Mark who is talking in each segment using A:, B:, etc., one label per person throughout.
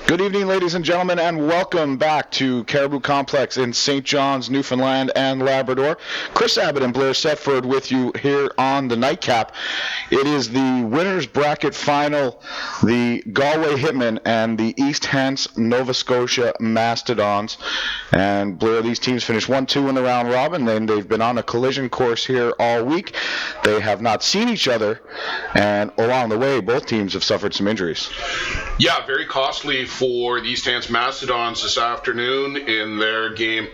A: Good evening, ladies and gentlemen, and welcome back to Caribou Complex in St. John's, Newfoundland and Labrador. Chris Abbott and Blair Setford with you here on the Nightcap. It is the winners bracket final, the Galway Hitmen and the East Hants Nova Scotia Mastodons. And Blair, these teams finished 1-2 in the round robin, and they've been on a collision course here all week. They have not seen each other, and along the way, both teams have suffered some injuries.
B: Yeah, very costly for the East Hants Mastodons this afternoon in their game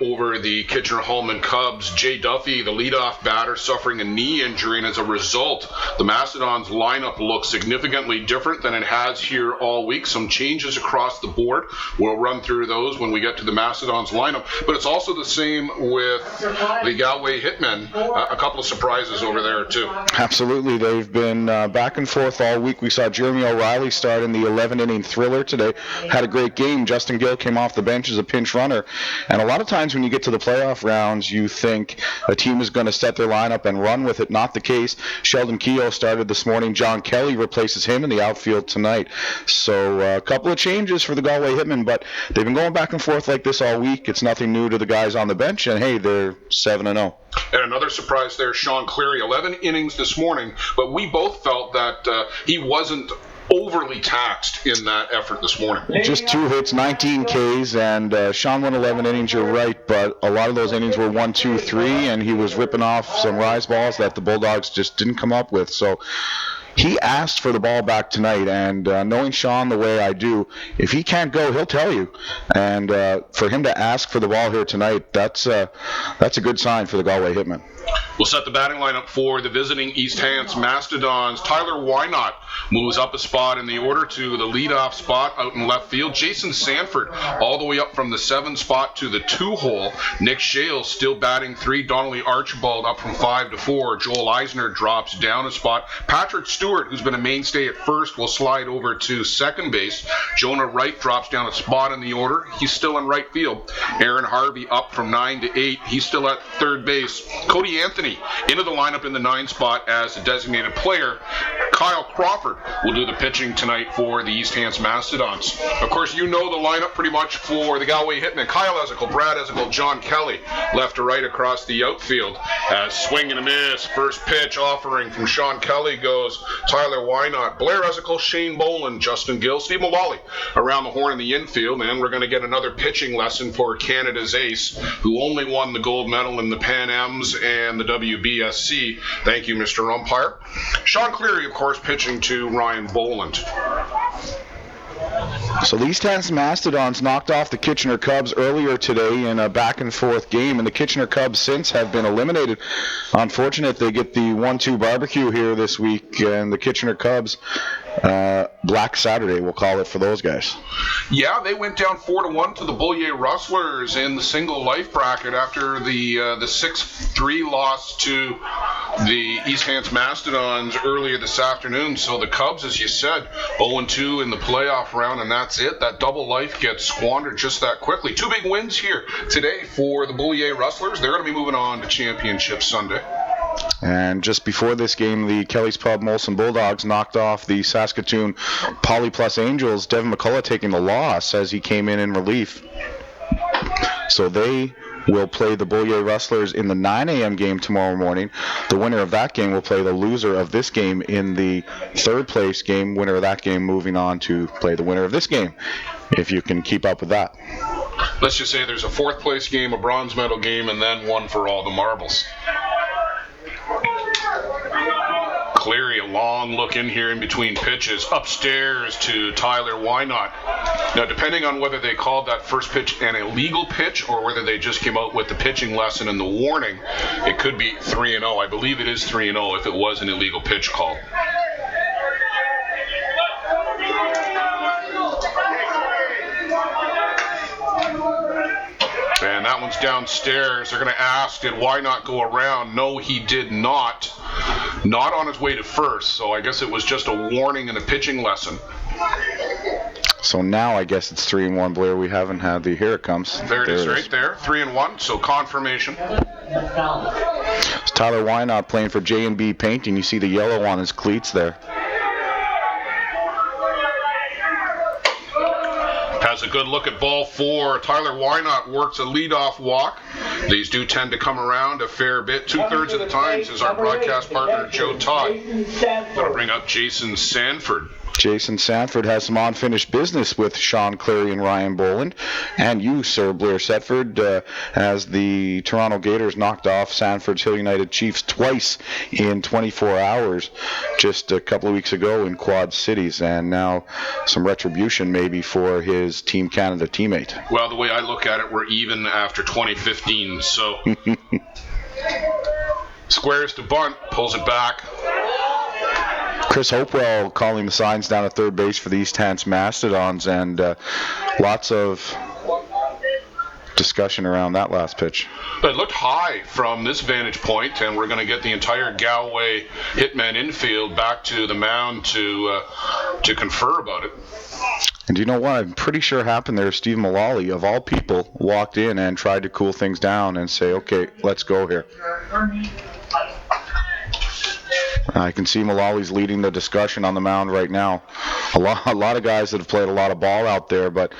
B: over the Kitchener-Holman Cubs. Jay Duffy, the leadoff batter, suffering a knee injury, and as a result, the Mastodons lineup looks significantly different than it has here all week. Some changes across the board. We'll run through those when we get to the Mastodons lineup, but it's also the same with the Galway Hitmen. A couple of surprises over there, too.
A: Absolutely. They've been back and forth all week. We saw Jeremy O'Reilly start in the 11-inning thriller today. Had a great game. Justin Gill came off the bench as a pinch runner. And a lot of times when you get to the playoff rounds, you think a team is going to set their lineup and run with it. Not the case. Sheldon Keogh started this morning. John Kelly replaces him in the outfield tonight. So a couple of changes for the Galway Hitmen, but they've been going back and forth like this all week. It's nothing new to the guys on the bench, and hey, they're 7-0.
B: And another surprise there, Sean Cleary, 11 innings this morning, but we both felt that he wasn't overly taxed in that effort this morning.
A: Just 2 hits, 19 Ks, and Sean went 11 innings, you're right, but a lot of those innings were 1, 2, 3, and he was ripping off some rise balls that the Bulldogs just didn't come up with. So he asked for the ball back tonight, and knowing Sean the way I do, if he can't go, he'll tell you. And for him to ask for the ball here tonight, that's a good sign for the Galway Hitmen.
B: We'll set the batting lineup for the visiting East Hants Mastodons. Tyler Wynot moves up a spot in the order to the leadoff spot out in left field. Jason Sanford all the way up from the 7 spot to the 2 hole. Nick Shale still batting 3. Donnelly Archibald up from 5 to 4. Joel Eisner drops down a spot. Patrick Stewart, who's been a mainstay at first, will slide over to second base. Jonah Wright drops down a spot in the order. He's still in right field. Aaron Harvey up from 9 to 8. He's still at third base. Cody Anthony into the lineup in the 9 spot as a designated player. Kyle Crawford will do the pitching tonight for the East Hants Mastodons. Of course, you know the lineup pretty much for the Galway Hitmen. Kyle Ezekiel, Brad Ezekiel, John Kelly, left to right across the outfield. As swing and a miss, first pitch offering from Sean Kelly goes Tyler Wynot, Blair Ezekiel, Shane Boland, Justin Gill, Steve Mullally around the horn in the infield. And we're going to get another pitching lesson for Canada's ace, who only won the gold medal in the Pan Ams and the WBSC. Thank you, Mr. Umpire. Sean Cleary, of course, pitching to Ryan Boland.
A: So the East Hants Mastodons knocked off the Kitchener Cubs earlier today in a back-and-forth game, and the Kitchener Cubs since have been eliminated. Unfortunate they get the 1-2 barbecue here this week, and the Kitchener Cubs, Black Saturday, we'll call it for those guys.
B: Yeah, they went down 4-1 to the Bullier Rustlers in the single life bracket after the 6-3 loss to the East Hants Mastodons earlier this afternoon. So the Cubs, as you said, 0-2 in the playoff round, and that's it. That double life gets squandered just that quickly. 2 big wins here today for the Bullier Rustlers. They're going to be moving on to Championship Sunday.
A: And just before this game, the Kelly's Pub Molson Bulldogs knocked off the Saskatoon Poly Plus Angels. Devin McCullough taking the loss as he came in relief. So they will play the Bullier Rustlers in the 9 a.m. game tomorrow morning. The winner of that game will play the loser of this game in the third place game. Winner of that game moving on to play the winner of this game, if you can keep up with that.
B: Let's just say there's a 4th place game, a bronze medal game, and then one for all the marbles. Cleary, a long look in here in between pitches, upstairs to Tyler Wynot. Now, depending on whether they called that first pitch an illegal pitch or whether they just came out with the pitching lesson and the warning, it could be 3-0. I believe it is 3-0 if it was an illegal pitch call. And that one's downstairs. They're going to ask, did Wynot go around? No, he did not. Not on his way to first, so I guess it was just a warning and a pitching lesson.
A: So now I guess it's 3-1, Blair. We haven't had the, here it comes.
B: There it is right there, 3-1, so confirmation.
A: It's Tyler Wynot playing for J&B Painting. You see the yellow on his cleats there.
B: Has a good look at ball 4. Tyler Wynot works a leadoff walk. These do tend to come around a fair bit. 2/3 of the times is our broadcast partner, Joe Todd. That'll bring up Jason Sanford.
A: Jason Sanford has some unfinished business with Sean Cleary and Ryan Boland. And you, Sir Blair Setford, as the Toronto Gators knocked off Sanford's Hill United Chiefs twice in 24 hours just a couple of weeks ago in Quad Cities. And now some retribution maybe for his Team Canada teammate.
B: Well, the way I look at it, we're even after 2015. So squares to bunt, pulls it back.
A: Chris Hopewell calling the signs down at third base for the East Hants Mastodons, and lots of discussion around that last pitch.
B: It looked high from this vantage point, and we're going to get the entire Galway Hitman infield back to the mound to confer about it.
A: And do you know what I'm pretty sure happened there? Steve Mullally, of all people, walked in and tried to cool things down and say, okay, let's go here. I can see Mullally's leading the discussion on the mound right now. A lot of guys that have played a lot of ball out there, but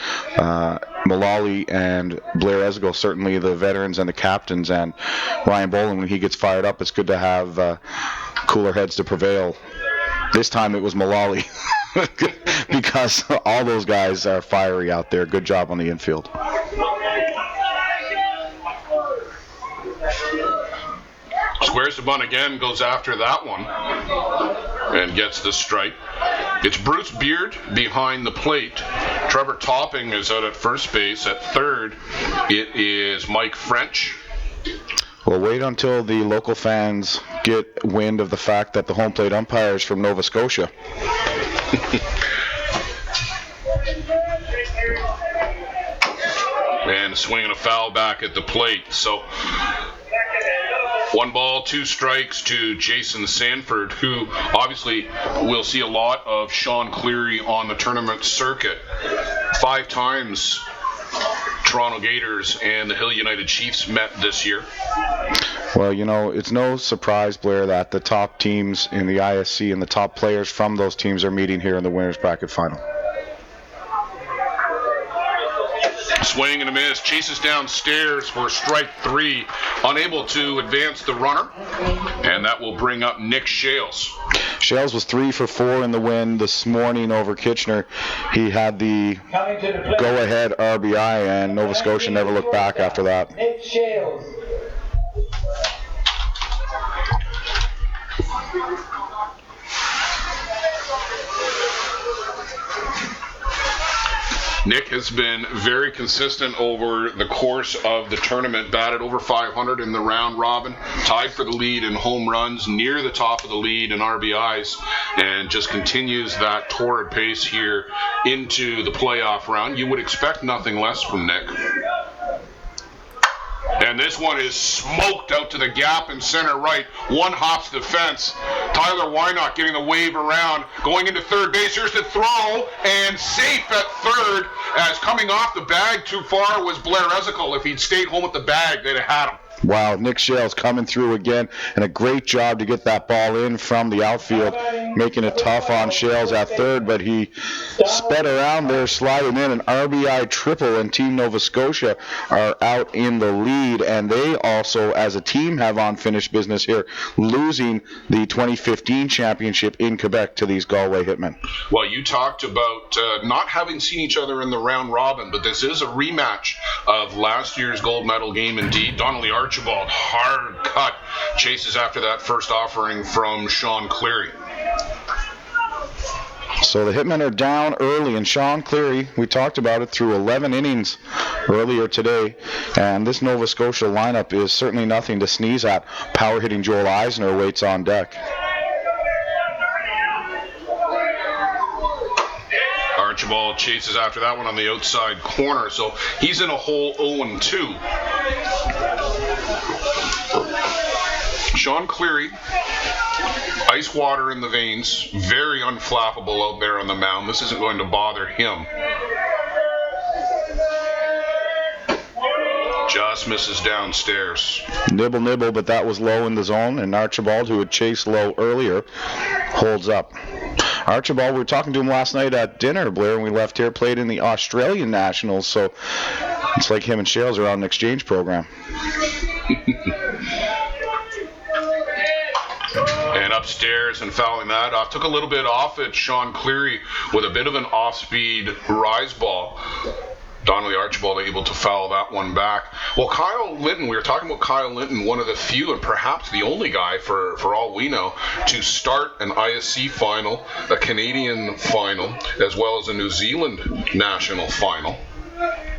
A: Mullally and Blair Esgel, certainly the veterans and the captains, and Ryan Boland, when he gets fired up, it's good to have cooler heads to prevail. This time it was Mullally because all those guys are fiery out there. Good job on the infield.
B: Squares to bunt again, goes after that one, and gets the strike. It's Bruce Beard behind the plate. Trevor Topping is out at first base. At third, it is Mike French.
A: Well, wait until the local fans get wind of the fact that the home plate umpire is from Nova Scotia.
B: And swinging a foul back at the plate. So 1 ball, 2 strikes to Jason Sanford, who obviously will see a lot of Sean Cleary on the tournament circuit. 5 times Toronto Gators and the Hill United Chiefs met this year.
A: Well, you know, it's no surprise, Blair, that the top teams in the ISC and the top players from those teams are meeting here in the winners bracket final.
B: Swing and a miss, chases downstairs for strike 3, unable to advance the runner, and that will bring up Nick Shales.
A: Shales was 3 for 4 in the win this morning over Kitchener. He had the go-ahead RBI, and Nova Scotia never looked back after that.
C: Nick Shales.
B: Nick has been very consistent over the course of the tournament, batted over 500 in the round robin, tied for the lead in home runs, near the top of the lead in RBIs, and just continues that torrid pace here into the playoff round. You would expect nothing less from Nick. And this one is smoked out to the gap in center right. One hops the fence. Tyler Wynot getting the wave around, going into third base. Here's the throw, and safe at third, as coming off the bag too far was Blair Esgel. If he'd stayed home with the bag, they'd have had him.
A: Wow, Nick Shales coming through again, and a great job to get that ball in from the outfield, making it tough on Shales at third, but he sped around there, sliding in an RBI triple, and Team Nova Scotia are out in the lead, and they also, as a team, have unfinished business here, losing the 2015 championship in Quebec to these Galway Hitmen.
B: Well, you talked about not having seen each other in the round robin, but this is a rematch of last year's gold medal game indeed. Donnelly Archibald, hard cut, chases after that first offering from Sean Cleary.
A: So the Hitmen are down early, and Sean Cleary, we talked about it, through 11 innings earlier today, and this Nova Scotia lineup is certainly nothing to sneeze at. Power-hitting Joel Eisner waits on deck.
B: Archibald chases after that one on the outside corner, so he's in a hole 0-2. Sean Cleary, ice water in the veins, very unflappable out there on the mound. This isn't going to bother him. Just misses downstairs.
A: Nibble, but that was low in the zone, and Archibald, who had chased low earlier, holds up. Archibald, we were talking to him last night at dinner, Blair, when we left here, played in the Australian Nationals, so it's like him and Shales are on an exchange program.
B: And upstairs and fouling that off. Took a little bit off it, Sean Cleary, with a bit of an off-speed rise ball. Donnelly Archibald able to foul that one back. Well, Kyle Linton, we were talking about Kyle Linton, one of the few and perhaps the only guy, for all we know, to start an ISC final, a Canadian final, as well as a New Zealand national final.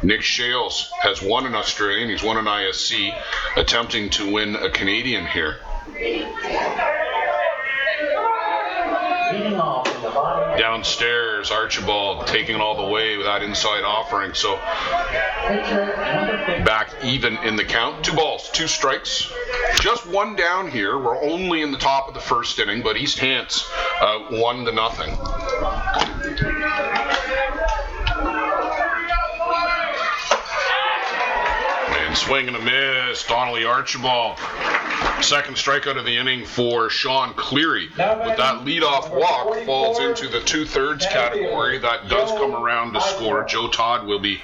B: Nick Shales has won an Australian, he's won an ISC, attempting to win a Canadian here. Downstairs, Archibald taking it all the way with that inside offering. So back even in the count. 2 balls, 2 strikes. Just 1 down here. We're only in the top of the first inning, but East Hants 1-0. And swing and a miss. Donnelly Archibald. Second strikeout of the inning for Sean Cleary. But that leadoff walk falls into the 2/3 category. That does come around to score. Joe Todd will be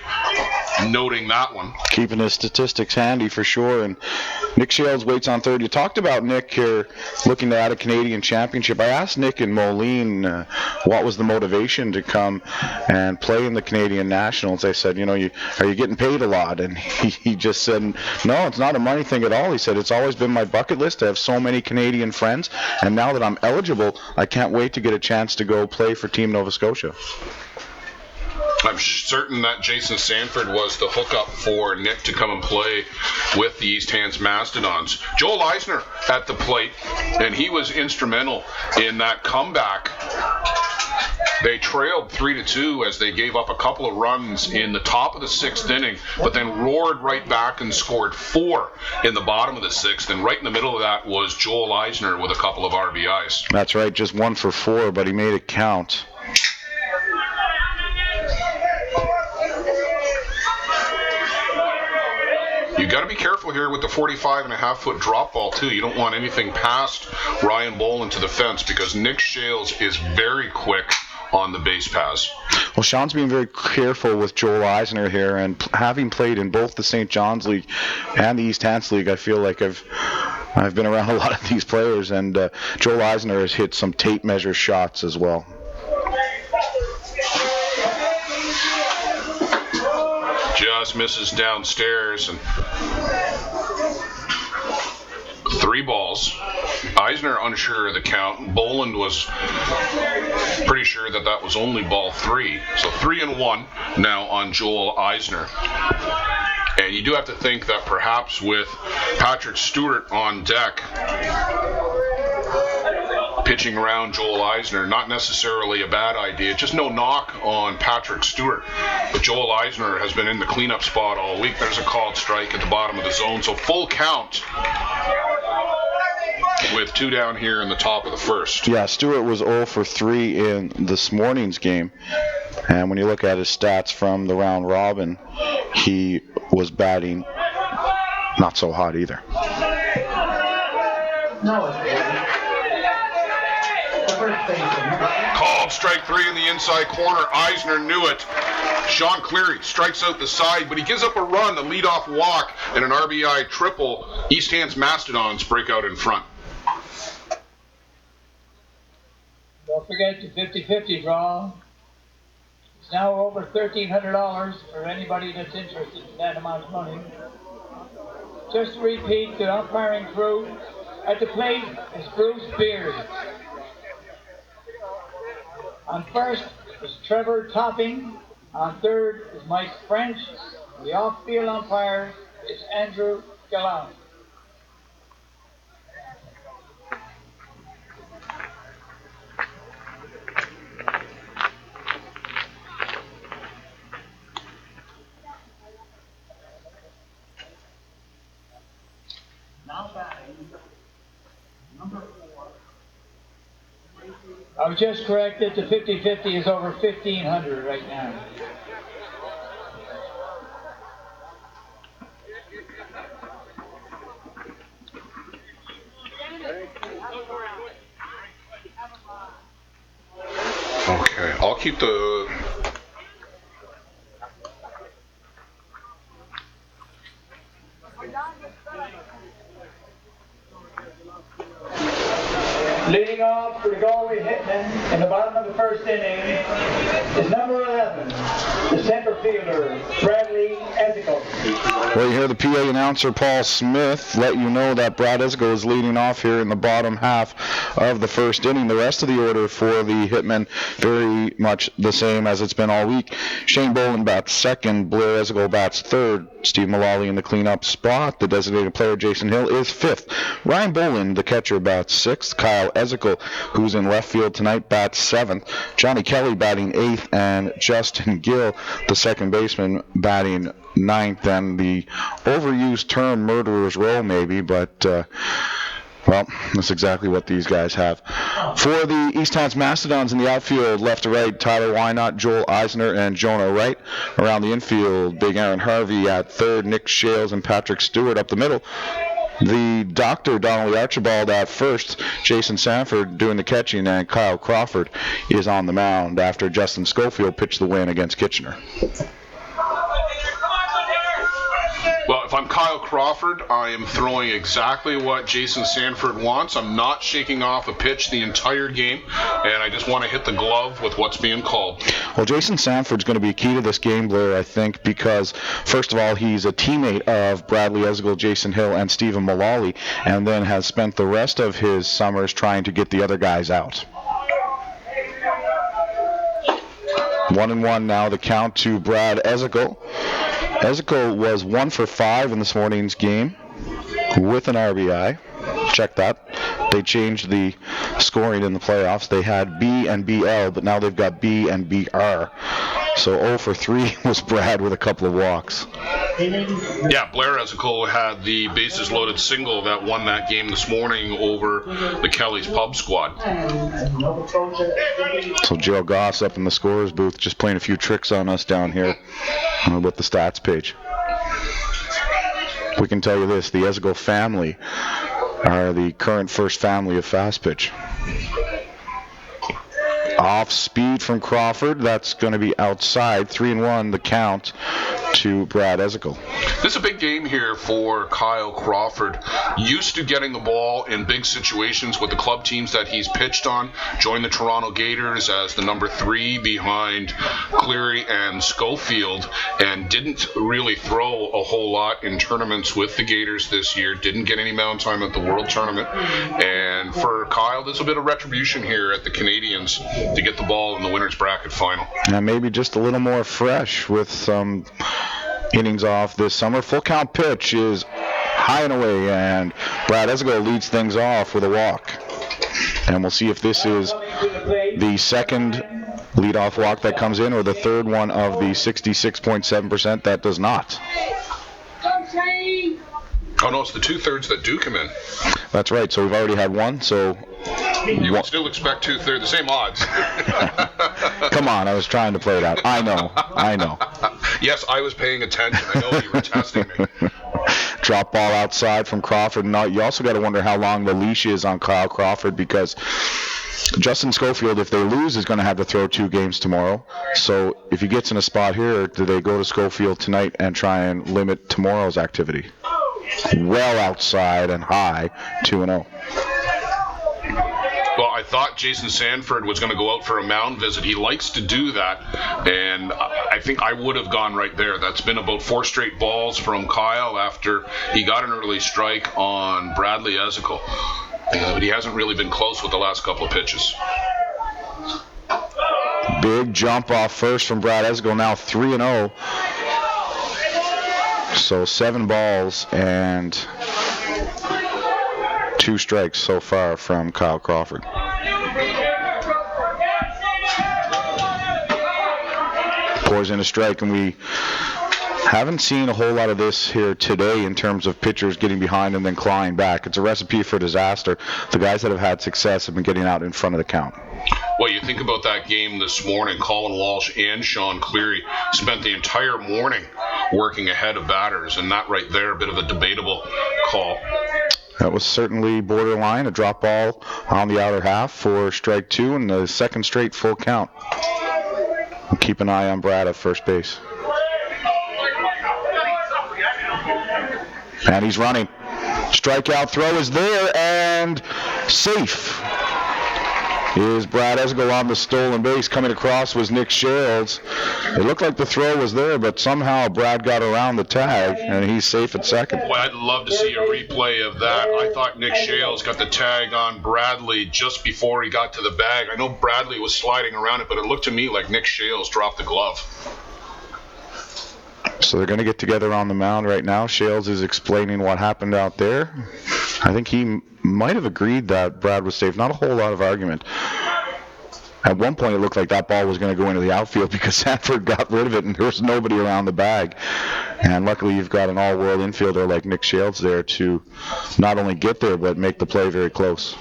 B: noting that one.
A: Keeping his statistics handy for sure. And Nick Shales waits on third. You talked about Nick here looking to add a Canadian championship. I asked Nick and Moline what was the motivation to come and play in the Canadian Nationals. I said, are you getting paid a lot? And he just said, no, it's not a money thing at all. He said, it's always been my bucket list. I have so many Canadian friends, and now that I'm eligible, I can't wait to get a chance to go play for Team Nova Scotia.
B: I'm certain that Jason Sanford was the hookup for Nick to come and play with the East Hants Mastodons. Joel Eisner at the plate, and he was instrumental in that comeback. They trailed 3-2 as they gave up a couple of runs in the top of the 6th inning, but then roared right back and scored 4 in the bottom of the 6th. And right in the middle of that was Joel Eisner with a couple of RBIs.
A: That's right, just 1 for 4, but he made it count.
B: You got to be careful here with the 45.5-foot drop ball too. You don't want anything past Ryan Boland to the fence because Nick Shales is very quick on the base pass.
A: Well, Sean's being very careful with Joel Eisner here, and having played in both the St. John's League and the East Hants League, I feel like I've been around a lot of these players, and Joel Eisner has hit some tape measure shots as well.
B: Just misses downstairs, and 3 balls. Eisner unsure of the count. Boland was pretty sure that was only ball 3. So 3-1 now on Joel Eisner. And you do have to think that perhaps with Patrick Stewart on deck, pitching around Joel Eisner, not necessarily a bad idea. Just no knock on Patrick Stewart. But Joel Eisner has been in the cleanup spot all week. There's a called strike at the bottom of the zone. So full count with 2 down here in the top of the first.
A: Yeah, Stewart was 0 for 3 in this morning's game. And when you look at his stats from the round robin, he was batting not so hot either.
B: Called strike 3 in the inside corner. Eisner knew it. Sean Cleary strikes out the side, but he gives up a run, a leadoff walk, and an RBI triple. East Hants Mastodons break out in front.
C: Don't forget the 50-50 draw. It's now over $1,300 for anybody that's interested in that amount of money. Just to repeat, the umpiring crew at the plate is Bruce Beard. On first is Trevor Topping. On third is Mike French. The off-field umpire is Andrew Gallant. Now batting, number 4. I was just corrected. The 50-50 is over 1,500 right now.
B: Okay, I'll keep the...
C: Leading off for the Galway Hitmen in the bottom of the first inning is number 11, the center fielder, Bradley Ezico.
A: Well, you hear the PA announcer, Paul Smith, let you know that Brad Ezico is leading off here in the bottom half of the first inning. The rest of the order for the Hitmen very much the same as it's been all week. Shane Boland bats second, Blair Ezico bats third, Steve Mullally in the cleanup spot. The designated player, Jason Hill, is fifth. Ryan Boland, the catcher, bats sixth. Kyle Ezico, who's in left field tonight, bats seventh. Johnny Kelly batting eighth, and Justin Gill, the second baseman, batting ninth. And the overused term murderer's row maybe, but well, that's exactly what these guys have. For the East Hants Mastodons in the outfield, left to right, Tyler Wynot, Joel Eisner, and Jonah Wright. Around the infield, Big Aaron Harvey at third, Nick Shales and Patrick Stewart up the middle. The doctor, Donnelly Archibald, at first, Jason Sanford doing the catching, and Kyle Crawford is on the mound after Justin Schofield pitched the win against Kitchener.
B: Well, if I'm Kyle Crawford, I am throwing exactly what Jason Sanford wants. I'm not shaking off a pitch the entire game, and I just want to hit the glove with what's being called.
A: Well, Jason Sanford's going to be key to this game, Blair, I think, because, first of all, he's a teammate of Bradley Ezico, Jason Hill, and Stephen Mullally, and then has spent the rest of his summers trying to get the other guys out. 1-1 now, the count to Brad Ezico. Ezico was 1 for 5 in this morning's game with an RBI. Check that. They changed the scoring in the playoffs. They had B and BL, but now they've got B and BR. So 0 for 3 was Brad with a couple of walks.
B: Yeah, Blair Ezico had the bases loaded single that won that game this morning over the Kelly's Pub squad.
A: So Joe Goss up in the scorer's booth just playing a few tricks on us down here with the stats page. We can tell you this, the Ezico family are the current first family of fast pitch. Off speed from Crawford. That's going to be outside. 3-1 the count to Brad Ezico.
B: This is a big game here for Kyle Crawford. Used to getting the ball in big situations with the club teams that he's pitched on. Joined the Toronto Gators as the number 3 behind Cleary and Schofield, and didn't really throw a whole lot in tournaments with the Gators this year. Didn't get any mound time at the World Tournament. And for Kyle, there's a bit of retribution here at the Canadians to get the ball in the winner's bracket final.
A: And maybe just a little more fresh with some innings off this summer. Full count pitch is high and away, and Brad Ezico leads things off with a walk. And we'll see if this is the second leadoff walk that comes in or the third one of the 66.7% that does not.
B: Oh no, it's the 2/3 that do come in.
A: That's right, so we've already had one, so...
B: You would still expect 2/3, the same odds.
A: Come on, I was trying to play it out. I know.
B: Yes, I was paying attention. I know you were testing me.
A: Drop ball outside from Crawford. Now, you also got to wonder how long the leash is on Kyle Crawford, because Justin Schofield, if they lose, is going to have to throw 2 games tomorrow. So if he gets in a spot here, do they go to Schofield tonight and try and limit tomorrow's activity? Well outside and high, 2-0.
B: Well, I thought Jason Sanford was going to go out for a mound visit. He likes to do that, and I think I would have gone right there. That's been about 4 straight balls from Kyle after he got an early strike on Bradley Ezico. But he hasn't really been close with the last couple of pitches.
A: Big jump off first from Brad Ezico, now 3-0. So 7 balls and 2 strikes so far from Kyle Crawford. Pours in a strike, and we haven't seen a whole lot of this here today in terms of pitchers getting behind and then clawing back. It's a recipe for disaster. The guys that have had success have been getting out in front of the count.
B: Well, you think about that game this morning, Colin Walsh and Sean Cleary spent the entire morning working ahead of batters, and that right there, a bit of a debatable call.
A: That was certainly borderline, a drop ball on the outer half for strike 2 and the second straight full count. And keep an eye on Brad at first base. And he's running. Strikeout throw is there and safe. Is Brad Esgel on the stolen base. Coming across was Nick Shales. It looked like the throw was there, but somehow Brad got around the tag, and he's safe at second.
B: Boy, I'd love to see a replay of that. I thought Nick Shales got the tag on Bradley just before he got to the bag. I know Bradley was sliding around it, but it looked to me like Nick Shales dropped the glove.
A: So they're going to get together on the mound right now. Shales is explaining what happened out there. I think he might have agreed that Brad was safe. Not a whole lot of argument. At one point, it looked like that ball was going to go into the outfield because Sanford got rid of it and there was nobody around the bag. And luckily, you've got an all-world infielder like Nick Shales there to not only get there, but make the play very close.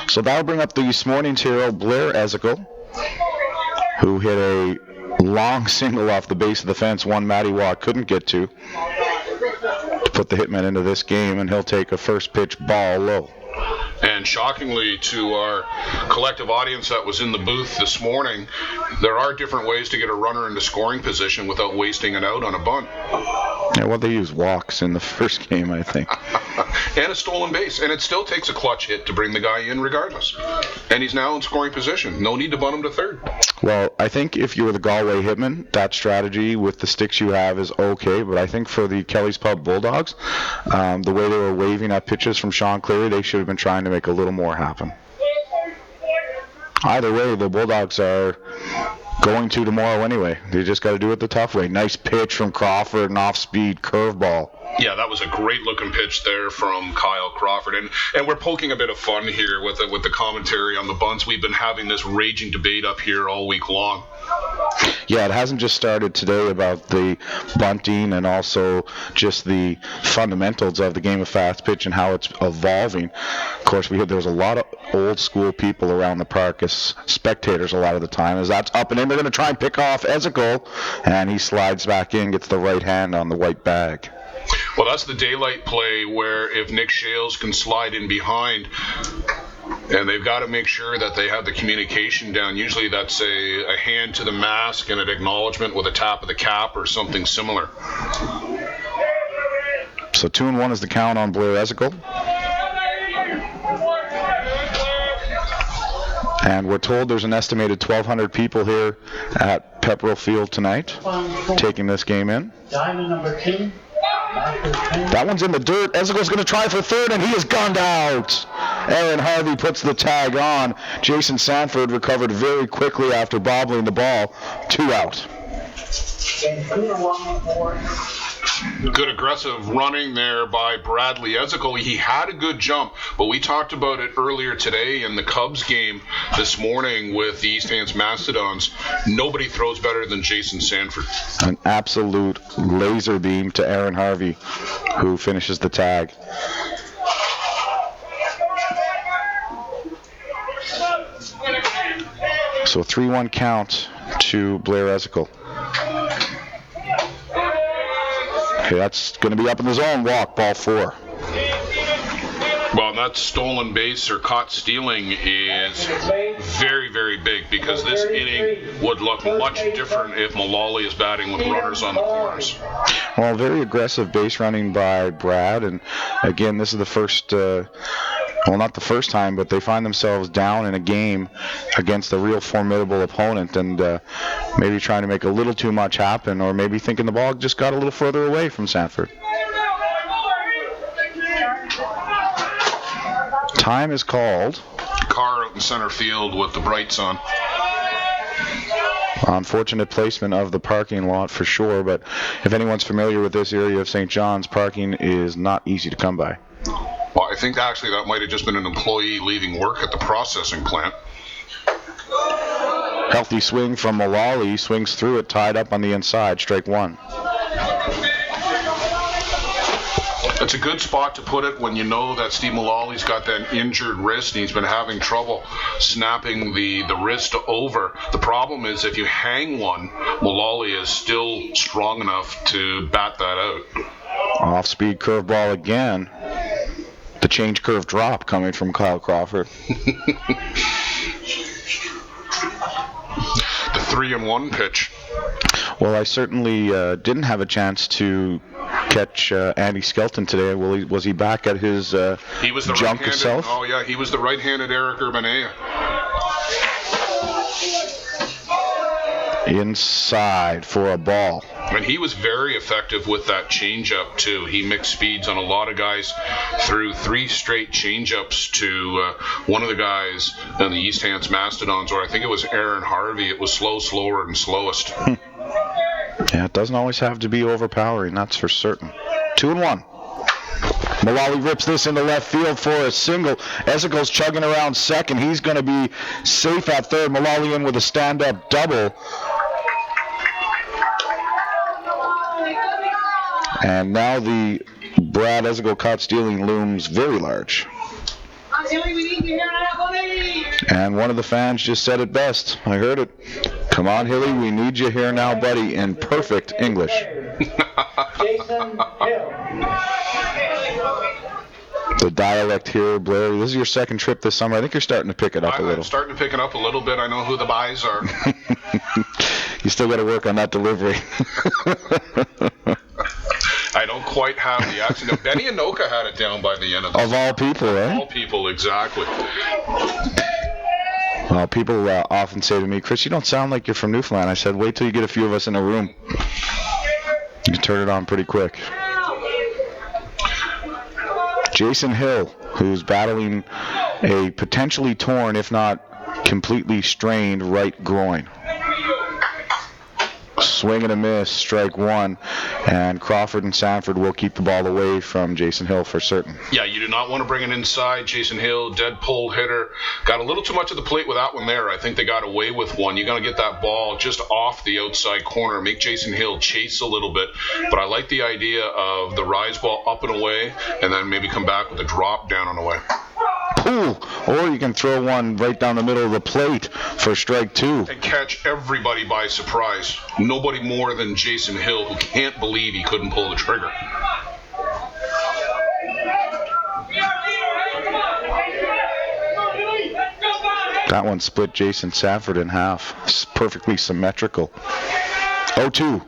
A: So that'll bring up this morning's hero, Blair Esgel, who hit a long single off the base of the fence, one Matty Watt couldn't get to put the Hitman into this game, and he'll take a first pitch ball low.
B: And shockingly to our collective audience that was in the booth this morning, there are different ways to get a runner into scoring position without wasting an out on a bunt.
A: Yeah, well, they use walks in the first game, I think.
B: And a stolen base. And it still takes a clutch hit to bring the guy in regardless. And he's now in scoring position. No need to bunt him to third.
A: Well, I think if you were the Galway Hitmen, that strategy with the sticks you have is okay. But I think for the Kelly's Pub Bulldogs, the way they were waving at pitches from Sean Cleary, they should have been trying to make a little more happen. Either way, the Bulldogs are going to tomorrow anyway. They just got to do it the tough way. Nice pitch from Crawford, an off-speed curveball.
B: Yeah, that was a great-looking pitch there from Kyle Crawford. And we're poking a bit of fun here with the commentary on the bunts. We've been having this raging debate up here all week long.
A: Yeah, it hasn't just started today about the bunting and also just the fundamentals of the game of fast pitch and how it's evolving. Of course, there's a lot of old school people around the park as spectators a lot of the time. As that's up and in, they're going to try and pick off Esgel, and he slides back in, gets the right hand on the white bag.
B: Well, that's the daylight play where if Nick Shales can slide in behind, and they've got to make sure that they have the communication down. Usually that's a hand to the mask and an acknowledgement with a tap of the cap or something similar.
A: So 2-1 is the count on Blair Esgel. And we're told there's an estimated 1,200 people here at Pepperell Field tonight taking this game in.
C: Diamond number 2.
A: That one's in the dirt. Esgel's going to try for third, and he is gunned out. Aaron Harvey puts the tag on. Jason Sanford recovered very quickly after bobbling the ball. 2 out.
B: Good aggressive running there by Bradley Esgel. He had a good jump, but we talked about it earlier today in the Cubs game this morning with the East Hants Mastodons. Nobody throws better than Jason Sanford.
A: An absolute laser beam to Aaron Harvey, who finishes the tag. So 3-1 count to Blair Esgel. Okay, that's going to be up in the zone. Walk, ball 4.
B: Well, that stolen base or caught stealing is very, very big because this inning would look much different if Mullally is batting with runners on the corners.
A: Well, very aggressive base running by Brad, and again, this is the first, well, not the first time, but they find themselves down in a game against a real formidable opponent, and maybe trying to make a little too much happen, or maybe thinking the ball just got a little further away from Sanford. Time is called.
B: Car out in center field with the brights on.
A: Unfortunate placement of the parking lot for sure, but if anyone's familiar with this area of St. John's, parking is not easy to come by.
B: Well, I think actually that might have just been an employee leaving work at the processing plant.
A: Healthy swing from Mullally, swings through it, tied up on the inside, strike 1.
B: It's a good spot to put it when you know that Steve Mullally's got that injured wrist and he's been having trouble snapping the wrist over. The problem is if you hang one, Mullally is still strong enough to bat that out.
A: Off-speed curveball again. the change curve drop coming from Kyle Crawford.
B: The 3-1 pitch.
A: Well, I certainly didn't have a chance to catch Andy Skelton today. Was he back at his
B: he was the
A: junk
B: right-handed,
A: self?
B: Oh, yeah, he was the right-handed Eric Urbanea.
A: Inside for a ball.
B: And he was very effective with that changeup, too. He mixed speeds on a lot of guys, threw 3 straight changeups to one of the guys in the East Hants Mastodons, or I think it was Aaron Harvey. It was slower, and slowest.
A: Yeah, it doesn't always have to be overpowering, that's for certain. 2-1. Mullally rips this into left field for a single. Esickel's chugging around second. He's going to be safe at third. Mullally in with a stand-up double. And now the Brad Esickel caught stealing looms very large. And one of the fans just said it best. I heard it. Come on, Hilly, we need you here now, buddy, in perfect English.
C: Jason Hill.
A: The dialect here, Blair. This is your second trip this summer. I think you're starting to pick it up a little.
B: I'm starting to pick it up a little bit. I know who the buys are.
A: You still got to work on that delivery.
B: I don't quite have the accent. No, Benny Anoka had it down by the end of this.
A: Of all people, eh?
B: Of all people, exactly.
A: Well, people often say to me, Chris, you don't sound like you're from Newfoundland. I said, wait till you get a few of us in a room. You can turn it on pretty quick. Jason Hill, who's battling a potentially torn, if not completely strained, right groin. Swing and a miss, strike one, and Crawford and Sanford will keep the ball away from Jason Hill for certain.
B: Yeah, you do not want to bring it inside. Jason Hill, dead pull hitter, got a little too much of the plate with that one there. I think they got away with one. You got to get that ball just off the outside corner, make Jason Hill chase a little bit. But I like the idea of the rise ball up and away, and then maybe come back with a drop down and away.
A: Ooh, or you can throw one right down the middle of the plate for strike two.
B: And catch everybody by surprise. Nobody more than Jason Hill, who can't believe he couldn't pull the trigger.
A: That one split Jason Sanford in half. It's perfectly symmetrical. 0-2.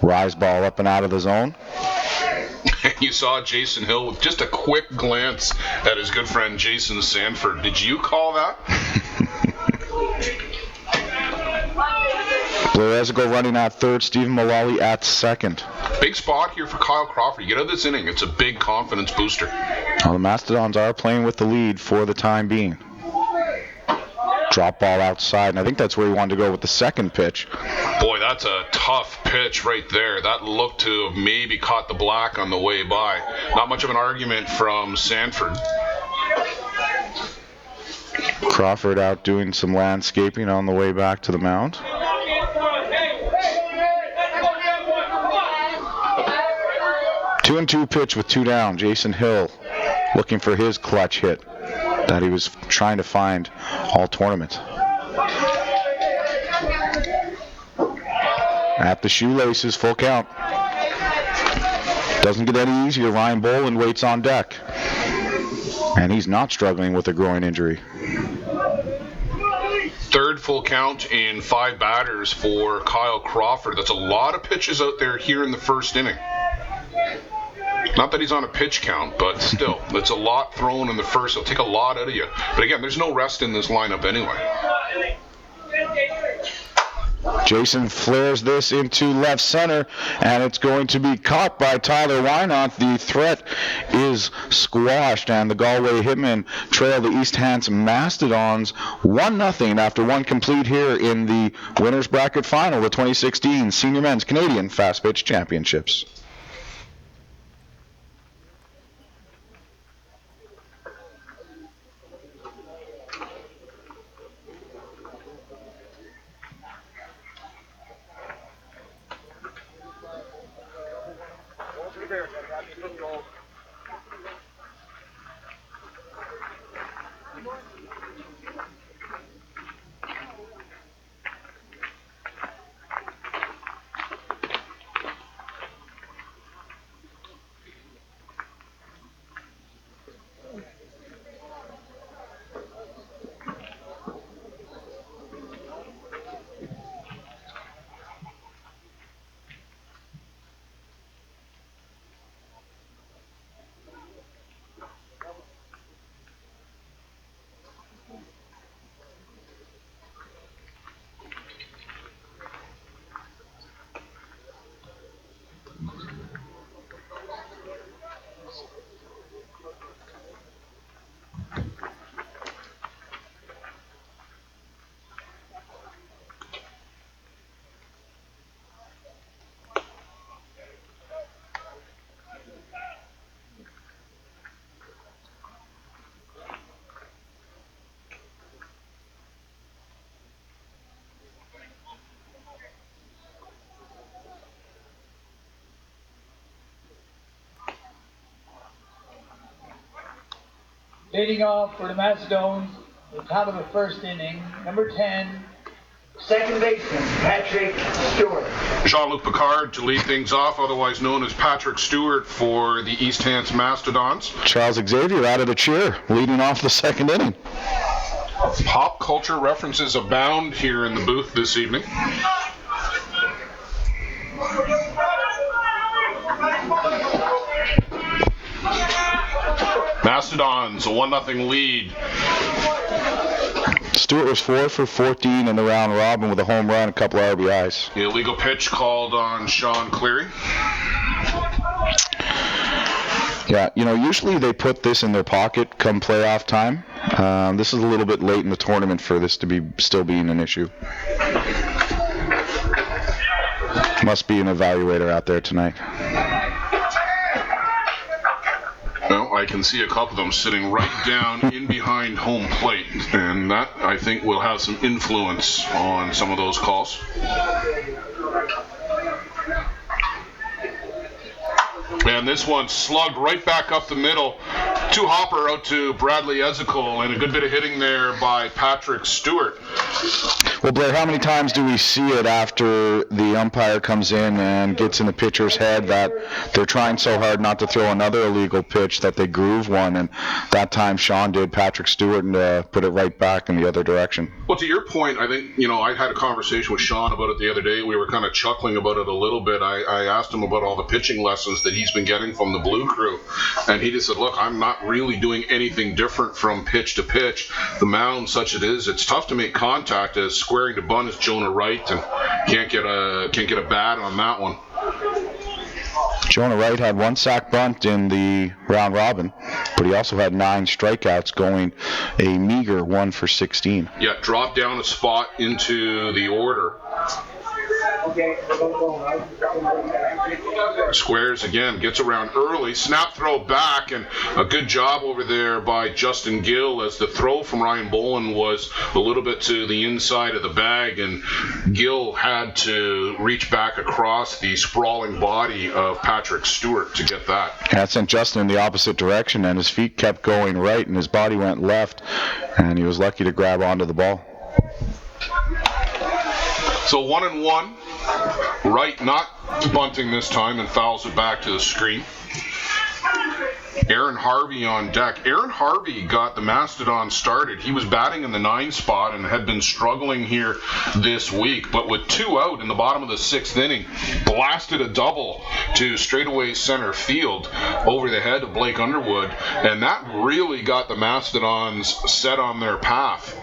A: Rise ball up and out of the zone.
B: You saw Jason Hill with just a quick glance at his good friend Jason Sanford. Did you call that?
A: Blair Esickel running at third, Stephen Mullally at second.
B: Big spot here for Kyle Crawford. You get out of this inning, it's a big confidence booster.
A: Well, the Mastodons are playing with the lead for the time being. Drop ball outside, and I think that's where he wanted to go with the second pitch.
B: Boy, that's a tough pitch right there. That looked to have maybe caught the black on the way by. Not much of an argument from Sanford.
A: Crawford out doing some landscaping on the way back to the mound. Two and two pitch with two down. Jason Hill looking for his clutch hit that he was trying to find all tournament. At the shoelaces, full count. Doesn't get any easier. Ryan Boland waits on deck. And he's not struggling with a groin injury.
B: Third full count in 5 batters for Kyle Crawford. That's a lot of pitches out there here in the first inning. Not that he's on a pitch count, but still, it's a lot thrown in the first. It'll take a lot out of you. But again, there's no rest in this lineup anyway.
A: Jason flares this into left center, and it's going to be caught by Tyler Wynot. The threat is squashed, and the Galway Hitmen trail the East Hants Mastodons 1-0 after one complete here in the winners bracket final, the 2016 Senior Men's Canadian Fast Pitch Championships.
C: Leading off for the Mastodons, the top of the first inning, number 10, second baseman, Patrick Stewart.
B: Jean-Luc Picard to lead things off, otherwise known as Patrick Stewart for the East Hants Mastodons.
A: Charles Xavier added a cheer, leading off the second inning.
B: Pop culture references abound here in the booth this evening. Mastodons, a 1-0 lead.
A: Stewart was 4 for 14 in the round robin with a home run, a couple of RBIs.
B: The illegal pitch called on Sean Cleary.
A: Yeah, usually they put this in their pocket come playoff time. This is a little bit late in the tournament for this to be still being an issue. Must be an evaluator out there tonight.
B: Well, I can see a couple of them sitting right down in behind home plate, and that, I think, will have some influence on some of those calls. And this one slugged right back up the middle. Two-hopper out to Bradley Ezekiel, and a good bit of hitting there by Patrick Stewart.
A: Well, Blair, how many times do we see it after the umpire comes in and gets in the pitcher's head that they're trying so hard not to throw another illegal pitch that they groove one, and that time Sean did, Patrick Stewart, and put it right back in the other direction.
B: Well, to your point, I think, I had a conversation with Sean about it the other day. We were kind of chuckling about it a little bit. I asked him about all the pitching lessons that he's been getting from the Blue Crew, and he just said, look, I'm not really doing anything different from pitch to pitch. The mound, such it is, it's tough to make contact, as squaring to bunt is Jonah Wright, and can't get a bat on that one.
A: Jonah Wright had one sack bunt in the round robin, but he also had 9 strikeouts, going a meager 1 for 16.
B: Yeah, dropped down a spot into the order. Squares again, gets around early, snap throw back, and a good job over there by Justin Gill, as the throw from Ryan Bolin was a little bit to the inside of the bag, and Gill had to reach back across the sprawling body of Patrick Stewart to get that.
A: And that sent Justin in the opposite direction, and his feet kept going right and his body went left, and he was lucky to grab onto the ball.
B: So 1-1. Wright not bunting this time and fouls it back to the screen. Aaron Harvey on deck. Aaron Harvey got the Mastodons started. He was batting in the 9 spot and had been struggling here this week, but with 2 out in the bottom of the 6th inning, blasted a double to straightaway center field over the head of Blake Underwood, and that really got the Mastodons set on their path.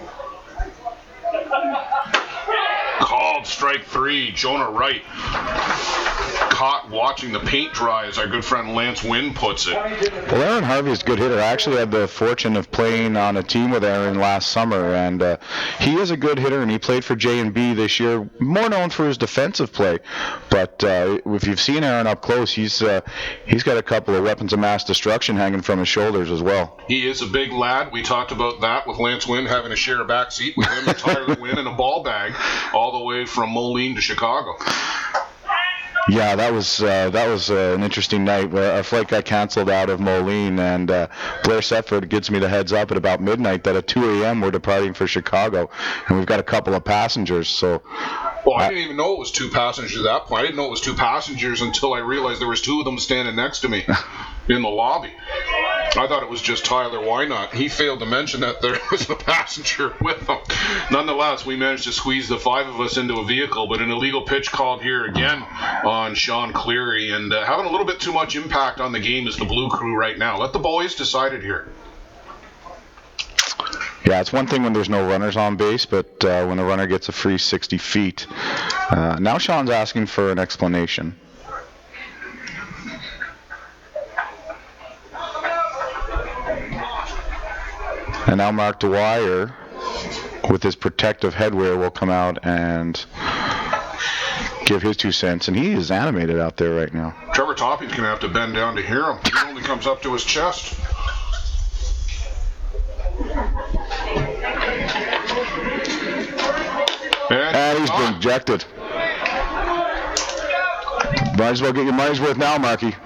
B: Called strike 3, Jonah Wright. Caught watching the paint dry, as our good friend Lance Wynn puts it.
A: Well, Aaron Harvey is a good hitter. I actually had the fortune of playing on a team with Aaron last summer, and he is a good hitter, and he played for J&B this year, more known for his defensive play. But if you've seen Aaron up close, he's got a couple of weapons of mass destruction hanging from his shoulders as well.
B: He is a big lad. We talked about that with Lance Wynn having to share a back seat with him and Tyler Wynn in a ball bag all the way from Moline to Chicago.
A: Yeah, that was an interesting night. Our flight got canceled out of Moline, and Blair Setford gives me the heads up at about midnight that at 2 a.m. we're departing for Chicago, and we've got a couple of passengers. So,
B: well, I didn't even know it was 2 passengers at that point. I didn't know it was 2 passengers until I realized there was 2 of them standing next to me in the lobby. I thought it was just Tyler Wynot. He failed to mention that there was a passenger with him. Nonetheless, we managed to squeeze the 5 of us into a vehicle, but an illegal pitch called here again on Sean Cleary, and having a little bit too much impact on the game is the Blue Crew right now. Let the boys decide it here.
A: Yeah, it's one thing when there's no runners on base, but when the runner gets a free 60 feet. Now Sean's asking for an explanation. And now Mark Dwyer, with his protective headwear, will come out and give his 2 cents. And he is animated out there right now.
B: Trevor Topping's going to have to bend down to hear him. He only comes up to his chest.
A: And he's been ejected. Might as well get your money's worth now, Marky.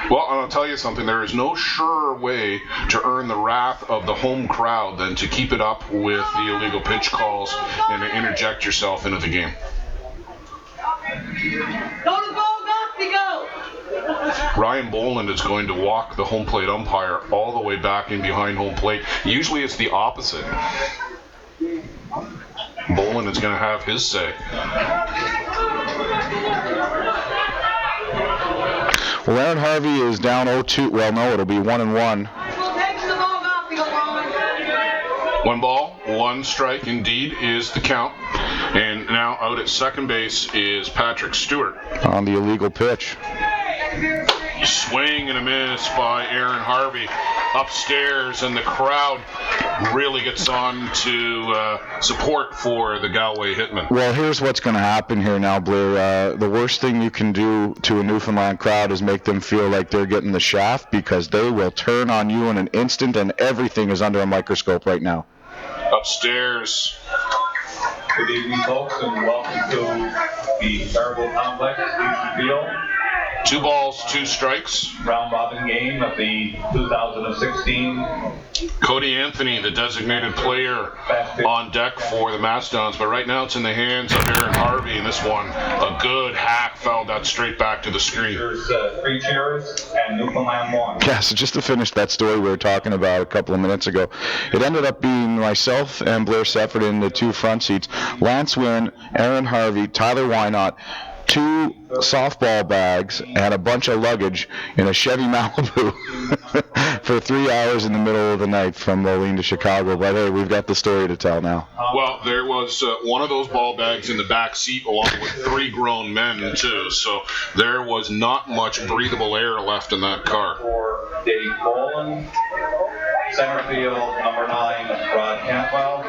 B: Well, I'll tell you something. There is no surer way to earn the wrath of the home crowd than to keep it up with the illegal pitch calls and to interject yourself into the game.
D: Go to goal, Goffy, go!
B: Ryan Boland is going to walk the home plate umpire all the way back in behind home plate. Usually it's the opposite. Boland is going to have his say.
A: Well, Aaron Harvey is down 0-2. Well, no, it'll be 1-1.
B: One ball, one strike, indeed, is the count. And now out at second base is Patrick Stewart.
A: On the illegal pitch.
B: Swing and a miss by Aaron Harvey upstairs, and the crowd really gets on to support for the Galway Hitmen.
A: Well, here's what's going to happen here now, Blair. The worst thing you can do to a Newfoundland crowd is make them feel like they're getting the shaft, because they will turn on you in an instant, and everything is under a microscope right now.
B: Upstairs.
E: Good evening, folks, and welcome to the Caribou Complex, Houston Field.
B: 2 balls, 2 strikes.
E: Round robin game of the 2016.
B: Cody Anthony, the designated player, on deck for the Mastodons, but right now it's in the hands of Aaron Harvey, and this one, a good hack, fouled that straight back to the screen.
E: There's 3 cheers and Newfoundland 1.
A: Yeah, so just to finish that story we were talking about a couple of minutes ago, it ended up being myself and Blair Sefford in the 2 front seats. Lance Wynn, Aaron Harvey, Tyler Wynot, 2 softball bags and a bunch of luggage in a Chevy Malibu for 3 hours in the middle of the night from Moline to Chicago. But hey, we've got the story to tell now.
B: Well, there was one of those ball bags in the back seat along with 3 grown men too, so there was not much breathable air left in that car.
E: For Dave Boland, center field number 9, Rod Cantwell.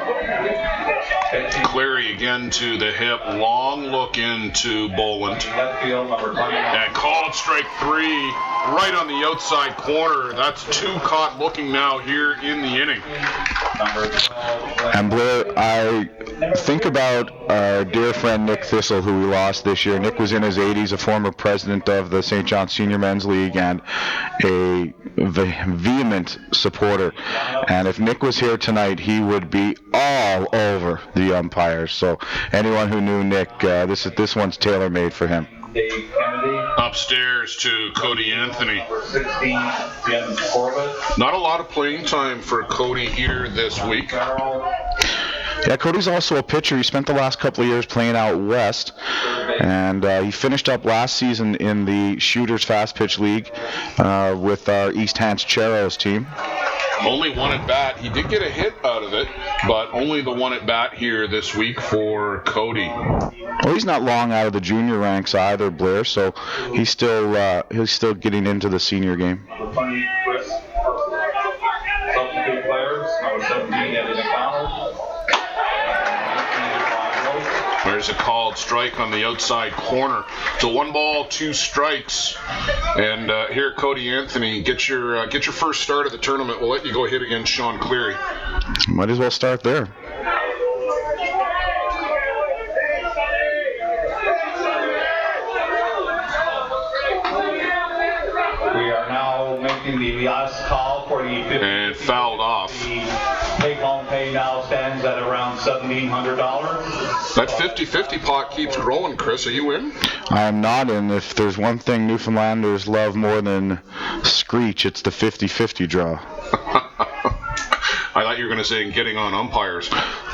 B: Cleary again to the hip, long look into Boland.
E: Left field number 29.
B: And called strike 3 right on the outside corner. That's 2 caught looking now here in the inning.
E: Number 12.
A: And Blair, I think about our dear friend Nick Thistle, who we lost this year. Nick was in his 80s, a former president of the St. John Senior Men's League, and a vehement supporter. And if Nick was here tonight, he would be all over the umpires. So anyone who knew Nick, this one's tailor-made for him.
E: Dave Kennedy.
B: Upstairs to Cody Anthony.
E: Number 16, Jim Corbett.
B: Not a lot of playing time for Cody here this week.
A: Yeah, Cody's also a pitcher. He spent the last couple of years playing out west, and he finished up last season in the Shooters Fast Pitch League with our East Hants Cheros team.
B: Only 1 at bat. He did get a hit out of it, but only the 1 at bat here this week for Cody.
A: Well, he's not long out of the junior ranks either, Blair. So he's still getting into the senior game.
E: Number 20, Chris. Substitute players. Number 17, Eddie McDonald.
B: There's a called strike on the outside corner. So 1 ball, 2 strikes. And here, Cody Anthony, get your first start of the tournament. We'll let you go hit against Sean Cleary.
A: Might as well start there.
E: We are now making the last call for the 50.
B: And fouled off.
E: The take-home pay now stands at around $1,700.
B: That 50-50 pot keeps growing, Chris. Are you in?
A: I am not in. If there's one thing Newfoundlanders love more than screech, it's the 50-50 draw.
B: I thought you were going to say getting on umpires.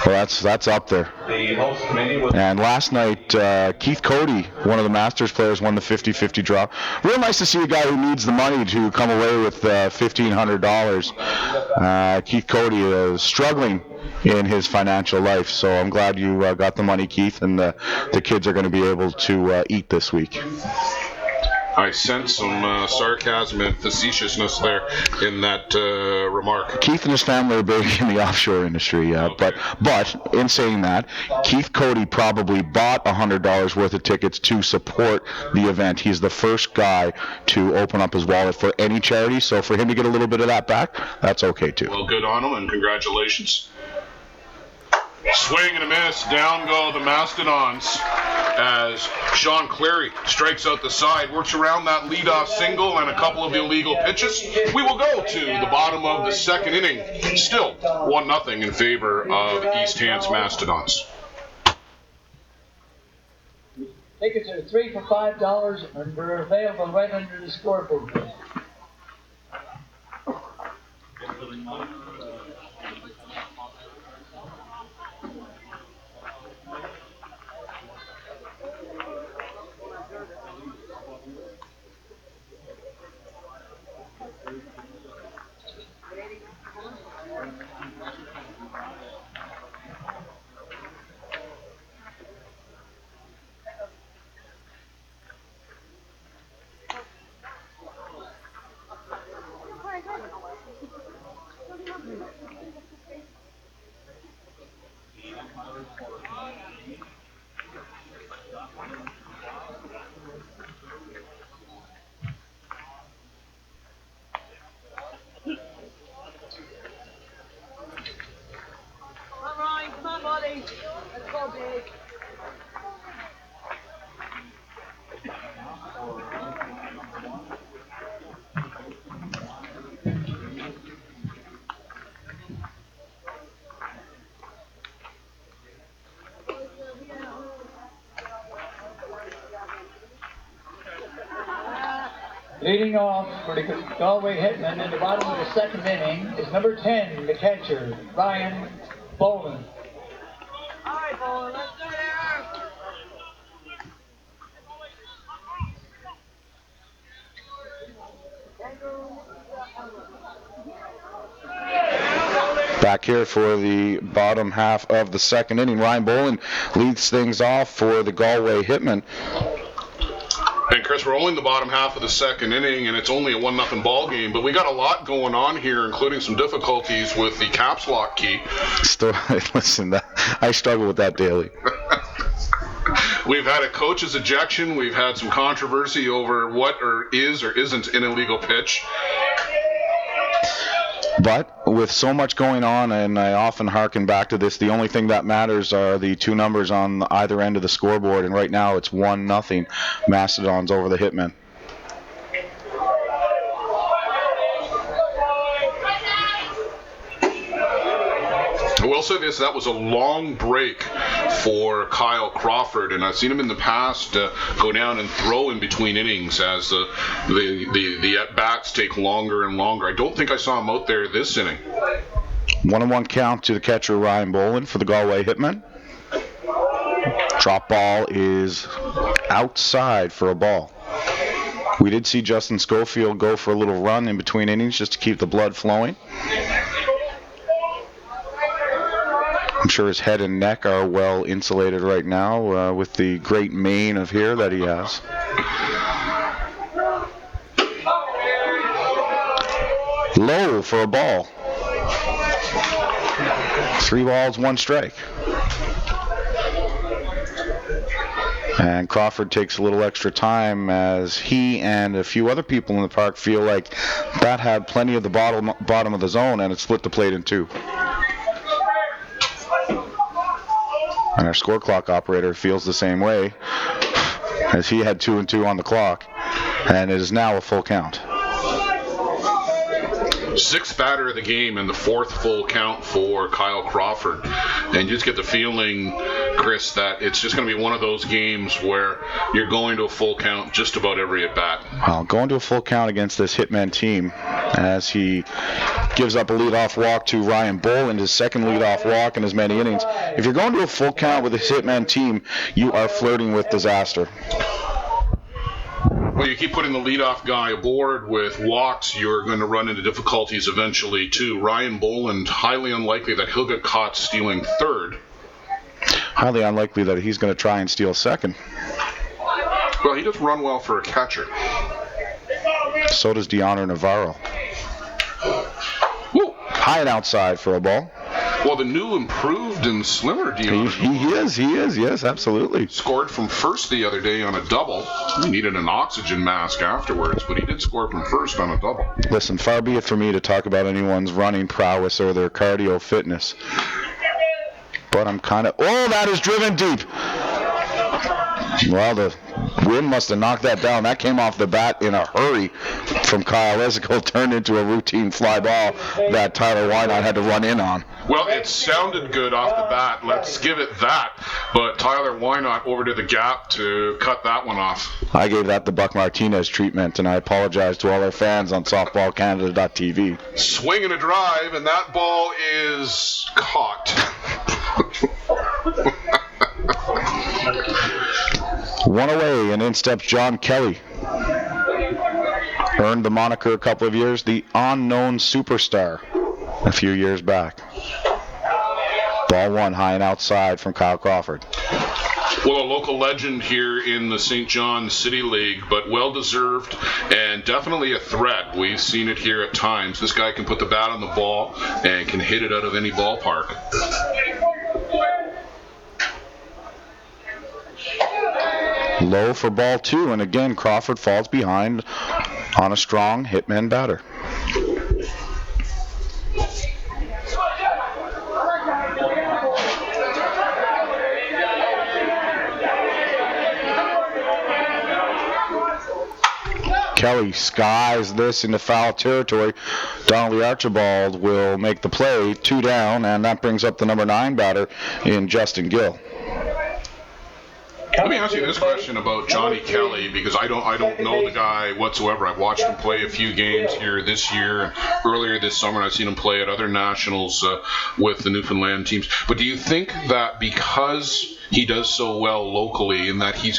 A: Well, that's up there.
E: The host committee was
A: And last night, Keith Cody, one of the Masters players, won the 50-50 draw. Real nice to see a guy who needs the money to come away with $1,500. Keith Cody is struggling in his financial life, so I'm glad you got the money, Keith, and the kids are going to be able to eat this week.
B: I sense some sarcasm and facetiousness there in that remark.
A: Keith and his family are big in the offshore industry,
B: Okay.
A: but in saying that, Keith Cody probably bought $100 worth of tickets to support the event. He's the first guy to open up his wallet for any charity, so for him to get a little bit of that back, that's okay too.
B: Well, good on him, and congratulations. Swing and a miss. Down go the Mastodons as Sean Cleary strikes out the side, works around that leadoff single and a couple of illegal pitches. We will go to the bottom of the second inning. Still 1-0 in favor of East Hants Mastodons.
C: Tickets are 3 for $5 and they're available right under the scoreboard. Leading off for the Galway Hitmen in the bottom of the second inning is number 10, the catcher, Ryan Boland.
D: All right, Boland, let's go there.
A: Back here for the bottom half of the second inning, Ryan Boland leads things off for the Galway Hitmen.
B: And Chris, we're only in the bottom half of the second inning, and it's only a 1-0 ball game. But we got a lot going on here, including some difficulties with the caps lock key.
A: Listen, I struggle with that daily.
B: We've had a coach's ejection. We've had some controversy over what is or isn't an illegal pitch.
A: But with so much going on, and I often hearken back to this, the only thing that matters are the two numbers on either end of the scoreboard, and right now it's 1-0 Mastodons over the Hitmen.
B: I will say this, that was a long break for Kyle Crawford, and I've seen him in the past go down and throw in between innings as the at-bats take longer and longer. I don't think I saw him out there this inning.
A: 1-1 count to the catcher Ryan Boland for the Galway Hitmen. Drop ball is outside for a ball. We did see Justin Schofield go for a little run in between innings just to keep the blood flowing. I'm sure his head and neck are well insulated right now with the great mane of hair that he has. Low for a ball. 3 balls, 1 strike. And Crawford takes a little extra time as he and a few other people in the park feel like that had plenty of the bottom of the zone, and it split the plate in 2. And our score clock operator feels the same way, as he had 2 and 2 on the clock, and it is now a full count.
B: 6th batter of the game and the 4th full count for Kyle Crawford. And you just get the feeling, Chris, that it's just going to be one of those games where you're going to a full count just about every at-bat.
A: Well, going to a full count against this Hitman team as he gives up a leadoff walk to Ryan Boland, his second leadoff walk in as many innings. If you're going to a full count with this Hitman team, you are flirting with disaster.
B: Well, you keep putting the leadoff guy aboard with walks, you're going to run into difficulties eventually, too. Ryan Boland, highly unlikely that he'll get caught stealing 3rd.
A: Highly unlikely that he's going to try and steal 2nd.
B: Well, he does run well for a catcher.
A: So does DeHonor Navarro. Woo. High and outside for a ball.
B: Well, the new improved and slimmer DeHonor.
A: He is, yes, absolutely.
B: Scored from first the other day on a double. He needed an oxygen mask afterwards, but he did score from first on a double.
A: Listen, far be it for me to talk about anyone's running prowess or their cardio fitness. but I'm kind of... Oh, that is driven deep. Well, the wind must have knocked that down. That came off the bat in a hurry from Kyle Esico, turned into a routine fly ball that Tyler Wynot had to run in on.
B: Well, it sounded good off the bat. Let's give it that. But Tyler Wynot over to the gap to cut that one off.
A: I gave that the Buck Martinez treatment, and I apologize to all our fans on softballcanada.tv.
B: Swing and a drive, and that ball is caught.
A: One away, and in steps John Kelly. Earned the moniker a couple of years, the unknown superstar, a few years back. Ball one, high and outside from Kyle Crawford.
B: Well, a local legend here in the St. John City League, but well-deserved and definitely a threat. We've seen it here at times. This guy can put the bat on the ball and can hit it out of any ballpark.
A: Low for ball two, and again Crawford falls behind on a strong Hitman batter. Kelly skies this into foul territory. Donnelly Archibald will make the play, 2 down, and that brings up the number 9 batter in Justin Gill.
B: Let me ask you this question about Johnny Kelly, because I don't know the guy whatsoever. I've watched him play a few games here this year and earlier this summer, and I've seen him play at other nationals with the Newfoundland teams. But do you think that because he does so well locally and that he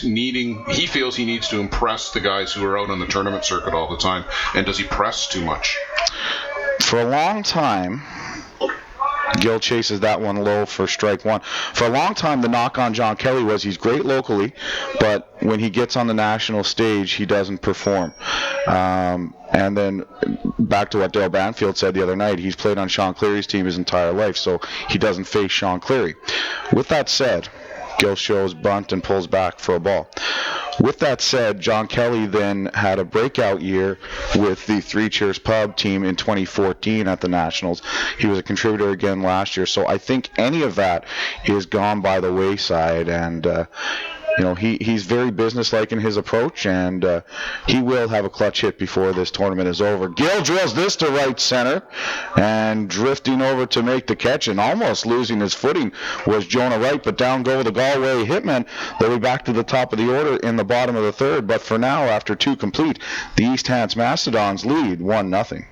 B: feels he needs to impress the guys who are out on the tournament circuit all the time, and does he press too much?
A: For a long time, Gill chases that one low for strike one. For a long time, the knock on John Kelly was he's great locally, but when he gets on the national stage, he doesn't perform. And then back to what Dale Banfield said the other night, he's played on Sean Cleary's team his entire life, so he doesn't face Sean Cleary. With that said, Gill shows bunt and pulls back for a ball. With that said, John Kelly then had a breakout year with the Three Cheers Pub team in 2014 at the Nationals. He was a contributor again last year, so I think any of that is gone by the wayside, and he's very businesslike in his approach, and he will have a clutch hit before this tournament is over. Gill drills this to right center, and drifting over to make the catch and almost losing his footing was Jonah Wright, but down go the Galway Hitmen. They'll be back to the top of the order in the bottom of the third, but for now, after 2 complete, the East Hants Mastodons lead 1-0.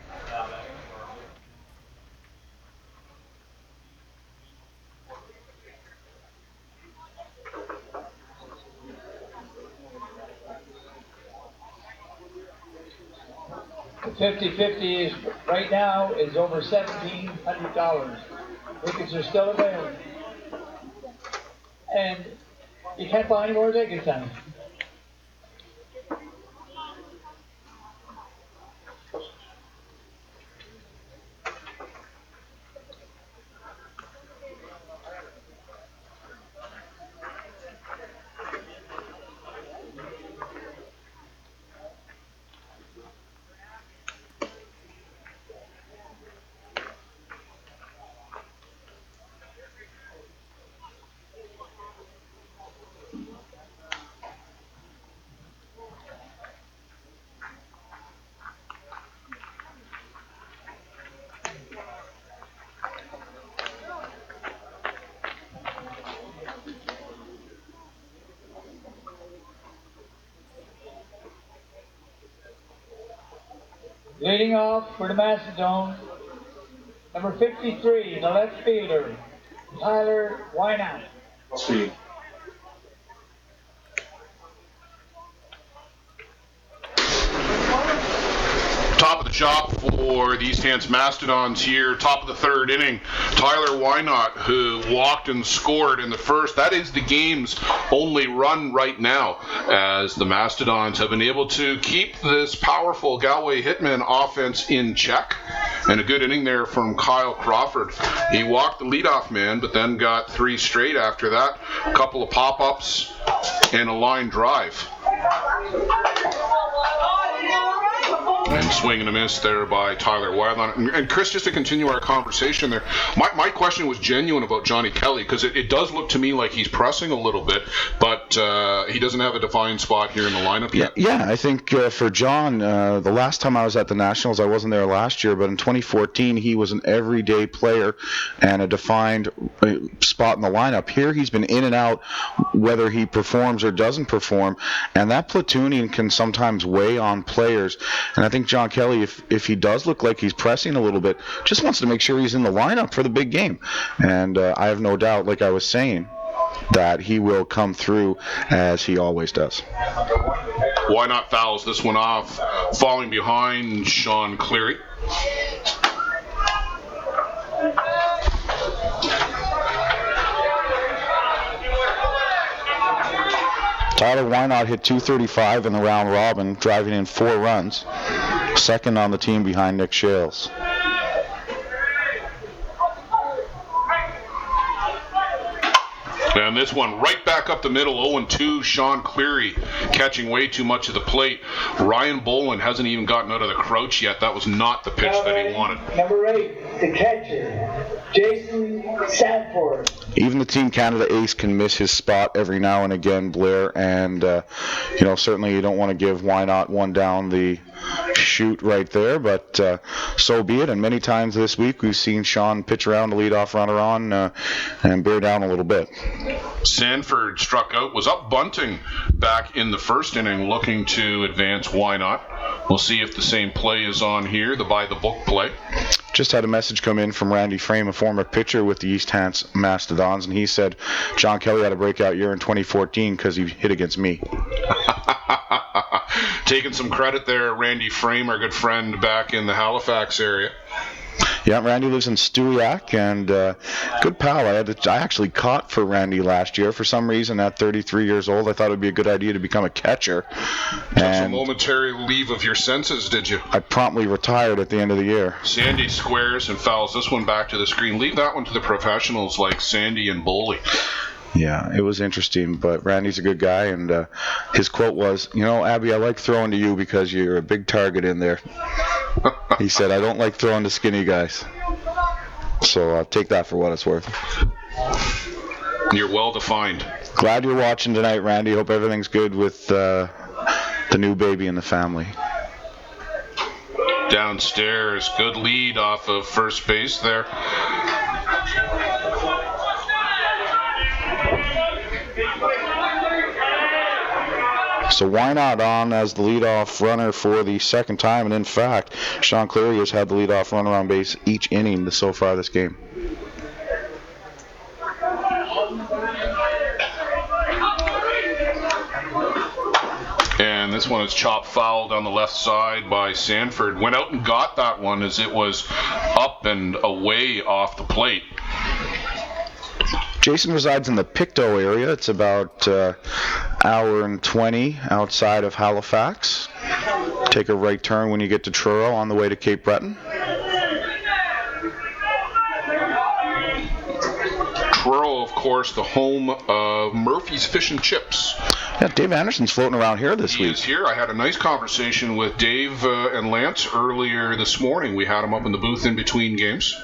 C: The 50-50 is right now is over $1,700. Tickets are still available, and you can't buy any more tickets on it. Leading off for the Mastodons, number 53, the left fielder, Tyler Wynot.
B: Top of the chop for the East Hants Mastodons here, top of the third inning. Tyler Wynot, who walked and scored in the first. That is the game's only run right now, as the Mastodons have been able to keep this powerful Galway Hitman offense in check. And a good inning there from Kyle Crawford. He walked the leadoff man, but then got 3 straight after that. A couple of pop-ups and a line drive. And swing and a miss there by Tyler Wildon. And Chris, just to continue our conversation there, my question was genuine about Johnny Kelly, because it does look to me like he's pressing a little bit, but he doesn't have a defined spot here in the lineup yet.
A: Yeah, I think for John, the last time I was at the Nationals, I wasn't there last year, but in 2014 he was an everyday player and a defined spot in the lineup. Here he's been in and out whether he performs or doesn't perform, and that platooning can sometimes weigh on players. And I think John Kelly, if he does look like he's pressing a little bit, just wants to make sure he's in the lineup for the big game. And I have no doubt, like I was saying, that he will come through as he always does.
B: Why not fouls this one off, falling behind Sean Cleary.
A: Tyler Wynot hit .235 in the round robin, driving in 4 runs, second on the team behind Nick Shales.
B: And this one right back up the middle, 0-2, Sean Cleary catching way too much of the plate. Ryan Boland hasn't even gotten out of the crouch yet. That was not the pitch that he wanted.
C: Number 8, the catcher, Jason Sanford.
A: Even the Team Canada ace can miss his spot every now and again, Blair, and certainly you don't want to give Wynot one down the chute right there, but so be it. And many times this week we've seen Sean pitch around the leadoff runner on and bear down a little bit.
B: Sanford struck out, was up bunting back in the first inning, looking to advance. Why not? We'll see if the same play is on here, the by-the-book play.
A: Just had a message come in from Randy Frame, a former pitcher with the East Hants Mastodons, and he said John Kelly had a breakout year in 2014 because he hit against me.
B: Taking some credit there, Randy Frame, our good friend back in the Halifax area.
A: Yeah, Randy lives in Stewiacke, and good pal. I actually caught for Randy last year. For some reason, at 33 years old, I thought it would be a good idea to become a catcher.
B: Took a momentary leave of your senses, did you?
A: I promptly retired at the end of the year.
B: Sandy squares and fouls this one back to the screen. Leave that one to the professionals like Sandy and Boley.
A: Yeah, it was interesting, but Randy's a good guy, and his quote was, Abby, I like throwing to you because you're a big target in there. He said, I don't like throwing to skinny guys. So take that for what it's worth.
B: You're well defined.
A: Glad you're watching tonight, Randy. Hope everything's good with the new baby in the family.
B: Downstairs, good lead off of first base there.
A: So why not on as the leadoff runner for the second time? And in fact, Sean Cleary has had the leadoff runner on base each inning so far this game.
B: And this one is chopped foul down the left side by Sanford. Went out and got that one as it was up and away off the plate.
A: Jason resides in the Pictou area. It's about hour and 20 outside of Halifax. Take a right turn when you get to Truro on the way to Cape Breton.
B: Truro, of course, the home of Murphy's Fish and Chips.
A: Yeah, Dave Anderson's floating around here this week.
B: He is here. I had a nice conversation with Dave and Lance earlier this morning. We had him up in the booth in between games.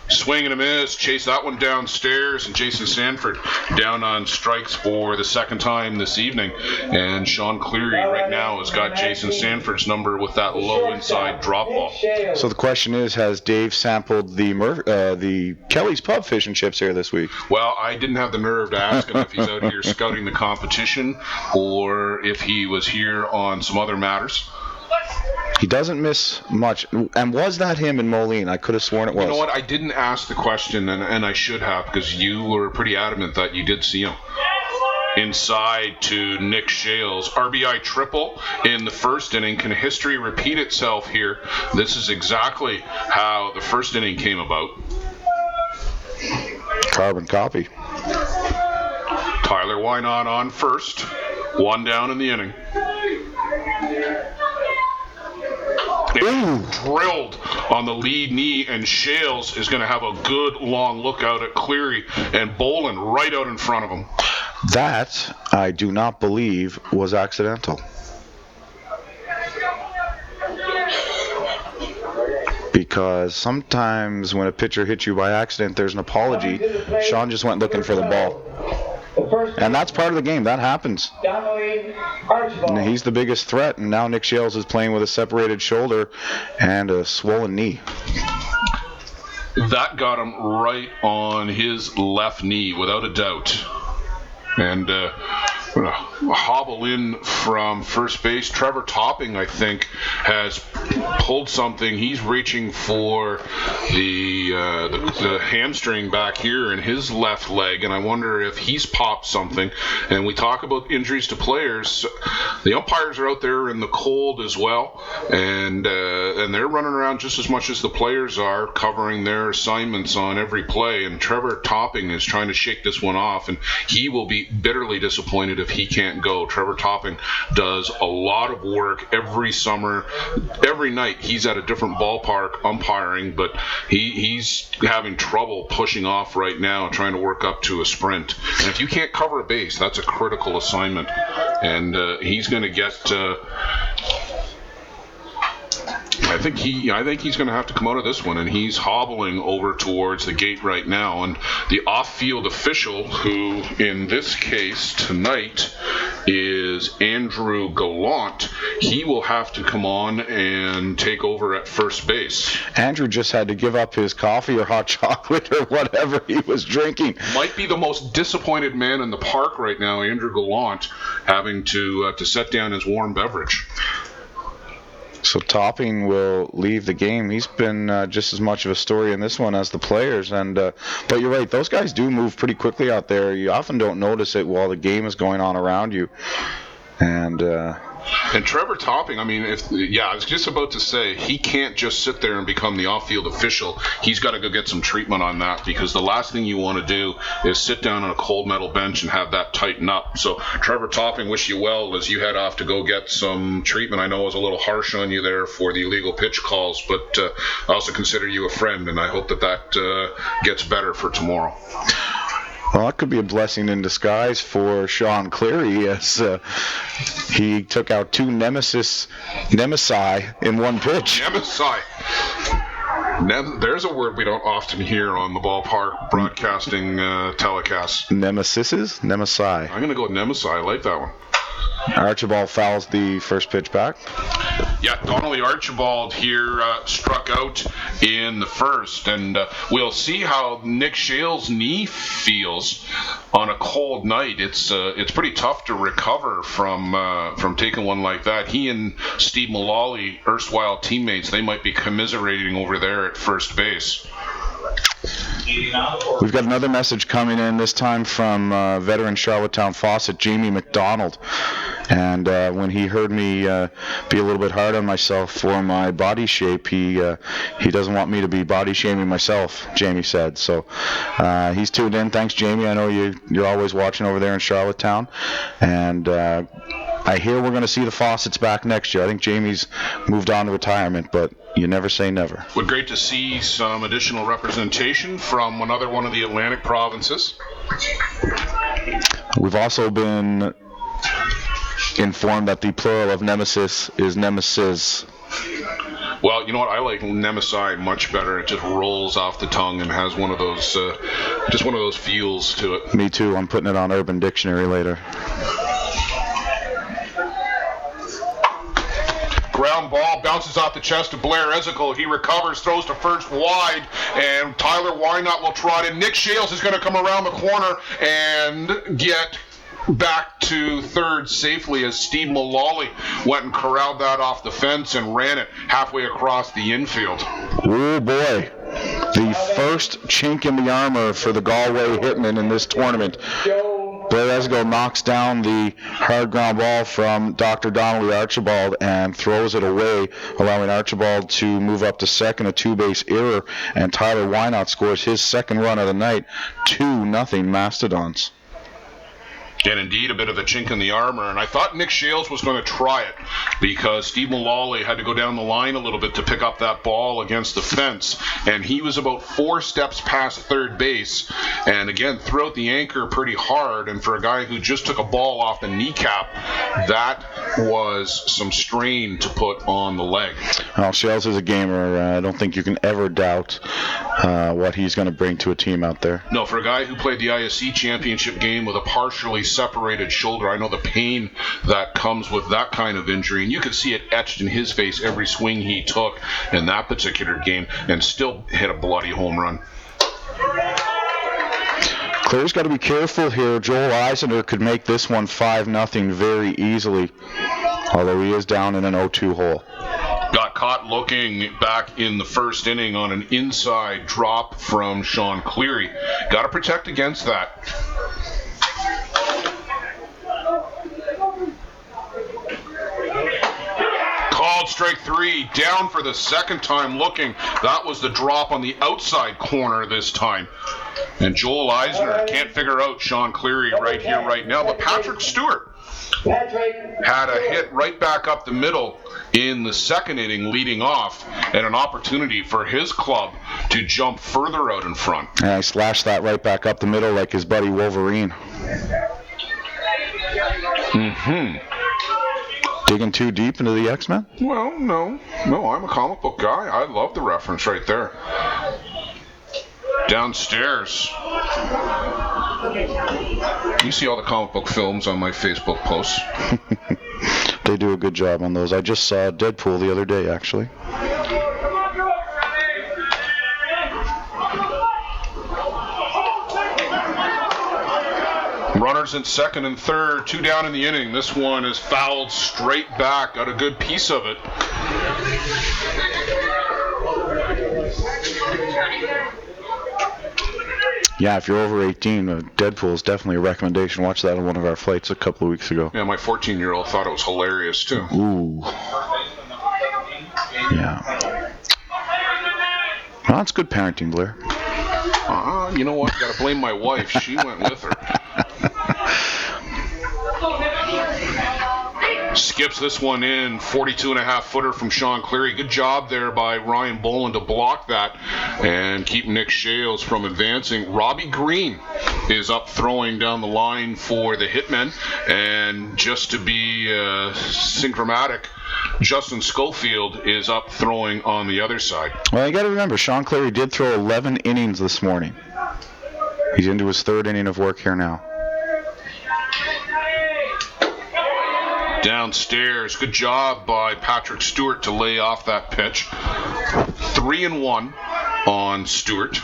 B: Swing and a miss, chase that one downstairs, and Jason Sanford down on strikes for the second time this evening. And Sean Cleary right now has got Jason Sanford's number with that low inside drop ball.
A: So the question is, has Dave sampled the Kelly's Pub fish and chips here this week?
B: Well, I didn't have the nerve to ask him if he's out here scouting the competition or if he was here on some other matters.
A: He doesn't miss much. And was that him in Moline? I could have sworn it was.
B: You know what? I didn't ask the question, and I should have, because you were pretty adamant that you did see him. Inside to Nick Shales. RBI triple in the first inning. Can history repeat itself here? This is exactly how the first inning came about.
A: Carbon copy.
B: Tyler Wynot on first. One down in the inning. Drilled on the lead knee, and Shales is going to have a good long look out at Cleary, and Boland right out in front of him.
A: That, I do not believe, was accidental. because sometimes when a pitcher hits you by accident, there's an apology. Sean just went looking for the ball. And that's part of the game. That happens. And he's the biggest threat, and now Nick Shales is playing with a separated shoulder and a swollen knee.
B: That got him right on his left knee, without a doubt. And hobble in from first base. Trevor Topping, I think, has pulled something. He's reaching for the hamstring back here in his left leg, and I wonder if he's popped something. And we talk about injuries to players. The umpires are out there in the cold as well, and they're running around just as much as the players are, covering their assignments on every play. And Trevor Topping is trying to shake this one off, and he will be bitterly disappointed if he can't go. Trevor Topping does a lot of work every summer. Every night he's at a different ballpark umpiring, but he's having trouble pushing off right now, trying to work up to a sprint. And if you can't cover a base, that's a critical assignment. And he's going to get... I think he's going to have to come out of this one, and he's hobbling over towards the gate right now. And the off-field official, who in this case tonight is Andrew Gallant, he will have to come on and take over at first base.
A: Andrew just had to give up his coffee or hot chocolate or whatever he was drinking.
B: Might be the most disappointed man in the park right now, Andrew Gallant, having to set down his warm beverage.
A: So Topping will leave the game. He's been just as much of a story in this one as the players. But you're right, those guys do move pretty quickly out there. You often don't notice it while the game is going on around you.
B: And Trevor Topping, I was just about to say, he can't just sit there and become the off-field official. He's got to go get some treatment on that, because the last thing you want to do is sit down on a cold metal bench and have that tighten up. So Trevor Topping, wish you well as you head off to go get some treatment. I know I was a little harsh on you there for the illegal pitch calls, but I also consider you a friend, and I hope that gets better for tomorrow.
A: Well, that could be a blessing in disguise for Sean Cleary, as he took out two nemesi in one pitch.
B: Nemesi. There's a word we don't often hear on the ballpark broadcasting telecasts.
A: Nemesises? Nemesi.
B: I'm going to go with Nemesi. I like that one.
A: Archibald fouls the first pitch back.
B: Yeah, Donnelly Archibald here struck out in the first, and we'll see how Nick Shales' knee feels on a cold night. It's pretty tough to recover from taking one like that. He and Steve Mullally, erstwhile teammates, they might be commiserating over there at first base.
A: We've got another message coming in, this time from veteran Charlottetown Faucet, Jamie McDonald. And when he heard me be a little bit hard on myself for my body shape, he doesn't want me to be body shaming myself, Jamie said. So he's tuned in. Thanks, Jamie. I know you're always watching over there in Charlottetown. And I hear we're going to see the Faucets back next year. I think Jamie's moved on to retirement, but you never say never.
B: Would great to see some additional representation from another one of the Atlantic provinces.
A: We've also been informed that the plural of nemesis is nemesis.
B: Well, you know what? I like Nemesi much better. It just rolls off the tongue and has one of those, just one of those feels to it.
A: Me too. I'm putting it on Urban Dictionary later.
B: Ground ball bounces off the chest of Blair Ezekiel. He recovers, throws to first wide, and Tyler Wynot will trot in. Nick Shales is going to come around the corner and get back to third safely as Steve Mullally went and corralled that off the fence and ran it halfway across the infield.
A: Oh boy. The first chink in the armor for the Galway Hitmen in this tournament. Blair Ezekiel knocks down the hard ground ball from Dr. Donnelly Archibald and throws it away, allowing Archibald to move up to second, a two-base error, and Tyler Wynot scores his second run of the night, 2-0 Mastodons.
B: And indeed, a bit of a chink in the armor. And I thought Nick Shales was going to try it because Steve Mullally had to go down the line a little bit to pick up that ball against the fence. And he was about 4 steps past third base. And again, threw out the anchor pretty hard. And for a guy who just took a ball off the kneecap, that was some strain to put on the leg.
A: Well, Shales is a gamer. I don't think you can ever doubt what he's going to bring to a team out there.
B: No, for a guy who played the ISC championship game with a partially separated shoulder, I know the pain that comes with that kind of injury, and you could see it etched in his face every swing he took in that particular game, and still hit a bloody home run.
A: Cleary's got to be careful here. Joel Eisner could make this one 5-0 very easily, although he is down in an 0-2 hole.
B: Got caught looking back in the first inning on an inside drop from Sean Cleary. Got to protect against that. Called strike 3, down for the second time looking. That was the drop on the outside corner this time. And Joel Eisner can't figure out Sean Cleary right here, right now. But Patrick Stewart had a hit right back up the middle in the second inning leading off, and an opportunity for his club to jump further out in front.
A: And he slashed that right back up the middle like his buddy Wolverine. Digging too deep into the X-Men?
B: Well, no, I'm a comic book guy. I love the reference right there. Downstairs. You see all the comic book films on my Facebook posts.
A: They do a good job on those. I just saw Deadpool the other day, actually.
B: Runners in second and third, 2 down in the inning. This one is fouled straight back. Got a good piece of it.
A: Yeah, if you're over 18, Deadpool is definitely a recommendation. Watch that on one of our flights a couple of weeks ago.
B: Yeah, my 14-year-old thought it was hilarious, too.
A: Ooh. Yeah. Well, that's good parenting, Blair.
B: You know what? Gotta blame my wife. She went with her. Skips this one in, 42.5-footer from Sean Cleary. Good job there by Ryan Boland to block that and keep Nick Shales from advancing. Robbie Green is up throwing down the line for the Hitmen, and just to be synchramatic, Justin Schofield is up throwing on the other side.
A: Well, you got to remember, Sean Cleary did throw 11 innings this morning. He's into his 3rd inning of work here now.
B: Downstairs, good job by Patrick Stewart to lay off that pitch. 3-1 on Stewart.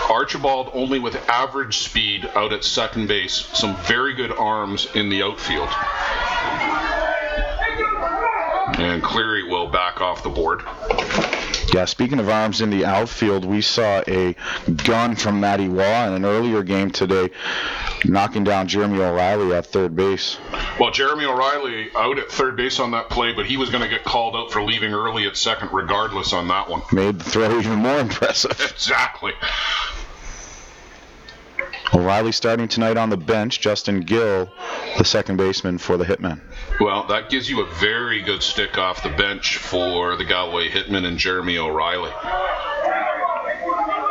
B: Archibald only with average speed out at second base. Some very good arms in the outfield. And Cleary will back off the board.
A: Yeah, speaking of arms in the outfield, we saw a gun from Matty Waugh in an earlier game today, knocking down Jeremy O'Reilly at third base.
B: Well, Jeremy O'Reilly out at third base on that play, but he was going to get called out for leaving early at second regardless on that one.
A: Made the throw even more impressive.
B: Exactly.
A: O'Reilly starting tonight on the bench. Justin Gill, the second baseman for the Hitmen.
B: Well, that gives you a very good stick off the bench for the Galway Hitmen and Jeremy O'Reilly.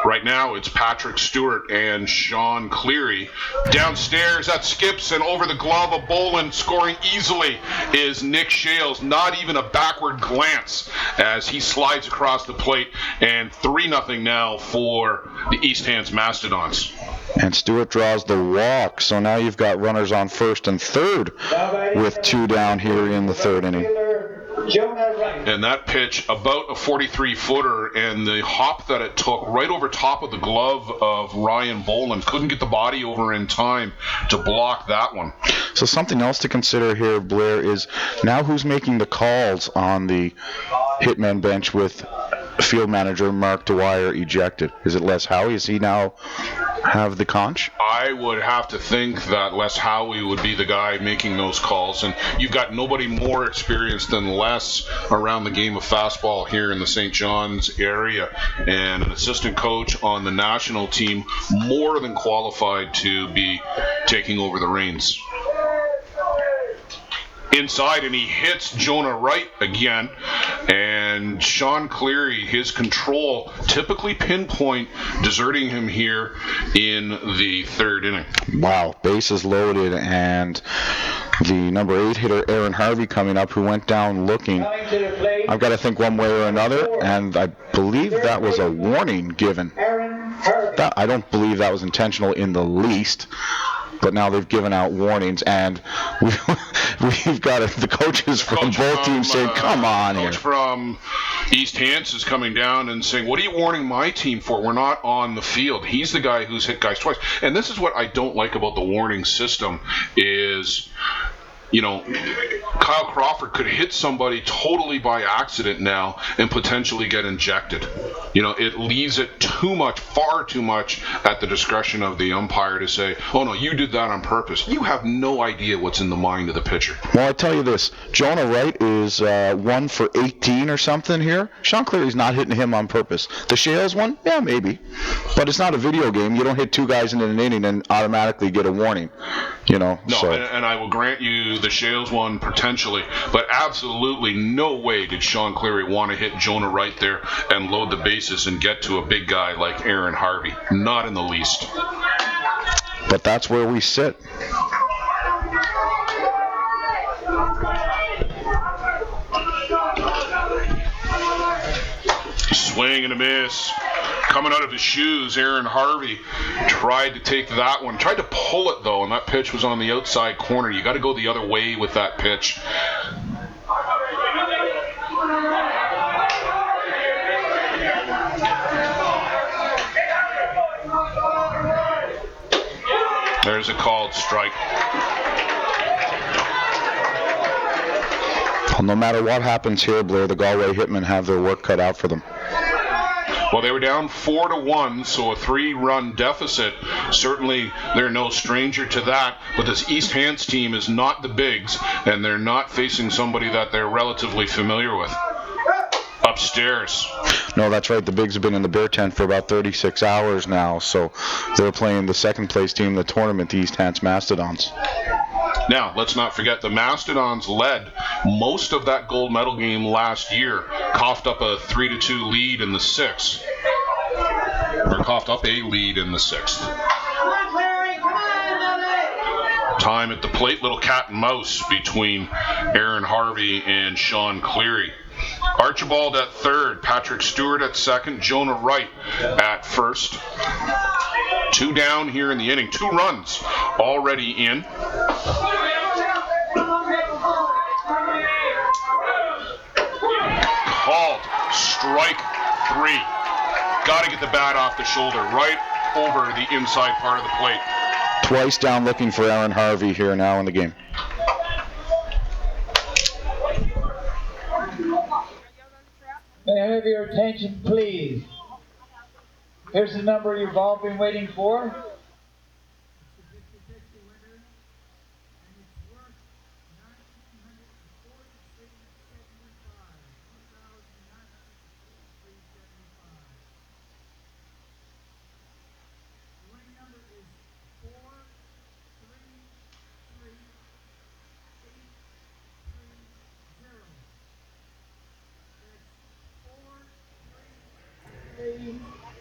B: Right now, it's Patrick Stewart and Sean Cleary. Downstairs, that skips, and over the glove of Boland, scoring easily, is Nick Shales. Not even a backward glance as he slides across the plate, and 3-0 now for the East Hants Mastodons.
A: And Stewart draws the walk, so now you've got runners on first and third with 2 down here in the 3rd inning.
B: And that pitch, about a 43-footer, and the hop that it took right over top of the glove of Ryan Boland. Couldn't get the body over in time to block that one.
A: So something else to consider here, Blair, is now who's making the calls on the Hitman bench with field manager Mark Dwyer ejected? Is it Les Howie? Is he now have the conch?
B: I I would have to think that Les Howie would be the guy making those calls, and you've got nobody more experienced than Les around the game of fastball here in the St. John's area, and an assistant coach on the national team more than qualified to be taking over the reins. Inside, and he hits Jonah Wright again, and Sean Cleary, his control, typically pinpoint, deserting him here in the third inning.
A: Wow, bases loaded, and the number 8 hitter Aaron Harvey coming up, who went down looking. I've got to think one way or another, and I believe that was a warning given. I don't believe that was intentional in the least. But now they've given out warnings, and we've got the coaches from both teams saying, come on here.
B: Coach from East Hants is coming down and saying, what are you warning my team for? We're not on the field. He's the guy who's hit guys twice. And this is what I don't like about the warning system is, you know, Kyle Crawford could hit somebody totally by accident now and potentially get injected. You know, it leaves it too much, far too much at the discretion of the umpire to say, oh no, you did that on purpose. You have no idea what's in the mind of the pitcher.
A: Well, I tell you this, Jonah Wright is 1 for 18 or something here. Sean Cleary's not hitting him on purpose. The Shales one? Yeah, maybe. But it's not a video game. You don't hit 2 guys in an inning and automatically get a warning. You know,
B: no,
A: so.
B: And I will grant you the Shales one potentially, but absolutely no way did Sean Cleary want to hit Jonah Wright there and load the bases and get to a big guy like Aaron Harvey. Not in the least.
A: But that's where we sit.
B: Swing and a miss. Coming out of his shoes, Aaron Harvey tried to take that one. Tried to pull it, though, and that pitch was on the outside corner. You got to go the other way with that pitch. There's a called strike.
A: Well, no matter what happens here, Blair, the Galway Hitmen have their work cut out for them.
B: Well, they were down 4-1, so a 3-run deficit. Certainly, they're no stranger to that. But this East Hants team is not the Bigs, and they're not facing somebody that they're relatively familiar with. Upstairs.
A: No, that's right. The Bigs have been in the beer tent for about 36 hours now, so they're playing the second-place team in the tournament, the East Hants Mastodons.
B: Now, let's not forget the Mastodons led most of that gold medal game last year, coughed up a 3-2 lead in the 6th. Or coughed up a lead in the 6th. Time at the plate, little cat and mouse between Aaron Harvey and Sean Cleary. Archibald at third, Patrick Stewart at second, Jonah Wright at first. 2 down here in the inning, 2 runs already in. Called strike 3. Got to get the bat off the shoulder, right over the inside part of the plate.
A: Twice down looking for Aaron Harvey here now in the game.
C: May I have your attention, please? Here's the number you've all been waiting for.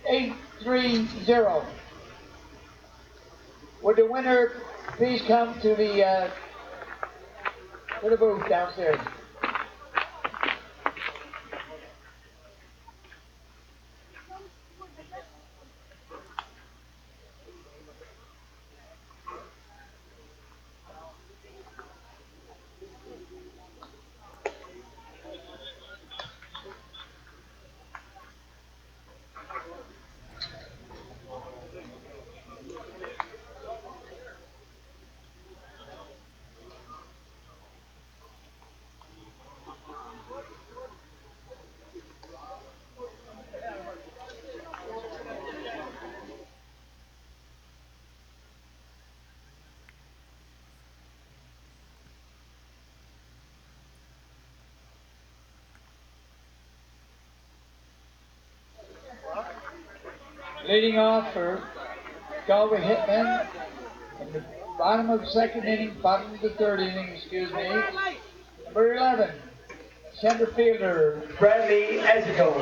C: $830. Would the winner please come to the booth downstairs? Leading off for Galway Hitmen in the bottom of the second inning, bottom of the third inning, excuse me. Number 11, center fielder, Bradley Ezico.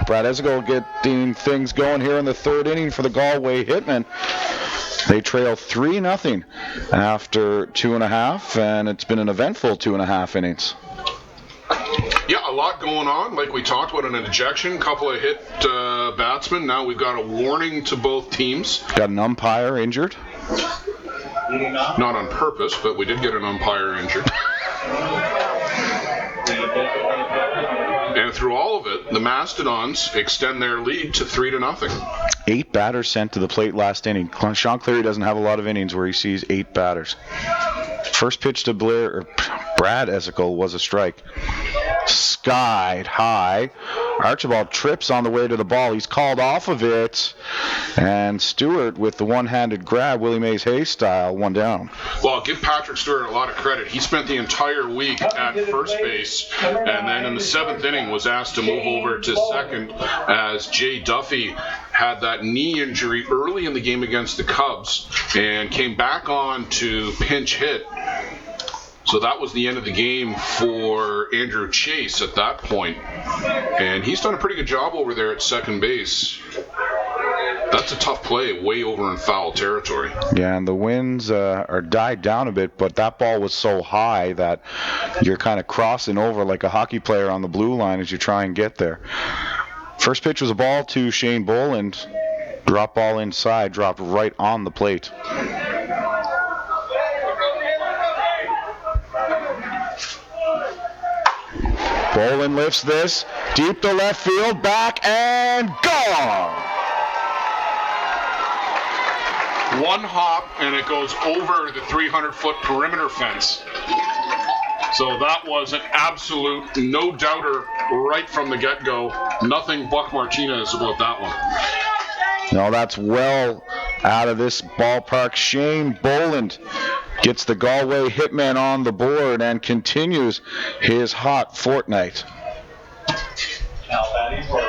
A: Brad Ezico getting things going here in the third inning for the Galway Hitmen. They trail 3-0 after 2.5, and it's been an eventful 2.5 innings.
B: Yeah, a lot going on. Like we talked about, an ejection, couple of hit batsmen. Now we've got a warning to both teams.
A: Got an umpire injured.
B: Not on purpose, but we did get an umpire injured. And through all of it, the Mastodons extend their lead to 3-0.
A: 8 batters sent to the plate last inning. Sean Cleary doesn't have a lot of innings where he sees 8 batters. First pitch to Brad Ezico was a strike. Skied high. Archibald trips on the way to the ball. He's called off of it. And Stewart with the one-handed grab, Willie Mays Hayes style, 1 down.
B: Well, give Patrick Stewart a lot of credit. He spent the entire week at first base, and then in the 7th inning was asked to move over to second as Jay Duffy had that knee injury early in the game against the Cubs and came back on to pinch hit. So that was the end of the game for Andrew Chase at that point. And he's done a pretty good job over there at second base. That's a tough play, way over in foul territory.
A: Yeah, and the winds are died down a bit, but that ball was so high that you're kind of crossing over like a hockey player on the blue line as you try and get there. First pitch was a ball to Shane Boland. Drop ball inside, dropped right on the plate. Boland lifts this, deep to left field, back and gone!
B: One hop, and it goes over the 300-foot perimeter fence. So that was an absolute no-doubter right from the get-go. Nothing Buck Martinez about that one.
A: No, that's well out of this ballpark. Shane Boland gets the Galway Hitman on the board and continues his hot fortnight.
E: Now batting for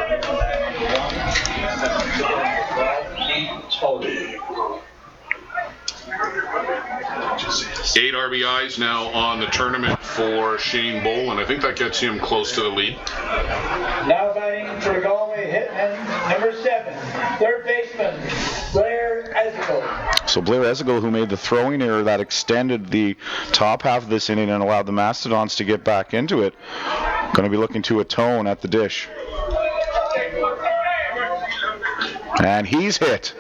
E: Tony.
B: 8 RBIs now on the tournament for Shane Boland. I think that gets him close to the lead.
C: Now batting for Galway Hitmen, number 7, third baseman, Blair Ezico.
A: So Blair Ezico, who made the throwing error that extended the top half of this inning and allowed the Mastodons to get back into it, going to be looking to atone at the dish. And he's hit.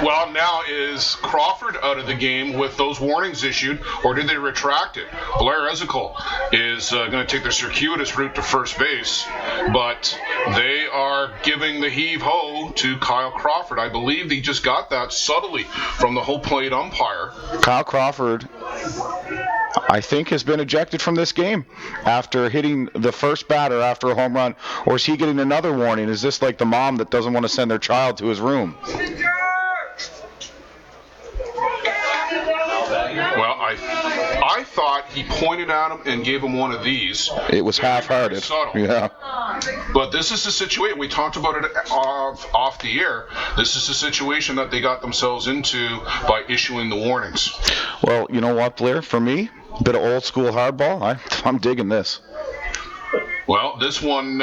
B: Well, now is Crawford out of the game with those warnings issued, or did they retract it? Blair Ezico is going to take the circuitous route to first base, but they are giving the heave-ho to Kyle Crawford. I believe he just got that subtly from the whole plate umpire.
A: Kyle Crawford, I think, has been ejected from this game after hitting the first batter after a home run, or is he getting another warning? Is this like the mom that doesn't want to send their child to his room?
B: Well, I thought he pointed at him and gave him one of these.
A: It was half-hearted. Yeah.
B: But this is the situation. We talked about it off the air. This is the situation that they got themselves into by issuing the warnings.
A: Well, you know what, Blair? For me, a bit of old-school hardball. I'm digging this.
B: Well, this one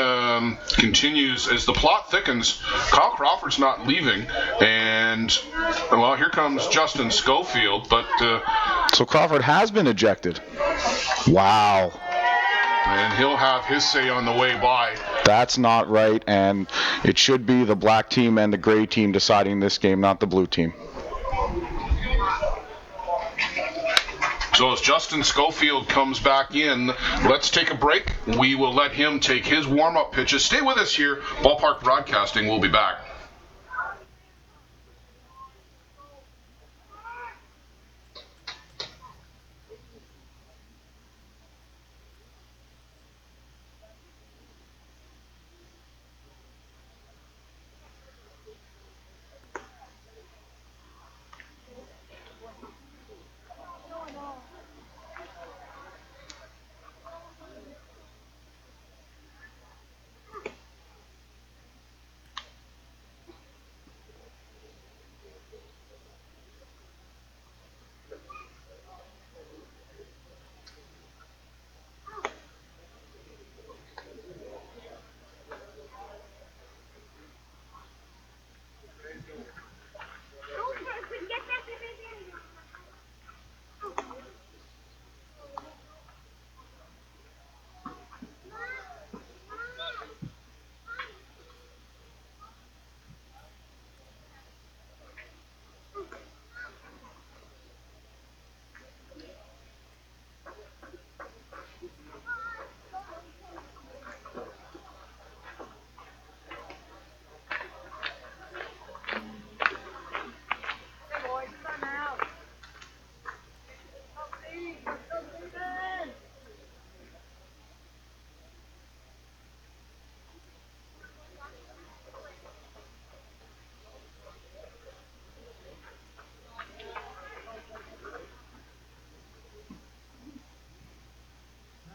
B: continues as the plot thickens. Kyle Crawford's not leaving, and well, here comes Justin Schofield. But
A: so Crawford has been ejected. Wow.
B: And he'll have his say on the way by.
A: That's not right, and it should be the black team and the gray team deciding this game, not the blue team.
B: So as Justin Schofield comes back in, let's take a break. We will let him take his warm-up pitches. Stay with us here. Ballpark Broadcasting will be back.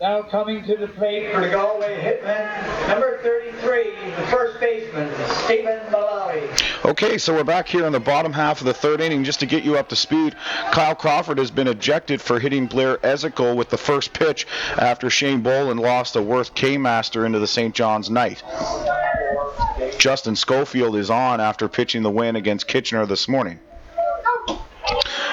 C: Now coming to the plate for the Galway Hitmen, number 33, the first baseman, Stephen Mullally.
A: Okay, so we're back here in the bottom half of the third inning. Just to get you up to speed, Kyle Crawford has been ejected for hitting Blair Ezekiel with the first pitch after Shane Boland lost a Worth K-Master into the St. John's Knight. Justin Schofield is on after pitching the win against Kitchener this morning.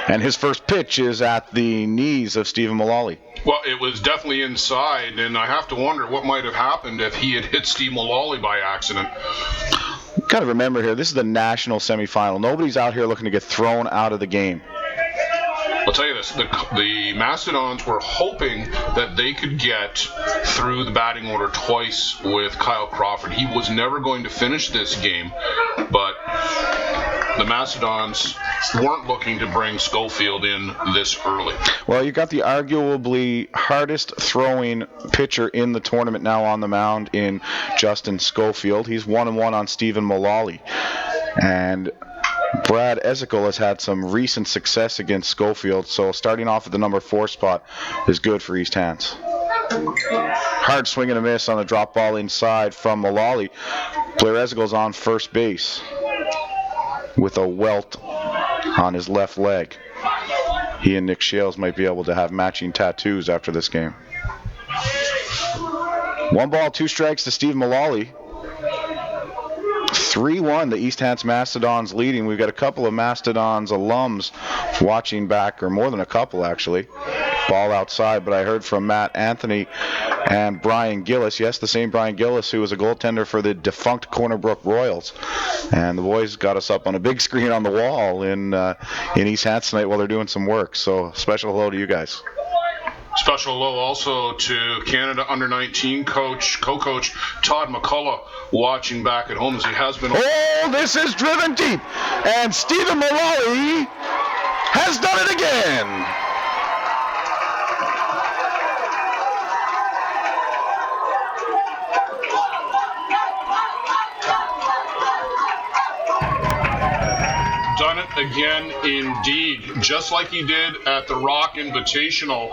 A: And his first pitch is at the knees of Stephen Mullally.
B: Well, it was definitely inside, and I have to wonder what might have happened if he had hit Steve Mullally by accident.
A: Got to remember here, this is the national semifinal. Nobody's out here looking to get thrown out of the game.
B: I'll tell you this, the Mastodons were hoping that they could get through the batting order twice with Kyle Crawford. He was never going to finish this game, but the Mastodons weren't looking to bring Schofield in this early.
A: Well, you got the arguably hardest throwing pitcher in the tournament now on the mound in Justin Schofield. He's 1-1 on Stephen Mullally. And Brad Ezekiel has had some recent success against Schofield, so starting off at the number 4 spot is good for East Hants. Hard swing and a miss on a drop ball inside from Mullally. Blair Ezekiel's on first base with a welt on his left leg. He and Nick Shales might be able to have matching tattoos after this game. 1 ball, 2 strikes to Steve Mullally. 3-1, the East Hants Mastodons leading. We've got a couple of Mastodons alums watching back, or more than a couple actually. Ball outside, but I heard from Matt Anthony and Brian Gillis. Yes, the same Brian Gillis who was a goaltender for the defunct Corner Brook Royals. And the boys got us up on a big screen on the wall in East Hants tonight while they're doing some work. So special hello to you guys.
B: Special hello also to Canada Under-19 co-coach Todd McCullough, watching back at home as he has been.
A: Oh, this is driven deep, and Stephen Mullally has done it again.
B: Done it again indeed, just like he did at the Rock Invitational.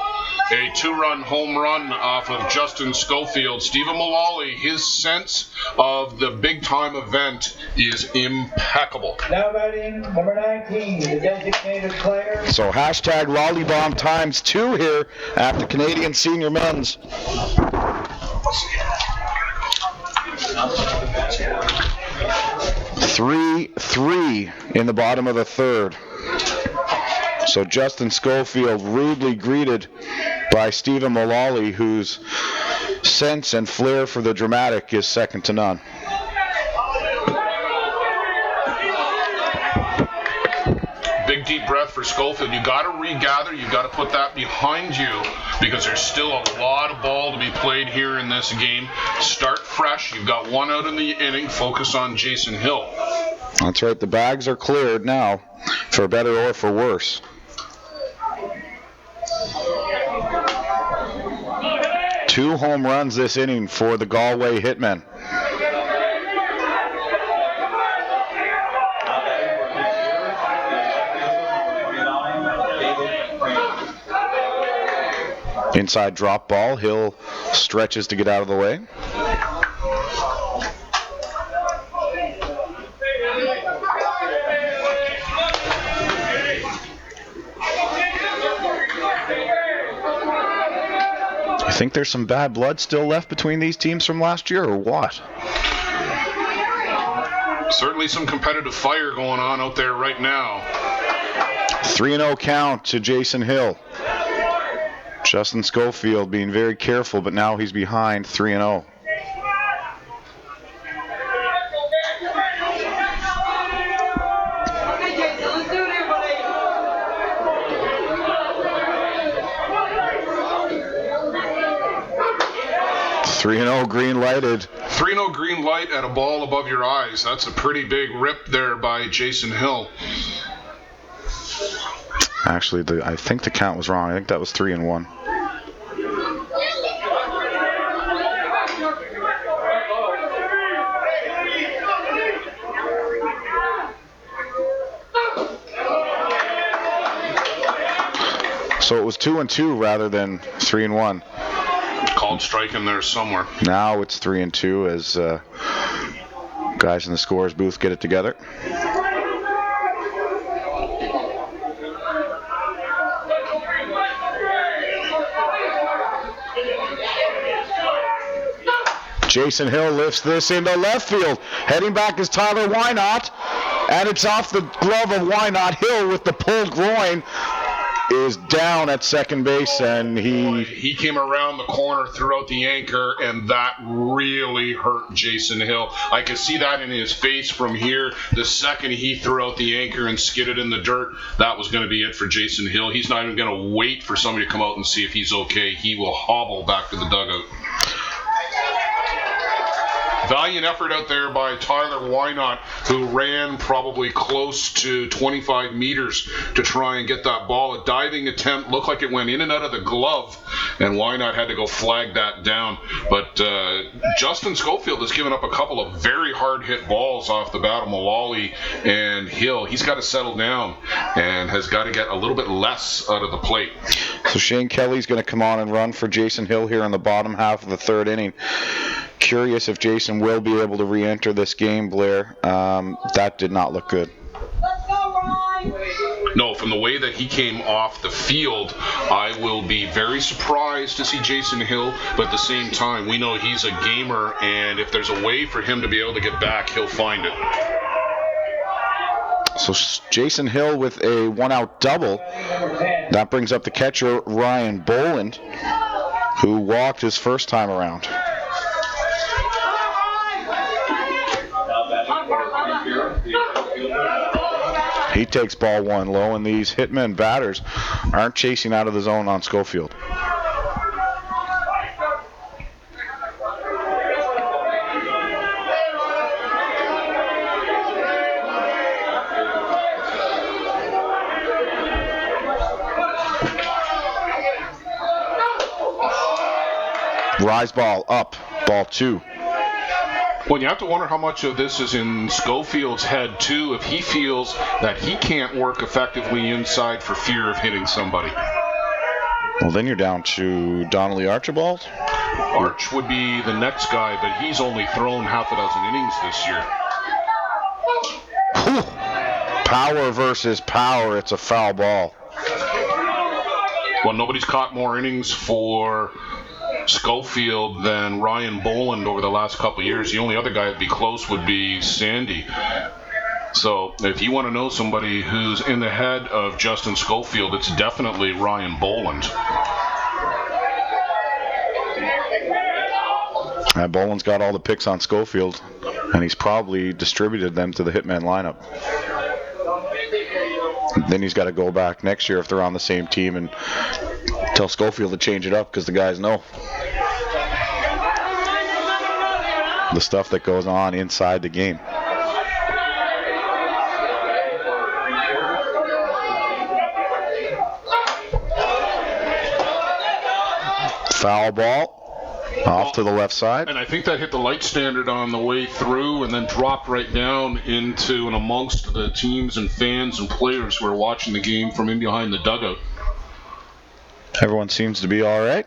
B: A 2-run home run off of Justin Schofield. Stephen Mullally, his sense of the big-time event is impeccable.
C: Now batting, number 19, the designated player.
A: So hashtag Lollybomb times 2 here at the Canadian Senior Men's. 3-3 in the bottom of the third. So Justin Schofield rudely greeted by Stephen Mullally, whose sense and flair for the dramatic is second to none.
B: Big deep breath for Schofield. You got to regather. You got to put that behind you because there's still a lot of ball to be played here in this game. Start fresh. You've got 1 out in the inning. Focus on Jason Hill.
A: That's right. The bags are cleared now, for better or for worse. Two home runs this inning for the Galway Hitmen. Inside drop ball. Hill stretches to get out of the way. I think there's some bad blood still left between these teams from last year, or what?
B: Certainly some competitive fire going on out there right now.
A: 3-0 count to Jason Hill. Justin Schofield being very careful, but now he's behind 3-0. Green lighted.
B: 3-0 green light at a ball above your eyes. That's a pretty big rip there by Jason Hill.
A: Actually, I think the count was wrong. I think that was 3-1. So it was 2-2 rather than 3-1.
B: Called strike in there somewhere.
A: Now it's 3-2 as guys in the scores booth get it together. Jason Hill lifts this into left field. Heading back is Tyler Wynot. And it's off the glove of Wynot. Hill with the pulled groin is down at second base, and
B: he came around the corner, threw out the anchor, and that really hurt Jason Hill. I could see that in his face from here. The second he threw out the anchor and skidded in the dirt, that was going to be it for Jason Hill. He's not even going to wait for somebody to come out and see if he's okay. He will hobble back to the dugout. Valiant effort out there by Tyler Wynot, who ran probably close to 25 meters to try and get that ball. A diving attempt, looked like it went in and out of the glove, and Wynot had to go flag that down. But Justin Schofield has given up a couple of very hard-hit balls off the bat of Mullally and Hill. He's got to settle down and has got to get a little bit less out of the plate.
A: So Shane Kelly's going to come on and run for Jason Hill here in the bottom half of the third inning. Curious if Jason will be able to re-enter this game, Blair. That did not look good.
B: No, from the way that he came off the field, I will be very surprised to see Jason Hill, but at the same time, we know he's a gamer, and if there's a way for him to be able to get back, he'll find it.
A: So Jason Hill with a one-out double. That brings up the catcher, Ryan Boland, who walked his first time around. He takes ball one low, and these Hitmen batters aren't chasing out of the zone on Schofield. Rise ball up, ball two.
B: Well, you have to wonder how much of this is in Schofield's head, too, if he feels that he can't work effectively inside for fear of hitting somebody.
A: Well, then you're down to Donnelly Archibald.
B: Arch would be the next guy, but he's only thrown half a dozen innings this year.
A: Whew. Power versus power. It's a foul ball.
B: Well, nobody's caught more innings for Schofield than Ryan Boland over the last couple of years. The only other guy that'd be close would be Sandy. So if you want to know somebody who's in the head of Justin Schofield, it's definitely Ryan Boland.
A: Boland's got all the picks on Schofield, and he's probably distributed them to the Hitman lineup. Then he's got to go back next year if they're on the same team and tell Schofield to change it up, because the guys know the stuff that goes on inside the game. Foul ball off to the left side.
B: And I think that hit the light standard on the way through and then dropped right down into and amongst the teams and fans and players who are watching the game from in behind the dugout.
A: Everyone seems to be all right.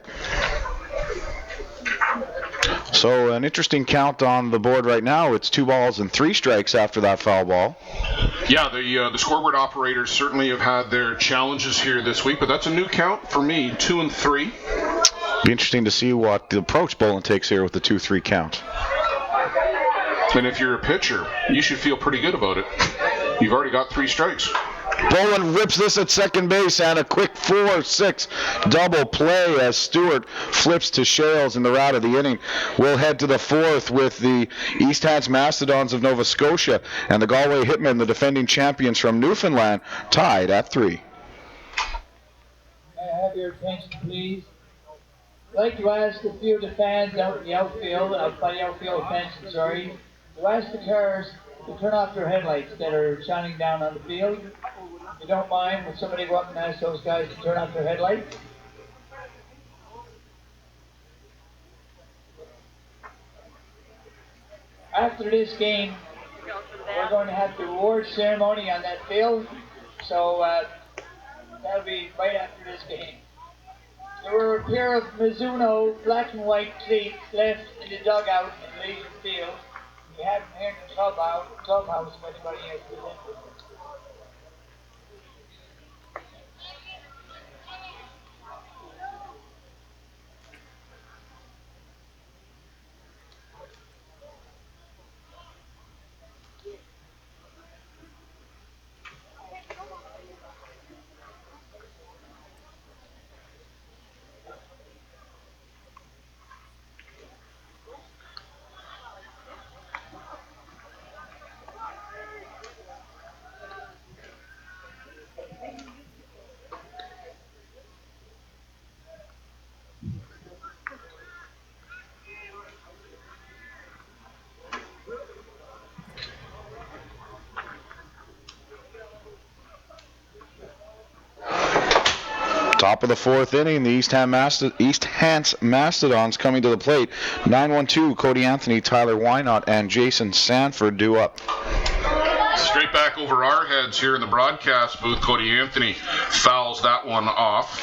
A: So an interesting count on the board right now. It's 2 balls and 3 strikes after that foul ball.
B: Yeah, the scoreboard operators certainly have had their challenges here this week, but that's a new count for me, 2 and 3.
A: Be interesting to see what the approach Boland takes here with the 2-3 count.
B: And if you're a pitcher, you should feel pretty good about it. You've already got 3 strikes.
A: Boland rips this at second base, and a quick 4-6 double play as Stewart flips to Shales in the rout of the inning. We'll head to the 4th with the East Hants Mastodons of Nova Scotia and the Galway Hitmen, the defending champions from Newfoundland, tied at 3.
C: May I have your attention, please? I'd like to ask a few of the fans out in the outfield, by the outfield fence, to ask the cars to turn off their headlights that are shining down on the field. If you don't mind, would somebody go up and ask those guys to turn off their headlights? After this game, we're going to have the award ceremony on that field, so that'll be right after this game. It's There were a pair of Mizuno black and white cleats left in the dugout at Legion Field. We have them here in the clubhouse if anybody has been interested.
A: Top of the fourth inning, the East Hants Mastodons coming to the plate. 9-1-2, Cody Anthony, Tyler Wynot, and Jason Sanford due up.
B: Straight back over our heads here in the broadcast booth, Cody Anthony fouls that one off.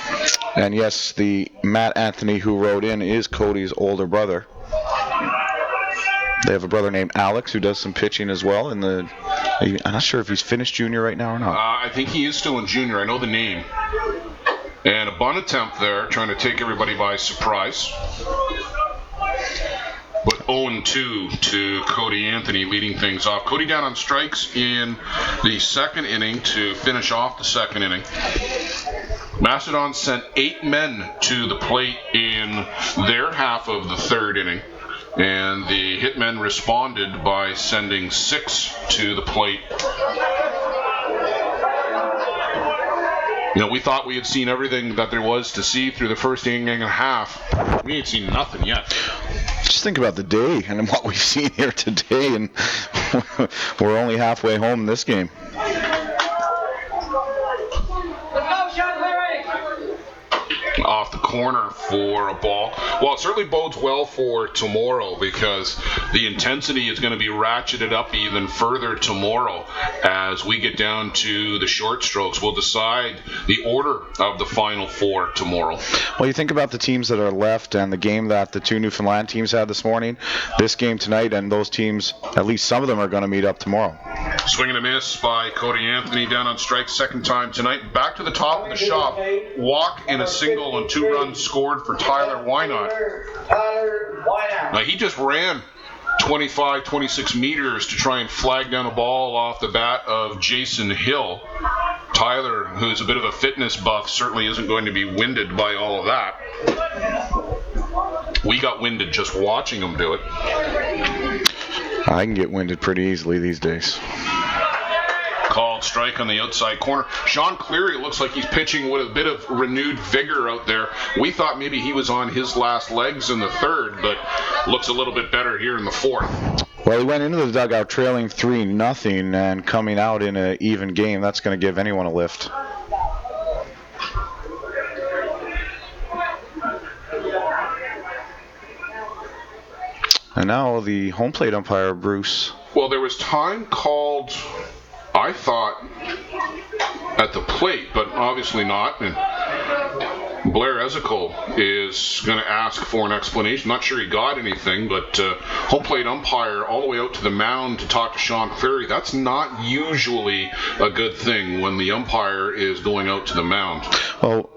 A: And yes, the Matt Anthony who wrote in is Cody's older brother. They have a brother named Alex who does some pitching as well. I'm not sure if he's finished junior right now or not.
B: I think he is still in junior. I know the name. And a bunt attempt there, trying to take everybody by surprise. But 0-2 to Cody Anthony, leading things off. Cody down on strikes in the second inning to finish off the second inning. Mastodons sent 8 men to the plate in their half of the third inning. And the Hitmen responded by sending 6 to the plate. You know, we thought we had seen everything that there was to see through the first inning and a half. We ain't seen nothing yet.
A: Just think about the day and what we've seen here today, and we're only halfway home in this game.
B: Off the corner for a ball. Well, it certainly bodes well for tomorrow because the intensity is going to be ratcheted up even further tomorrow as we get down to the short strokes. We'll decide the order of the final 4 tomorrow.
A: Well, you think about the teams that are left and the game that the 2 Newfoundland teams had this morning, this game tonight, and those teams, at least some of them, are going to meet up tomorrow.
B: Swing and a miss by Cody Anthony down on strike second time tonight. Back to the top of the shop. Walk and a single and 2 runs scored for Tyler Wynot. Now he just ran 25, 26 meters to try and flag down a ball off the bat of Jason Hill. Tyler, who's a bit of a fitness buff, certainly isn't going to be winded by all of that. We got winded just watching him do it.
A: I can get winded pretty easily these days.
B: Called strike on the outside corner. Sean Cleary looks like he's pitching with a bit of renewed vigor out there. We thought maybe he was on his last legs in the third, but looks a little bit better here in the fourth.
A: Well, he went into the dugout trailing 3-0 and coming out in an even game. That's going to give anyone a lift. And now the home plate umpire, Bruce.
B: Well, there was time called, I thought, at the plate, but obviously not. And Blair Ezekiel is going to ask for an explanation. Not sure he got anything, but home plate umpire all the way out to the mound to talk to Sean Cleary. That's not usually a good thing when the umpire is going out to the mound.
A: Well,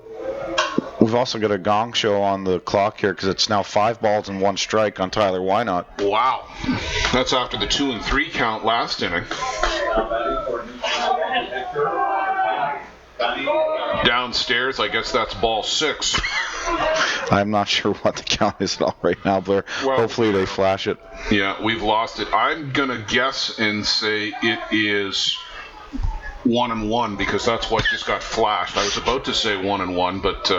A: we've also got a gong show on the clock here because it's now 5 balls and 1 strike on Tyler Wynot.
B: Wow. That's after the 2 and 3 count last inning. Downstairs, I guess that's ball 6.
A: I'm not sure what the count is at all right now, Blair.
B: Well,
A: hopefully they flash it.
B: Yeah, we've lost it. I'm going to guess and say it is 1-1 because that's what just got flashed. I was about to say 1-1, but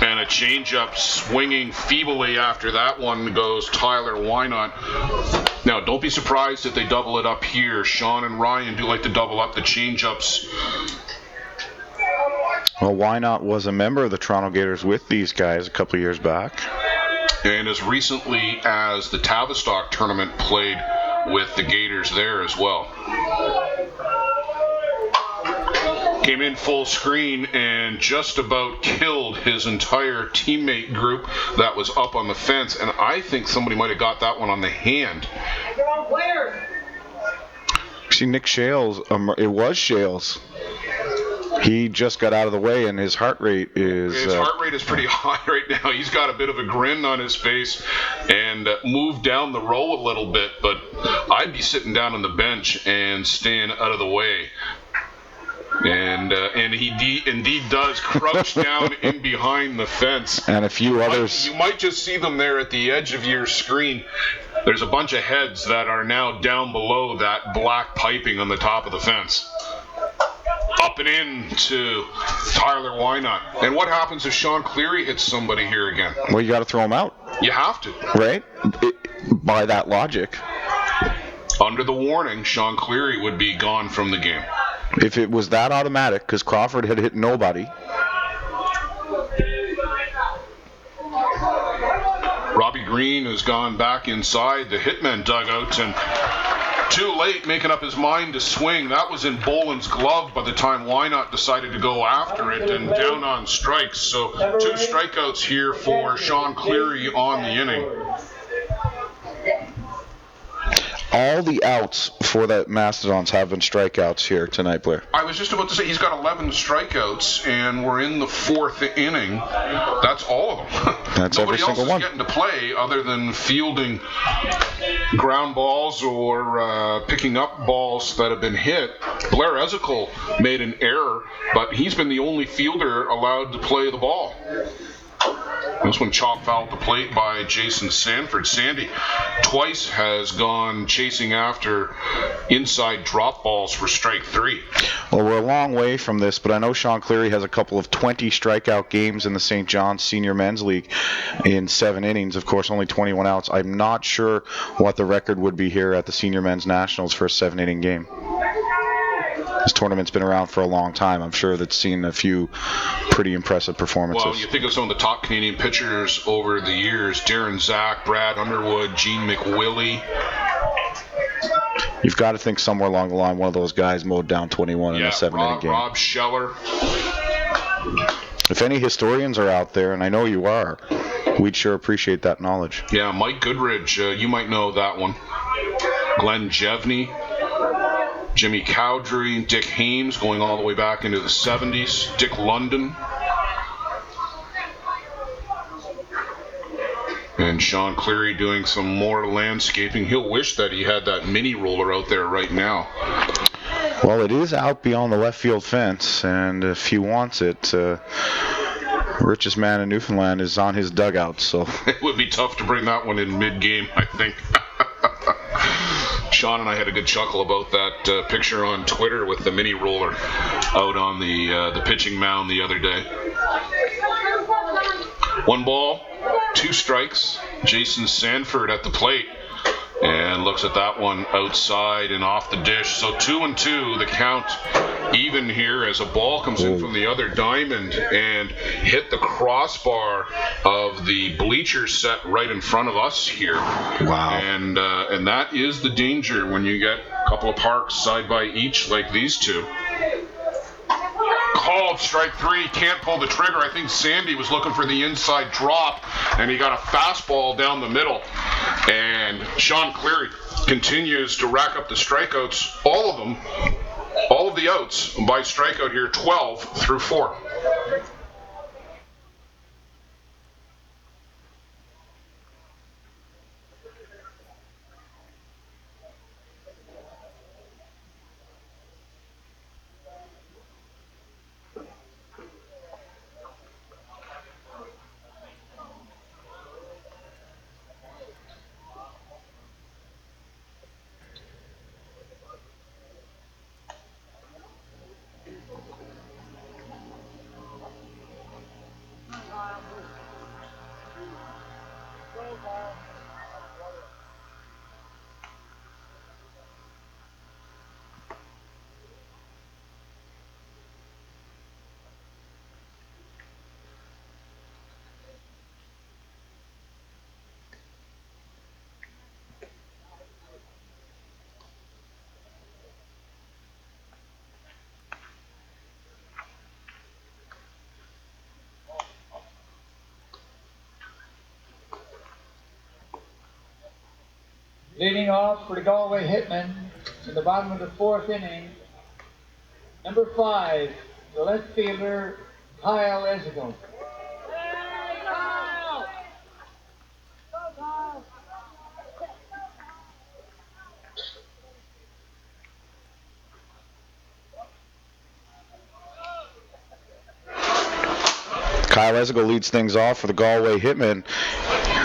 B: and a changeup swinging feebly after that one goes Tyler Wynot. Now, don't be surprised if they double it up here. Sean and Ryan do like to double up the changeups.
A: Well, Wynot was a member of the Toronto Gators with these guys a couple of years back.
B: And as recently as the Tavistock tournament played with the Gators there as well. came in full screen and just about killed his entire teammate group that was up on the fence. And I think somebody might have got that one on the hand.
A: See, Nick Shales, it was Shales. He just got out of the way, and his heart rate is...
B: His heart rate is pretty high right now. He's got a bit of a grin on his face and moved down the row a little bit, but I'd be sitting down on the bench and staying out of the way. And he indeed does crouch down in behind the fence.
A: And a few others.
B: You might just see them there at the edge of your screen. There's a bunch of heads that are now down below that black piping on the top of the fence. Up and in to Tyler Wynot. And what happens if Sean Cleary hits somebody here again?
A: Well, you got to throw him out.
B: You have to.
A: Right? By that logic.
B: Under the warning, Sean Cleary would be gone from the game.
A: If it was that automatic, because Crawford had hit nobody.
B: Robbie Green has gone back inside the Hitmen dugout and too late making up his mind to swing. That was in Boland's glove by the time Wynot decided to go after it and down on strikes. So 2 strikeouts here for Sean Cleary on the inning.
A: All the outs for the Mastodons have been strikeouts here tonight, Blair.
B: I was just about to say he's got 11 strikeouts, and we're in the 4th inning. That's all of them.
A: That's every single one.
B: Nobody else is getting to play other than fielding ground balls or picking up balls that have been hit. Blair Ezekiel made an error, but he's been the only fielder allowed to play the ball. This one chopped foul at the plate by Jason Sanford. Sandy twice has gone chasing after inside drop balls for strike 3.
A: Well, we're a long way from this, but I know Sean Cleary has a couple of 20 strikeout games in the St. John's Senior Men's League in 7 innings. Of course, only 21 outs. I'm not sure what the record would be here at the Senior Men's Nationals for a 7-inning game. This tournament's been around for a long time. I'm sure that's seen a few pretty impressive performances.
B: Well, you think of some of the top Canadian pitchers over the years, Darren Zach, Brad Underwood, Gene McWillie.
A: You've got to think somewhere along the line one of those guys mowed down 21 in a 7-inning game.
B: Rob Scheller.
A: If any historians are out there, and I know you are, we'd sure appreciate that knowledge.
B: Yeah, Mike Goodridge, you might know that one. Glenn Jevney. Jimmy Cowdery, Dick Hames going all the way back into the 70s, Dick London, and Sean Cleary doing some more landscaping. He'll wish that he had that mini roller out there right now.
A: Well, it is out beyond the left field fence, and if he wants it, richest man in Newfoundland is on his dugout, so
B: it would be tough to bring that one in mid-game, I think. Sean and I had a good chuckle about that picture on Twitter with the mini roller out on the pitching mound the other day. 1 ball, 2 strikes. Jason Sanford at the plate and looks at that one outside and off the dish. So 2-2, the count even here as a ball comes in from the other diamond and hit the crossbar of the bleacher set right in front of us here.
A: Wow.
B: And that is the danger when you get a couple of parks side by each like these two. Called strike 3, can't pull the trigger. I think Sandy was looking for the inside drop, and he got a fastball down the middle. And Sean Cleary continues to rack up the strikeouts, all of them, all of the outs by strikeout here, 12 through 4.
C: Leading off for the Galway Hitmen in the bottom of the 4th inning, number 5, the left fielder, Kyle Esigo.
A: Kyle Esigo leads things off for the Galway Hitmen.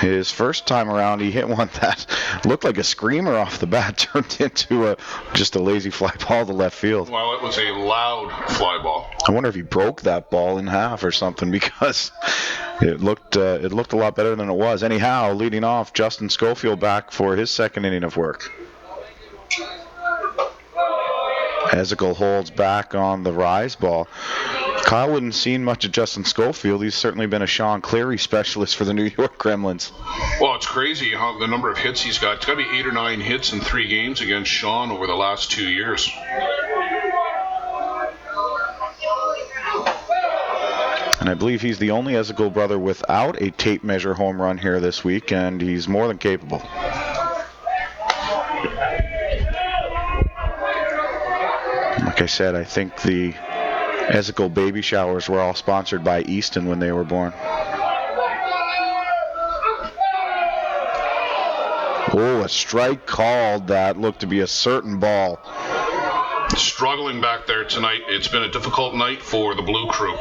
A: His first time around, he hit one that looked like a screamer off the bat, turned into just a lazy fly ball to left field.
B: Well, it was a loud fly ball.
A: I wonder if he broke that ball in half or something, because it looked a lot better than it was. Anyhow, leading off, Justin Schofield back for his second inning of work. Esigo holds back on the rise ball. Kyle wouldn't seen much of Justin Schofield. He's certainly been a Sean Cleary specialist for the New York Gremlins.
B: Well, it's crazy how the number of hits he's got. It's got to be 8 or 9 hits in 3 games against Sean over the last 2 years.
A: And I believe he's the only Esigo brother without a tape measure home run here this week, and he's more than capable. Like I said, I think the Esigo baby showers were all sponsored by Easton when they were born. Oh, a strike called that looked to be a certain ball.
B: Struggling back there tonight. It's been a difficult night for the Blue Crew.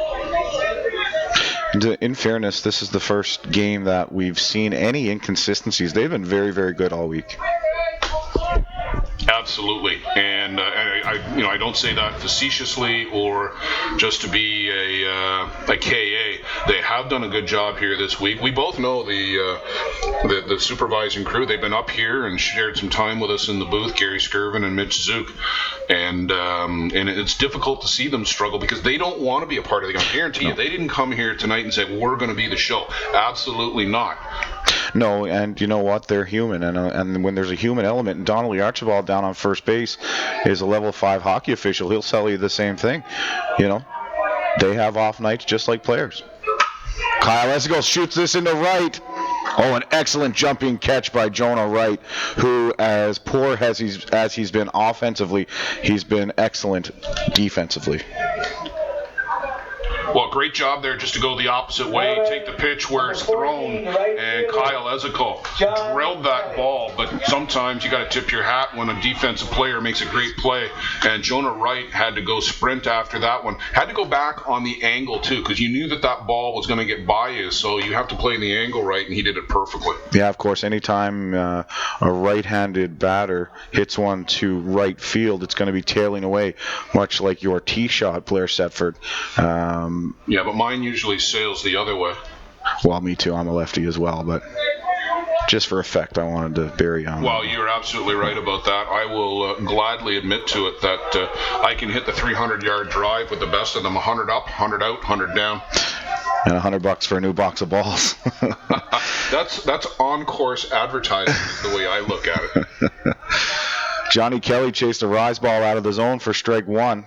A: In fairness, this is the first game that we've seen any inconsistencies. They've been very, very good all week.
B: Absolutely, and I don't say that facetiously or just to be a KA. They have done a good job here this week. We both know the supervising crew. They've been up here and shared some time with us in the booth, Gary Skirvin and Mitch Zook, and it's difficult to see them struggle because they don't want to be a part of the game. I guarantee you, they didn't come here tonight and say, well, we're going to be the show. Absolutely not.
A: No, and you know what? They're human, and when there's a human element, and Donnelly Archibald down on first base is a level 5 hockey official. He'll tell you the same thing. You know, they have off nights just like players. Kyle Esigo shoots this into right. Oh, an excellent jumping catch by Jonah Wright, who, as poor as he's been offensively, he's been excellent defensively.
B: Well, great job there just to go the opposite way, take the pitch where it's thrown, and Kyle Esigo drilled that ball. But sometimes you got to tip your hat when a defensive player makes a great play, and Jonah Wright had to go sprint after that one. Had to go back on the angle, too, because you knew that ball was going to get by you, so you have to play the angle right, and he did it perfectly.
A: Yeah, of course, anytime a right-handed batter hits one to right field, it's going to be tailing away, much like your tee shot, Blair Setford.
B: Yeah, but mine usually sails the other way.
A: Well, me too. I'm a lefty as well, but just for effect, I wanted to bury on.
B: Well, you're absolutely right about that. I will gladly admit to it that I can hit the 300-yard drive with the best of them, 100 up, 100 out, 100 down.
A: And $100 for a new box of balls.
B: That's on-course advertising is the way I look at it.
A: Johnny Kelly chased a rise ball out of the zone for strike one.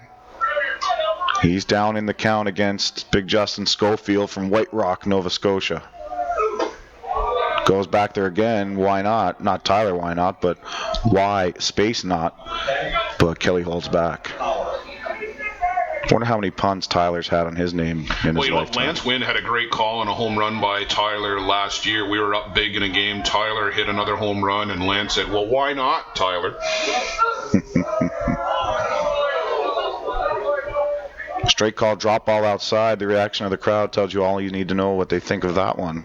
A: He's down in the count against Big Justin Schofield from White Rock, Nova Scotia. Goes back there again. Why not? Not Tyler, why not? But why space not? But Kelly holds back. Wonder how many puns Tyler's had on his name in his lifetime.
B: Lance Wynn had a great call on a home run by Tyler last year. We were up big in a game. Tyler hit another home run, and Lance said, well, why not, Tyler?
A: Straight call, drop ball outside. The reaction of the crowd tells you all you need to know what they think of that one.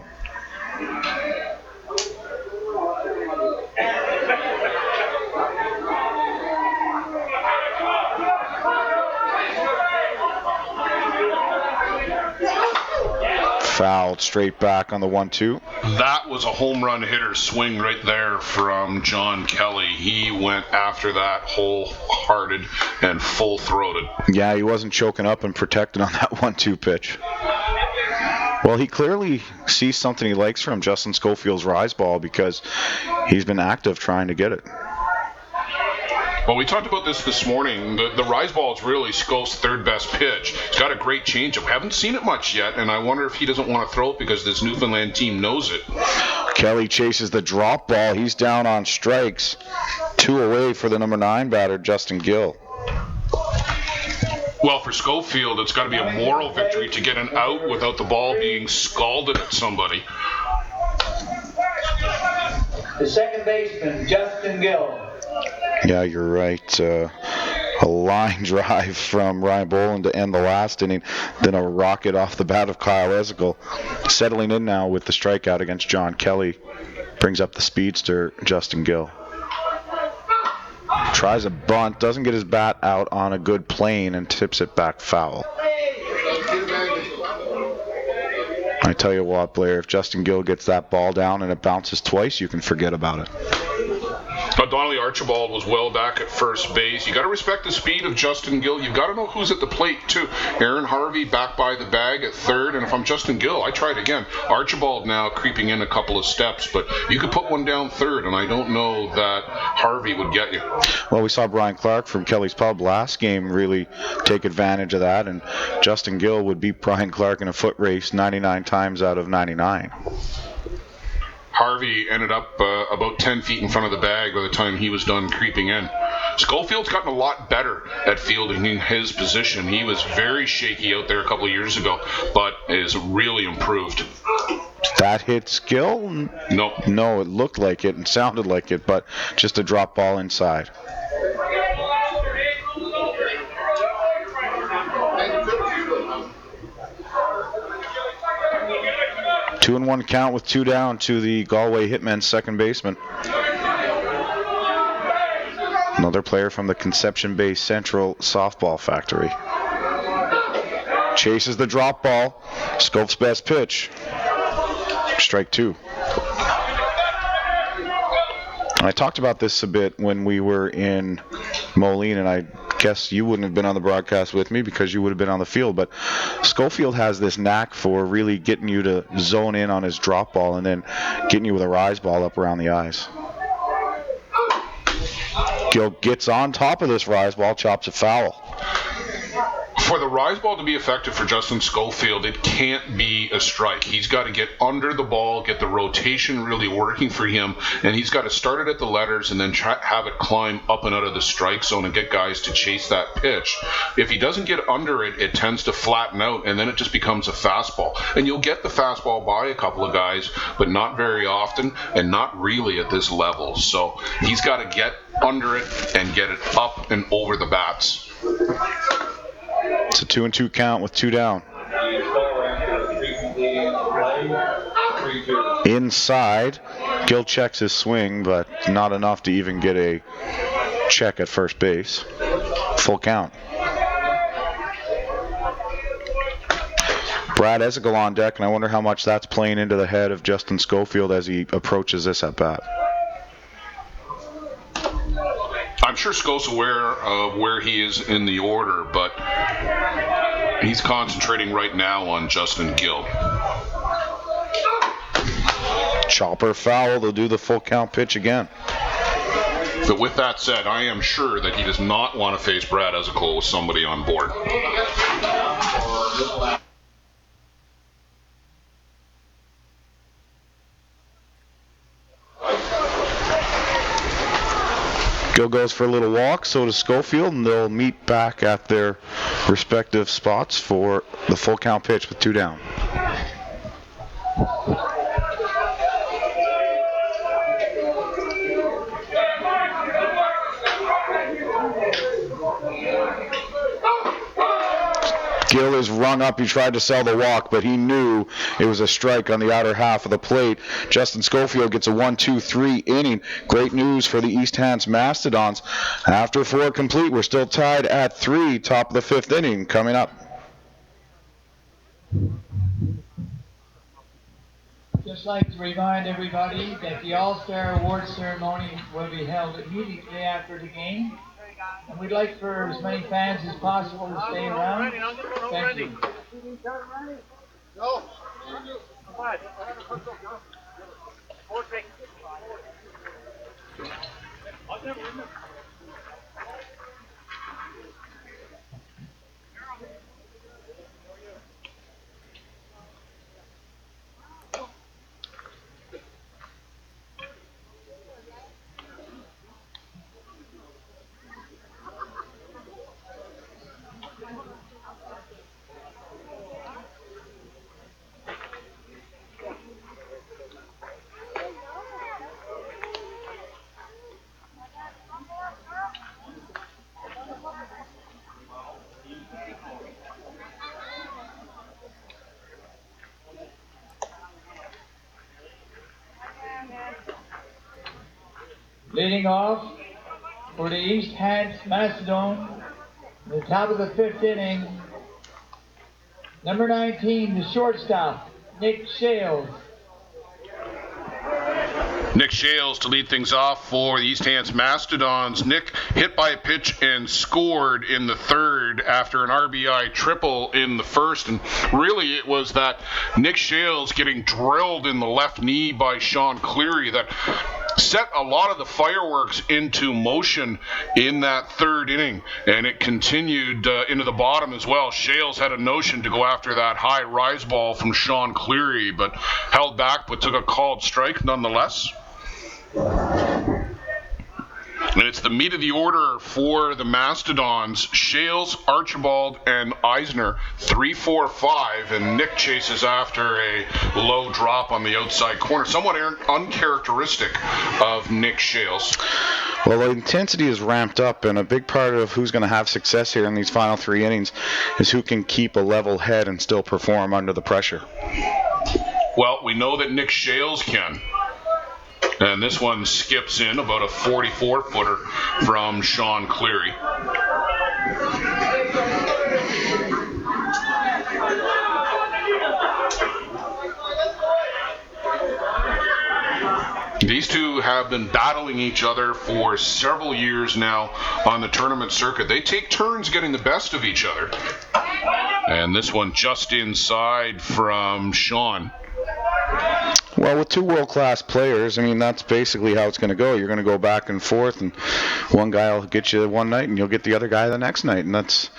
A: Fouled straight back on the 1-2.
B: That was a home run hitter swing right there from John Kelly. He went after that wholehearted and full-throated.
A: Yeah, he wasn't choking up and protected on that 1-2 pitch. Well, he clearly sees something he likes from Justin Schofield's rise ball because he's been active trying to get it.
B: Well, we talked about this morning. The rise ball is really Scho's third best pitch. He's got a great changeup. Haven't seen it much yet, and I wonder if he doesn't want to throw it because this Newfoundland team knows it.
A: Kelly chases the drop ball. He's down on strikes. 2 away for the number 9 batter, Justin Gill.
B: Well, for Schofield, it's got to be a moral victory to get an out without the ball being scalded at somebody.
C: The second baseman, Justin Gill.
A: Yeah, you're right. A line drive from Ryan Boland to end the last inning, then a rocket off the bat of Kyle Esical. Settling in now with the strikeout against John Kelly. Brings up the speedster, Justin Gill. Tries a bunt, doesn't get his bat out on a good plane, and tips it back foul. I tell you what, Blair, if Justin Gill gets that ball down and it bounces twice, you can forget about it.
B: Donnelly Archibald was well back at first base. You got to respect the speed of Justin Gill. You got to know who's at the plate too. Aaron Harvey back by the bag at third, and if I'm Justin Gill, I try it again. Archibald now creeping in a couple of steps, but you could put one down third, and I don't know that Harvey would get you.
A: Well, we saw Brian Clark from Kelly's Pub last game really take advantage of that, and Justin Gill would beat Brian Clark in a foot race 99 times out of 99.
B: Harvey ended up about 10 feet in front of the bag by the time he was done creeping in. Schofield's gotten a lot better at fielding in his position. He was very shaky out there a couple of years ago, but is really improved.
A: That hit Gill?
B: No.
A: No, it looked like it and sounded like it, but just a drop ball inside. Two and 1 count with 2 down to the Galway Hitmen second baseman. Another player from the Conception Bay Central softball factory. Chases the drop ball. Scope's best pitch. Strike 2. I talked about this a bit when we were in Moline, and I guess you wouldn't have been on the broadcast with me because you would have been on the field, but Schofield has this knack for really getting you to zone in on his drop ball and then getting you with a rise ball up around the eyes. Gill gets on top of this rise ball, chops it foul.
B: For the rise ball to be effective for Justin Schofield, it can't be a strike. He's got to get under the ball, get the rotation really working for him, and he's got to start it at the letters and then have it climb up and out of the strike zone and get guys to chase that pitch. If he doesn't get under it, it tends to flatten out, and then it just becomes a fastball. And you'll get the fastball by a couple of guys, but not very often, and not really at this level. So he's got to get under it and get it up and over the bats.
A: It's a 2 and 2 count with 2 down. Inside, Gill checks his swing, but not enough to even get a check at first base. Full count. Brad Esical on deck, and I wonder how much that's playing into the head of Justin Schofield as he approaches this at bat.
B: I'm sure Sco's aware of where he is in the order, but he's concentrating right now on Justin Gill.
A: Chopper foul. They'll do the full count pitch again.
B: But with that said, I am sure that he does not want to face Brad Esical with somebody on board.
A: Gill goes for a little walk, so does Schofield, and they'll meet back at their respective spots for the full count pitch with 2 down. Gill is rung up. He tried to sell the walk, but he knew it was a strike on the outer half of the plate. Justin Schofield gets a 1-2-3 inning. Great news for the East Hants Mastodons. After 4 complete, we're still tied at 3, top of the 5th inning coming up.
C: Just like to remind everybody that the All-Star Award ceremony will be held immediately after the game. And we'd like for as many fans as possible to stay around. Thank you. Leading off for the East Hants Mastodons, in the top of the 5th inning, number 19, the shortstop, Nick Shales.
B: Nick Shales to lead things off for the East Hants Mastodons. Nick hit by a pitch and scored in the 3rd after an RBI triple in the 1st. And really it was that Nick Shales getting drilled in the left knee by Sean Cleary that set a lot of the fireworks into motion in that 3rd inning. And it continued into the bottom as well. Shales had a notion to go after that high rise ball from Sean Cleary, but held back but took a called strike nonetheless. And it's the meat of the order for the Mastodons. Shales, Archibald, and Eisner, 3-4-5, and Nick chases after a low drop on the outside corner. Somewhat uncharacteristic of Nick Shales.
A: Well, the intensity is ramped up, and a big part of who's going to have success here in these final 3 innings is who can keep a level head and still perform under the pressure.
B: Well, we know that Nick Shales can. And this one skips in about a 44-footer from Sean Cleary. These two have been battling each other for several years now on the tournament circuit. They take turns getting the best of each other. And this one just inside from Sean.
A: Well, with 2 world-class players, I mean, that's basically how it's going to go. You're going to go back and forth, and one guy will get you one night, and you'll get the other guy the next night. And that's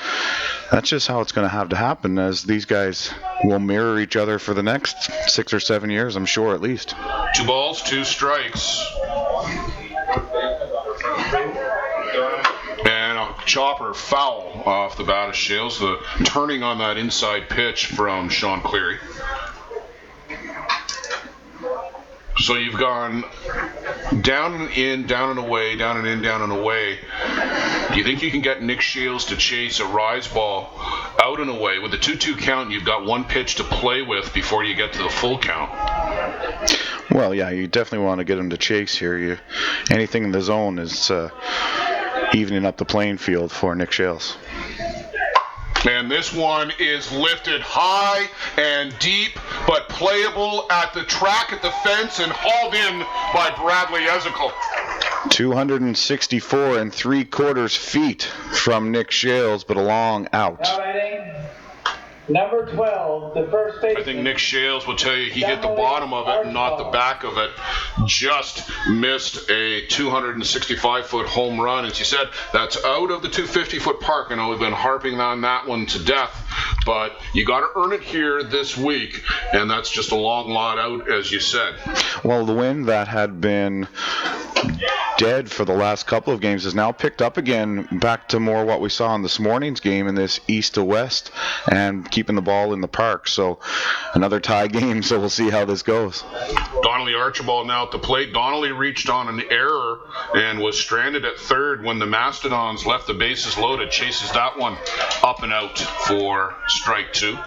A: just how it's going to have to happen, as these guys will mirror each other for the next 6 or 7 years, I'm sure, at least.
B: 2 balls, 2 strikes. And a chopper foul off the bat of Shales, the turning on that inside pitch from Sean Cleary. So you've gone down and in, down and away, down and in, down and away. Do you think you can get Nick Shales to chase a rise ball out and away? With the 2-2 count, you've got 1 pitch to play with before you get to the full count.
A: Well, yeah, you definitely want to get him to chase here. Anything in the zone is evening up the playing field for Nick Shales.
B: And this one is lifted high and deep, but playable at the track, at the fence, and hauled in by Bradley Ezekiel.
A: 264 3/4 feet from Nick Shales, but a long out.
C: Now batting, number 12, the first baseman.
B: I think Nick Shales will tell you he hit the bottom of it and not the back of it. Just missed a 265-foot home run. As you said, that's out of the 250-foot park. I know we've been harping on that one to death, but you got to earn it here this week, and that's just a long lot out, as you said.
A: Well, the wind that had been dead for the last couple of games is now picked up again, back to more what we saw in this morning's game in this east to west, and keeping the ball in the park. So another tie game, so we'll see how this goes.
B: Donnelly Archibald now at the plate. Donnelly reached on an error and was stranded at 3rd when the Mastodons left the bases loaded. Chases that one up and out for strike 2.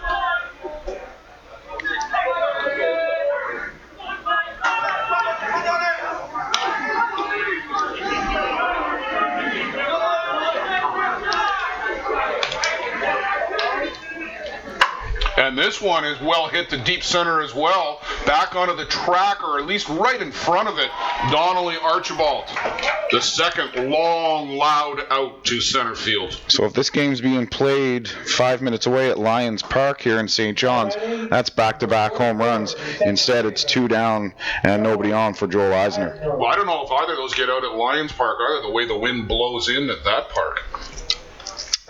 B: And this one is well hit to deep center as well. Back onto the track, or at least right in front of it, Donnelly Archibald. The second long, loud out to center field.
A: So if this game's being played 5 minutes away at Lions Park here in St. John's, that's back-to-back home runs. Instead, it's 2 down and nobody on for Joel Eisner.
B: Well, I don't know if either of those get out at Lions Park either, the way the wind blows in at that park.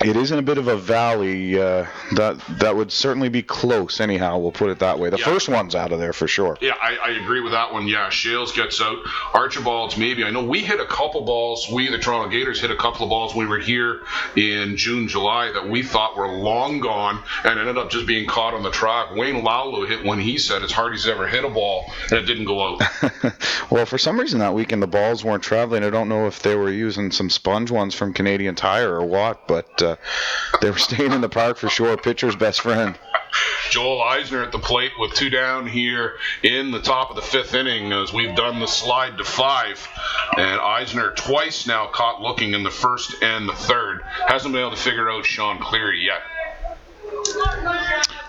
A: It is in a bit of a valley. That would certainly be close anyhow, we'll put it that way. The first one's out of there for sure.
B: Yeah, I agree with that one. Yeah, Shales gets out. Archibald's maybe. I know we hit a couple balls. We, the Toronto Gators, hit a couple of balls when we were here in June, July that we thought were long gone and ended up just being caught on the track. Wayne Lalo hit one, he said, as hard as he's ever hit a ball, and it didn't go out.
A: Well, for some reason that weekend the balls weren't traveling. I don't know if they were using some sponge ones from Canadian Tire or what, but they were staying in the park for sure. Pitcher's best friend.
B: Joel Eisner at the plate with 2 down here in the top of the 5th inning as we've done the slide to 5. And Eisner twice now caught looking in the 1st and the 3rd. Hasn't been able to figure out Sean Cleary yet.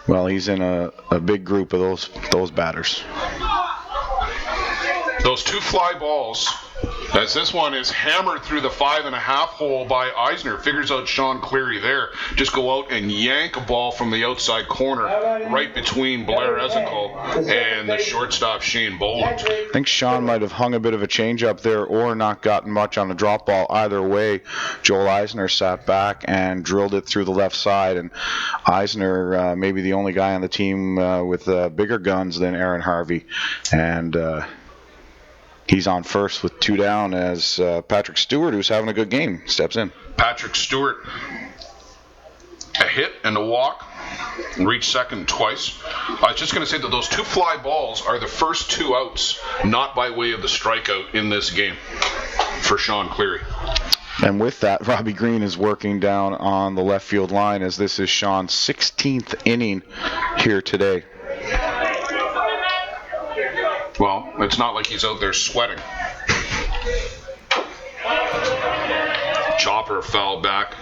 A: Well, he's in a big group of those batters.
B: Those 2 fly balls, as this one is hammered through the 5.5 hole by Eisner, figures out Sean Cleary there. Just go out and yank a ball from the outside corner right between Blair Ezekiel and the shortstop Shane Boland.
A: I think Sean might have hung a bit of a changeup there or not gotten much on the drop ball. Either way, Joel Eisner sat back and drilled it through the left side. And Eisner, maybe the only guy on the team with bigger guns than Aaron Harvey. And he's on first with 2 down as Patrick Stewart, who's having a good game, steps in.
B: Patrick Stewart, a hit and a walk, reached second twice. I was just going to say that those 2 fly balls are the first 2 outs, not by way of the strikeout in this game for Sean Cleary.
A: And with that, Robbie Green is working down on the left field line as this is Sean's 16th inning here today.
B: Well, it's not like he's out there sweating. Chopper fouled back.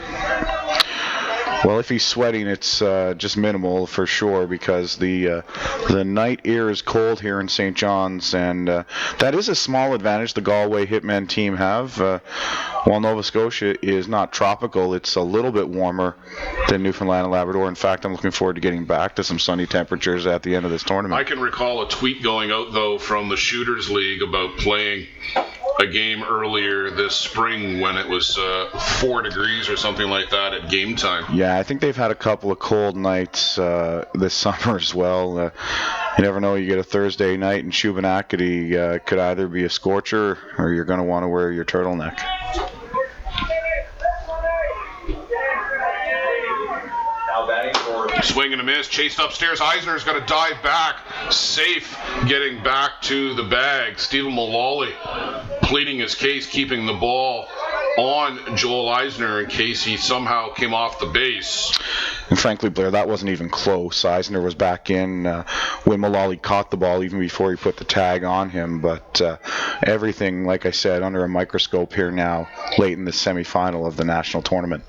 A: Well, if he's sweating, it's just minimal for sure because the night air is cold here in St. John's, and that is a small advantage the Galway Hitmen team have. While Nova Scotia is not tropical, it's a little bit warmer than Newfoundland and Labrador. In fact, I'm looking forward to getting back to some sunny temperatures at the end of this tournament.
B: I can recall a tweet going out, though, from the Shooters League about playing a game earlier this spring when it was 4 degrees or something like that at game time.
A: Yeah, I think they've had a couple of cold nights this summer as well. You never know, you get a Thursday night in Shubenacadie, could either be a scorcher or you're going to want to wear your turtleneck.
B: Swing and a miss, chased upstairs. Eisner's got to dive back, safe, getting back to the bag. Stephen Mullally pleading his case, keeping the ball on Joel Eisner in case he somehow came off the base.
A: And frankly, Blair, that wasn't even close. Eisner was back in when Mullally caught the ball even before he put the tag on him. But everything, like I said, under a microscope here now, late in the semifinal of the national tournament.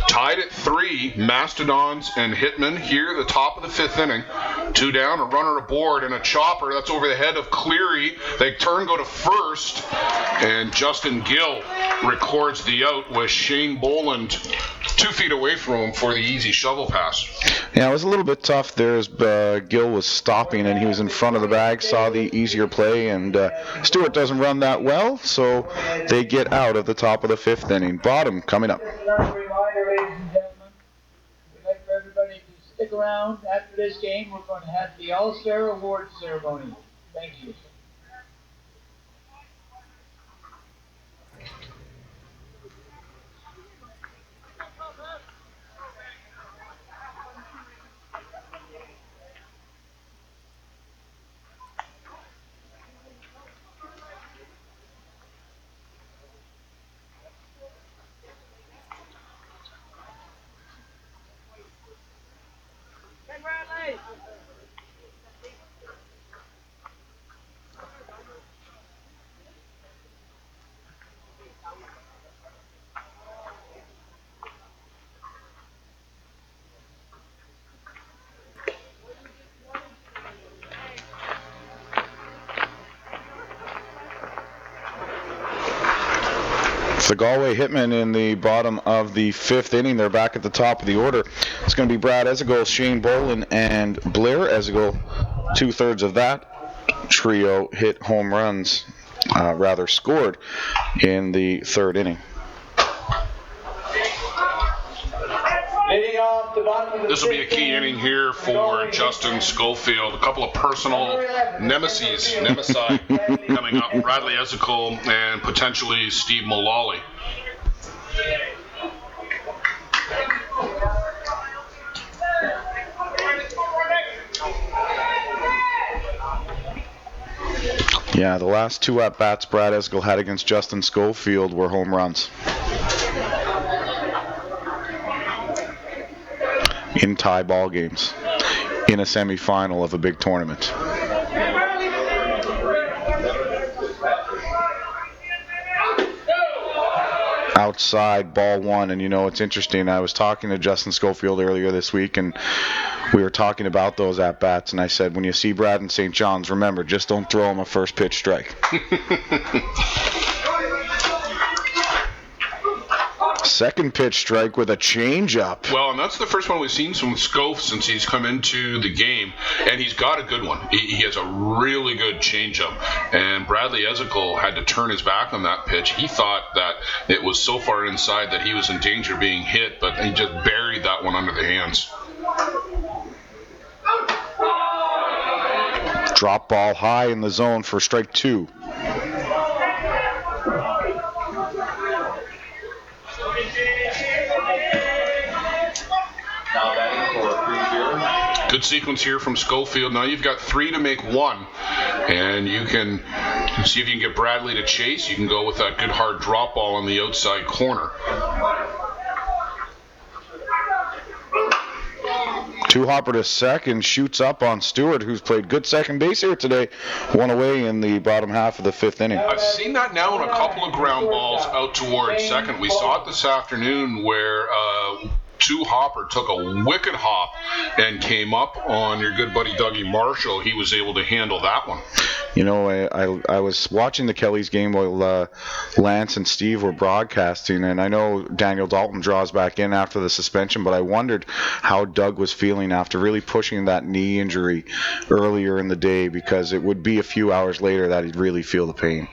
B: Tied at 3, Mastodons and Hitmen here at the top of the 5th inning. 2 down, a runner aboard, and a chopper. That's over the head of Cleary. They go to first, and Justin Gill records the out with Shane Boland 2 feet away from him for the easy shovel pass.
A: Yeah, it was a little bit tough there as Gill was stopping, and he was in front of the bag, saw the easier play, and Stewart doesn't run that well, so they get out at the top of the 5th inning. Bottom coming up.
C: Ladies and gentlemen, we'd like for everybody to stick around after this game. We're going to have the All-Star Awards ceremony. Thank you.
A: The Galway Hitmen in the bottom of the 5th inning. They're back at the top of the order. It's going to be Brad Ezekiel, Shane Boland, and Blair Ezekiel. 2/3 of that trio hit home runs, scored in the 3rd inning.
B: This will be a key inning here for Justin Schofield. A couple of personal nemesi coming up. Bradley Ezekiel and potentially Steve Mullally.
A: Yeah, the last 2 at-bats Brad Ezekiel had against Justin Schofield were home runs. in tie ball games in a semifinal of a big tournament. Outside, ball one, and it's interesting. I was talking to Justin Schofield earlier this week, and we were talking about those at-bats, and I said, when you see Brad in St. John's, remember, just don't throw him a first pitch strike. Second pitch strike with a changeup.
B: Well, and that's the first one we've seen from Scof since he's come into the game, and he's got a good one. He has a really good changeup, and Bradley Ezekiel had to turn his back on that pitch. He thought that it was so far inside that he was in danger of being hit, but he just buried that one under the hands.
A: Drop ball high in the zone for strike two.
B: Good sequence here from Schofield. Now you've got 3 to make 1, and you can see if you can get Bradley to chase. You can go with that good hard drop ball on the outside corner.
A: Two-hopper to second, shoots up on Stewart, who's played good second base here today. One away in the bottom half of the 5th inning.
B: I've seen that now in a couple of ground balls out towards second. We saw it this afternoon where two-hopper took a wicked hop and came up on your good buddy Dougie Marshall. He was able to handle that one.
A: I was watching the Kellys game while Lance and Steve were broadcasting, and I know Daniel Dalton draws back in after the suspension, but I wondered how Doug was feeling after really pushing that knee injury earlier in the day, because it would be a few hours later that he'd really feel the pain.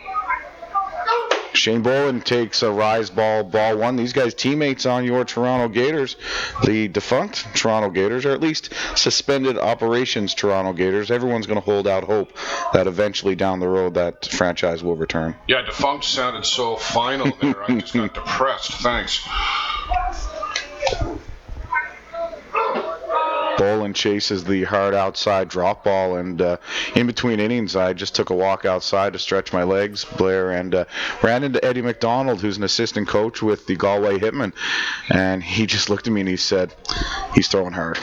A: Shane Bolin takes a rise ball one. These guys teammates on your Toronto Gators, the defunct Toronto Gators, or at least suspended operations Toronto Gators. Everyone's going to hold out hope that eventually down the road that franchise will return.
B: Yeah, defunct sounded so final there. I just got depressed. Thanks.
A: Bolin chases the hard outside drop ball, and in between innings, I just took a walk outside to stretch my legs, Blair, and ran into Eddie McDonald, who's an assistant coach with the Galway Hitmen, and he just looked at me and he said, he's throwing hard.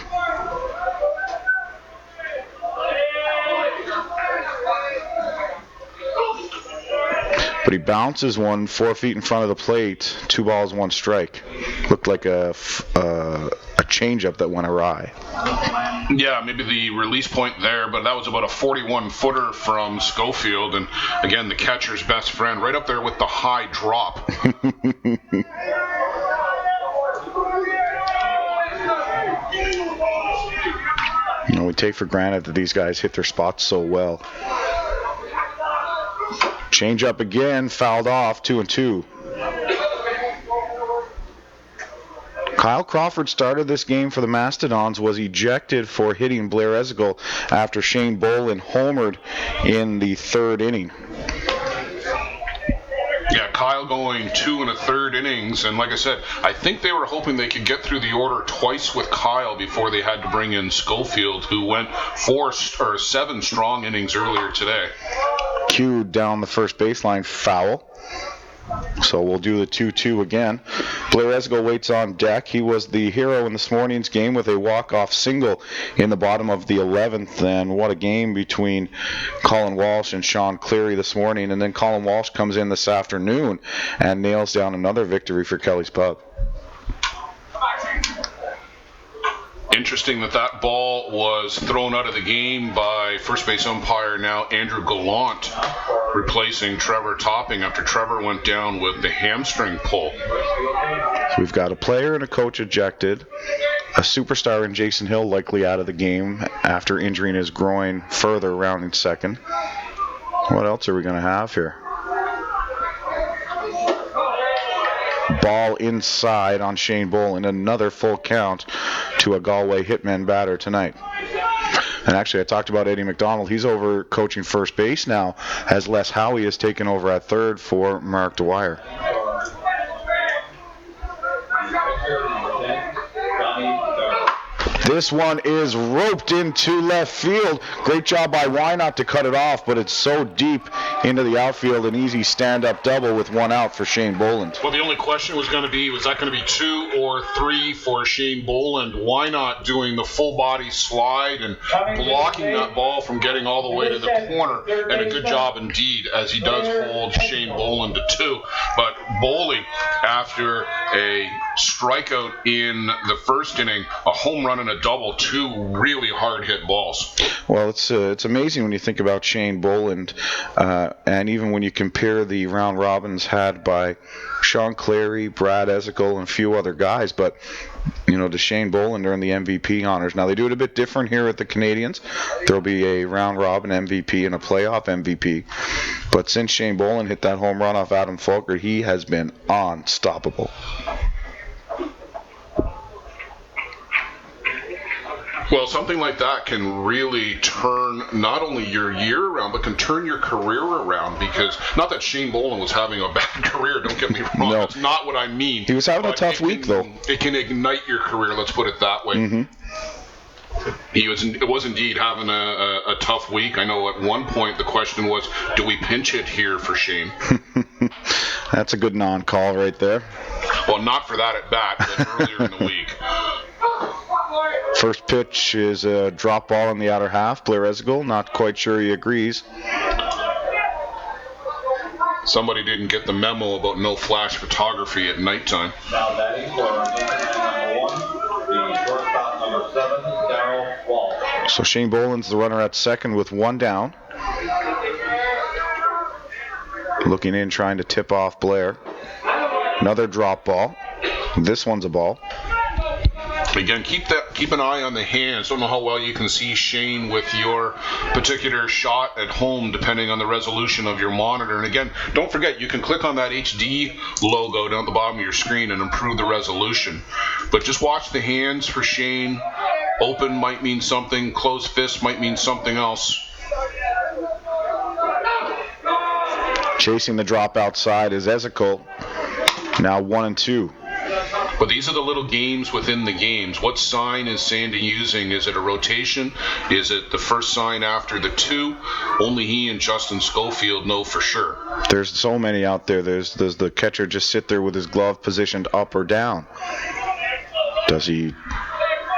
A: But he bounces one 4 feet in front of the plate, 2 balls, 1 strike. Looked like a changeup that went awry.
B: Yeah, maybe the release point there, but that was about a 41-footer from Schofield, and again, the catcher's best friend, right up there with the high drop.
A: We take for granted that these guys hit their spots so well. Change up again, fouled off, 2-2. Kyle Crawford started this game for the Mastodons, was ejected for hitting Blair Ezekiel after Shane Bolin homered in the 3rd inning.
B: Yeah, Kyle going 2 1/3 innings, and like I said, I think they were hoping they could get through the order twice with Kyle before they had to bring in Schofield, who went 7 strong innings earlier today.
A: Cued down the first baseline, foul. So we'll do the 2-2 again. Blair Ezekiel waits on deck. He was the hero in this morning's game with a walk-off single in the bottom of the 11th. And what a game between Colin Walsh and Sean Cleary this morning. And then Colin Walsh comes in this afternoon and nails down another victory for Kelly's Pub.
B: Interesting that ball was thrown out of the game by first base umpire now Andrew Gallant, replacing Trevor Topping after Trevor went down with the hamstring pull.
A: So we've got a player and a coach ejected, a superstar in Jason Hill likely out of the game after injuring his groin further rounding second. What else are we going to have here? Ball inside on Shane Bolin, another full count to a Galway Hitman batter tonight. And actually, I talked about Eddie McDonald. He's over coaching first base now, as Les Howie has taken over at third for Mark Dwyer. This one is roped into left field. Great job by Wynot to cut it off, but it's so deep into the outfield. An easy stand-up double with one out for Shane Boland.
B: Well, the only question was going to be, was that going to be 2 or 3 for Shane Boland? Wynot doing the full body slide and blocking that ball from getting all the way to the corner, and a good job indeed, as he does hold Shane Boland to 2. But Boley, after a strikeout in the first inning, a home run and a double, 2 really hard hit balls.
A: Well, it's amazing when you think about Shane Boland, and even when you compare the round robins had by Sean Cleary, Brad Ezekiel, and a few other guys, but to Shane Boland earn the MVP honors. Now, they do it a bit different here at the Canadians. There'll be a round robin MVP and a playoff MVP. But since Shane Boland hit that home run off Adam Fulker, he has been unstoppable.
B: Well, something like that can really turn not only your year around, but can turn your career around, because not that Shane Boland was having a bad career, don't get me wrong.
A: No.
B: That's not what I mean.
A: He was having a tough week, though.
B: It can ignite your career, let's put it that way.
A: Mm-hmm.
B: It was indeed having a tough week. I know at one point the question was, do we pinch hit here for Shane?
A: That's a good non-call right there.
B: Well, not for that at bat, but earlier in the week.
A: First pitch is a drop ball in the outer half. Blair Ezekiel, not quite sure he agrees.
B: Somebody didn't get the memo about no flash photography at nighttime.
E: Now batting for number 1, the shortstop number 7, Darryl Wall.
A: So Shane Boland's the runner at second with one down. Looking in, trying to tip off Blair. Another drop ball. This one's a ball.
B: Again, keep an eye on the hands. Don't know how well you can see Shane with your particular shot at home, depending on the resolution of your monitor. And again, don't forget, you can click on that HD logo down at the bottom of your screen and improve the resolution. But just watch the hands for Shane. Open might mean something. Closed fist might mean something else.
A: Chasing the drop outside is Ezekiel. Now 1-2.
B: But these are the little games within the games. What sign is Sandy using? Is it a rotation? Is it the first sign after the 2? Only he and Justin Schofield know for sure. There's
A: so many out there. Does the catcher just sit there with his glove positioned up or down? Does he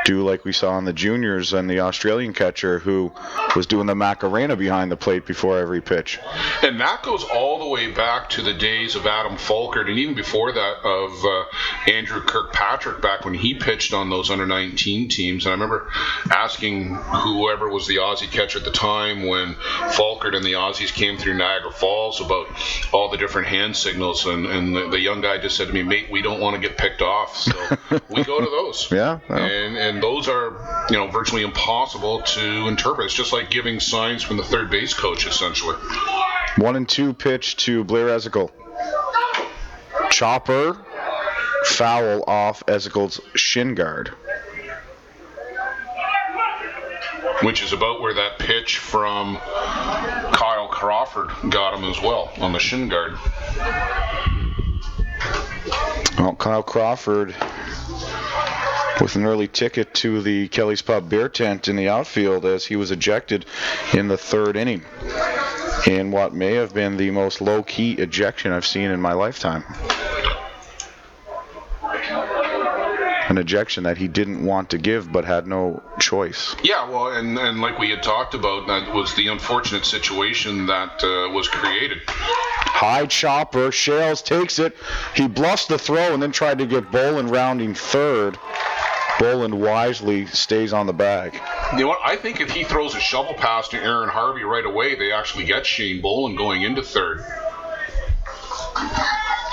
A: do like we saw in the juniors and the Australian catcher who was doing the Macarena behind the plate before every pitch?
B: And that goes all the way back to the days of Adam Fulkert, and even before that of Andrew Kirkpatrick back when he pitched on those under-19 teams. And I remember asking whoever was the Aussie catcher at the time when Fulkert and the Aussies came through Niagara Falls about all the different hand signals, and the young guy just said to me, "Mate, we don't want to get picked off, so we go to those."
A: Yeah. Well.
B: And those are, virtually impossible to interpret. It's just like giving signs from the third base coach, essentially.
A: 1-2 pitch to Blair Ezekiel. Chopper, foul off Ezekiel's shin guard.
B: Which is about where that pitch from Kyle Crawford got him as well, on the shin guard.
A: Well, Kyle Crawford with an early ticket to the Kelly's Pub beer tent in the outfield as he was ejected in the third inning in what may have been the most low-key ejection I've seen in my lifetime. An ejection that he didn't want to give but had no choice.
B: Yeah, well, and like we had talked about, that was the unfortunate situation that was created.
A: High chopper, Shales takes it. He bluffs the throw and then tried to get Boland rounding third. Boland wisely stays on the bag.
B: You know what? I think if he throws a shovel pass to Aaron Harvey right away, they actually get Shane Boland going into third.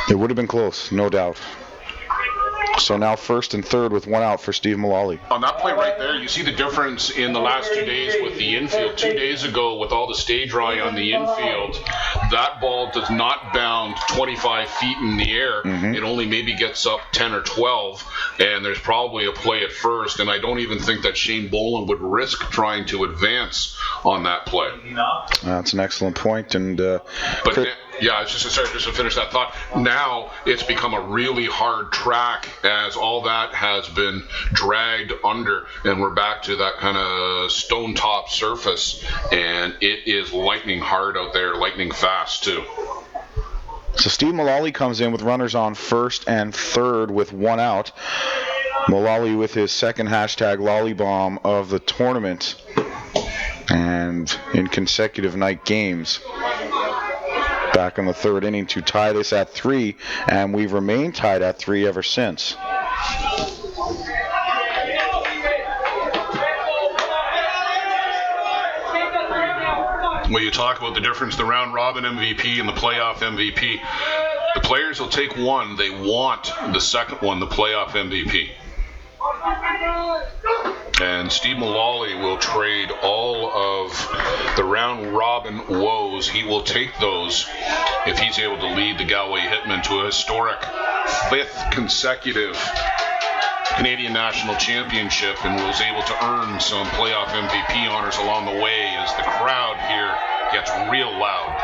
A: It would have been close, no doubt. So now first and third with one out for Steve Mullally.
B: On that play right there, you see the difference in the last 2 days with the infield. 2 days ago, with all the stay dry on the infield, that ball does not bound 25 feet in the air. Mm-hmm. It only maybe gets up 10 or 12, and there's probably a play at first, and I don't even think that Shane Boland would risk trying to advance on that play.
A: That's an excellent point. And
B: Yeah, I was just to finish that thought. Now it's become a really hard track as all that has been dragged under, and we're back to that kind of stone top surface, and it is lightning hard out there, lightning fast too.
A: So Steve Mullally comes in with runners on first and third with one out. Mullally with his second hashtag lollybomb of the tournament and in consecutive night games. Back in the third inning to tie this at 3, and we've remained tied at 3 ever since.
B: When you talk about the difference, the round robin MVP and the playoff MVP, the players will take one. They want the second one, the playoff MVP. And Steve Mullally will trade all of the round robin woes. He will take those if he's able to lead the Galway Hitmen to a historic 5th consecutive Canadian National Championship, and was able to earn some playoff MVP honors along the way as the crowd here gets real loud.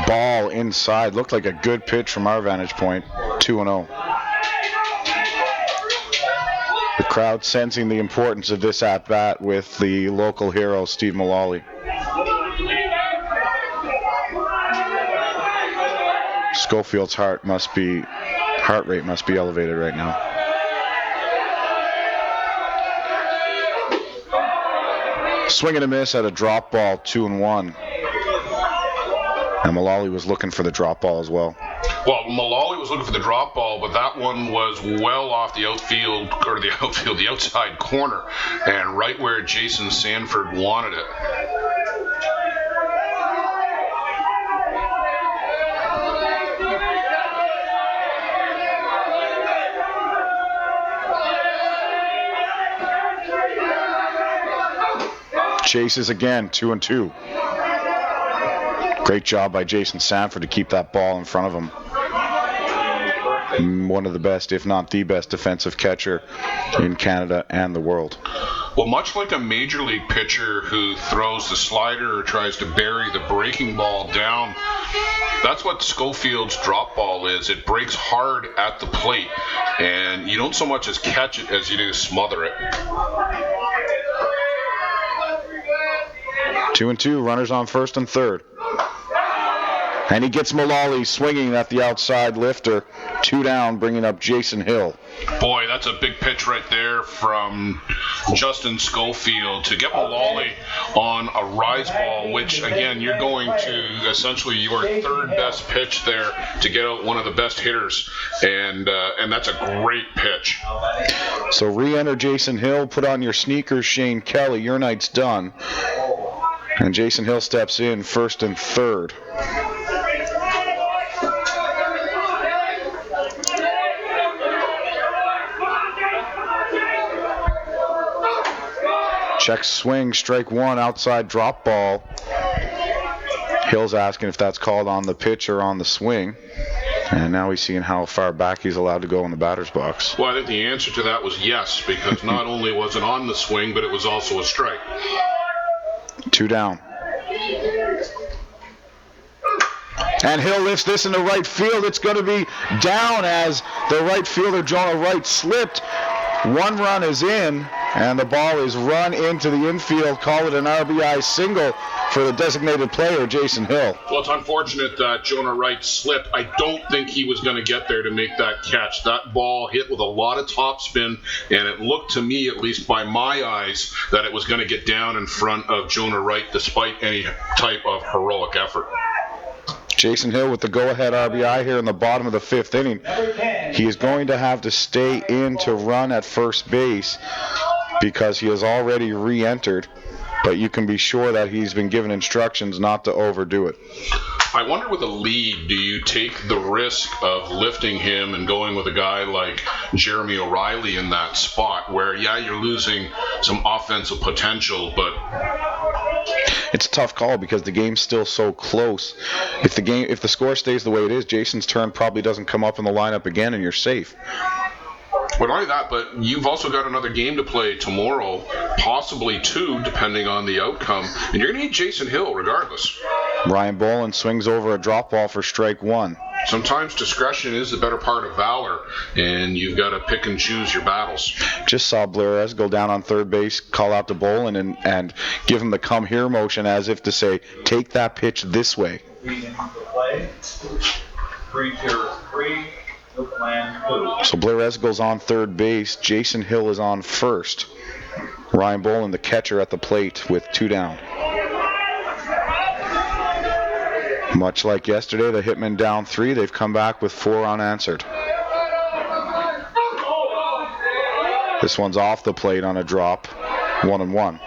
A: Ball inside. Looked like a good pitch from our vantage point. 2-0. The crowd sensing the importance of this at-bat with the local hero, Steve Mullally. Schofield's heart rate must be elevated right now. Swing and a miss at a drop ball, 2-1. And Mullally was looking for the drop ball as well.
B: Well, Mullally was looking for the drop ball, but that one was well off the the outside corner, and right where Jason Sanford wanted it.
A: Chases again, 2-2. Great job by Jason Sanford to keep that ball in front of him. One of the best, if not the best, defensive catcher in Canada and the world.
B: Well, much like a major league pitcher who throws the slider or tries to bury the breaking ball down, that's what Schofield's drop ball is. It breaks hard at the plate, and you don't so much as catch it as you do smother it.
A: 2-2, runners on first and third. And he gets Mullally swinging at the outside lifter. 2 down, bringing up Jason Hill.
B: Boy, that's a big pitch right there from Justin Schofield to get Mullally on a rise ball, which, again, you're going to essentially your third best pitch there to get out one of the best hitters, and that's a great pitch.
A: So re-enter Jason Hill, put on your sneakers, Shane Kelly. Your night's done. And Jason Hill steps in first and third. Check swing, strike one, outside drop ball. Hill's asking if that's called on the pitch or on the swing. And now he's seeing how far back he's allowed to go in the batter's box.
B: Well, I think the answer to that was yes, because not only was it on the swing, but it was also a strike.
A: 2 down. And Hill lifts this into right field. It's going to be down as the right fielder, Jonah Wright, slipped. 1 run is in, and the ball is run into the infield. Call it an RBI single for the designated player, Jason Hill.
B: Well, it's unfortunate that Jonah Wright slipped. I don't think he was going to get there to make that catch. That ball hit with a lot of topspin, and it looked to me, at least by my eyes, that it was going to get down in front of Jonah Wright despite any type of heroic effort.
A: Jason Hill with the go-ahead RBI here in the bottom of the 5th inning. He is going to have to stay in to run at first base because he has already re-entered, but you can be sure that he's been given instructions not to overdo it.
B: I wonder with a lead, do you take the risk of lifting him and going with a guy like Jeremy O'Reilly in that spot where, yeah, you're losing some offensive potential, but
A: it's a tough call because the game's still so close. If the score stays the way it is, Jason's turn probably doesn't come up in the lineup again, and you're safe.
B: Well, not only that, but you've also got another game to play tomorrow, possibly 2, depending on the outcome. And you're going to need Jason Hill regardless.
A: Ryan Boland swings over a drop ball for strike 1.
B: Sometimes discretion is the better part of valor, and you've got to pick and choose your battles.
A: Just saw Blair go down on third base, call out to Boland, and give him the come here motion as if to say, take that pitch this way. So Blair Esgill's on third base. Jason Hill is on first. Ryan Boland, the catcher, at the plate with 2 down. Much like yesterday, the Hitmen down 3. They've come back with 4 unanswered. This one's off the plate on a drop. 1-1.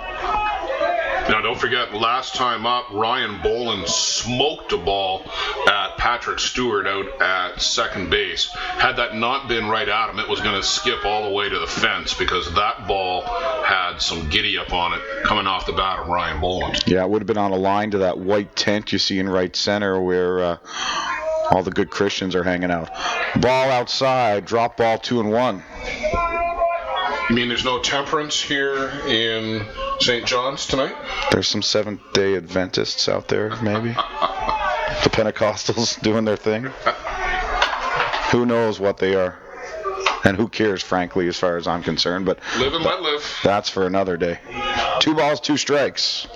B: Now, don't forget, last time up, Ryan Boland smoked a ball at Patrick Stewart out at second base. Had that not been right at him, it was going to skip all the way to the fence because that ball had some giddy up on it coming off the bat of Ryan Boland.
A: Yeah, it would have been on a line to that white tent you see in right center where all the good Christians are hanging out. Ball outside, drop ball 2-1.
B: You mean there's no temperance here in St. John's tonight?
A: There's some Seventh-day Adventists out there, maybe. The Pentecostals doing their thing. Who knows what they are? And who cares, frankly, as far as I'm concerned. But
B: live and let live.
A: That's for another day. 2 balls, 2 strikes.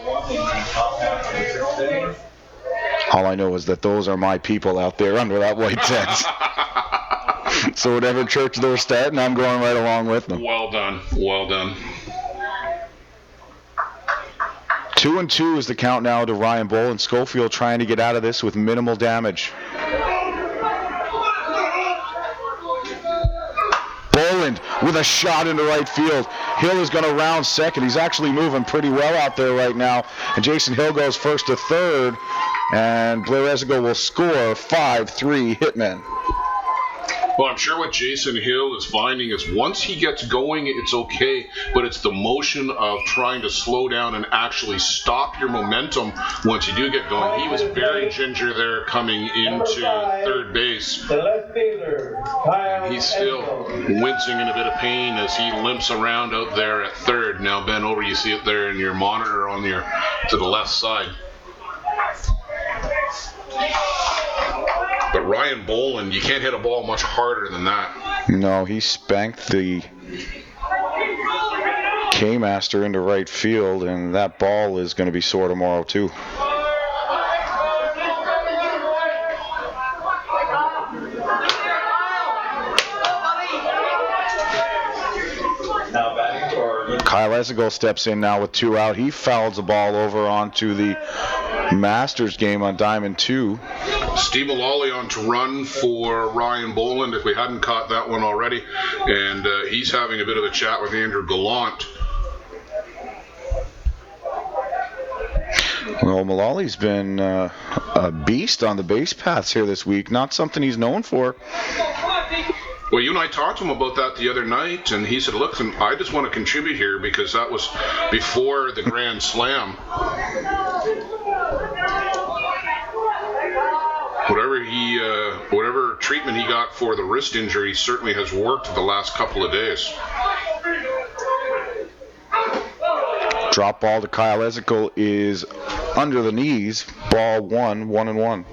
A: All I know is that those are my people out there under that white tent. So whatever church they're starting, I'm going right along with them.
B: Well done. Well done.
A: 2-2 is the count now to Ryan Boland. Schofield trying to get out of this with minimal damage. Boland with a shot into right field. Hill is going to round second. He's actually moving pretty well out there right now. And Jason Hill goes first to third. And Blair Esgill will score 5-3 Hitmen.
B: Well, I'm sure what Jason Hill is finding is once he gets going, it's okay, but it's the motion of trying to slow down and actually stop your momentum once you do get going. He was very ginger there coming into third base. And he's still wincing in a bit of pain as he limps around out there at third. Now, bend over, you see it there in your monitor on your to the left side. But Ryan Boland, you can't hit a ball much harder than that.
A: No, he spanked the K-Master into right field, and that ball is going to be sore tomorrow, too. Kyle Esgill steps in now with 2 out. He fouls the ball over onto the Masters game on Diamond 2.
B: Steve Mullally on to run for Ryan Boland if we hadn't caught that one already. And he's having a bit of a chat with Andrew Gallant.
A: Well, Mullally's been a beast on the base paths here this week. Not something he's known for.
B: Well, you and I talked to him about that the other night, and he said, look, I just want to contribute here because that was before the Grand Slam. Whatever treatment he got for the wrist injury certainly has worked the last couple of days.
A: Drop ball to Kyle Esgill is under the knees. Ball 1-1.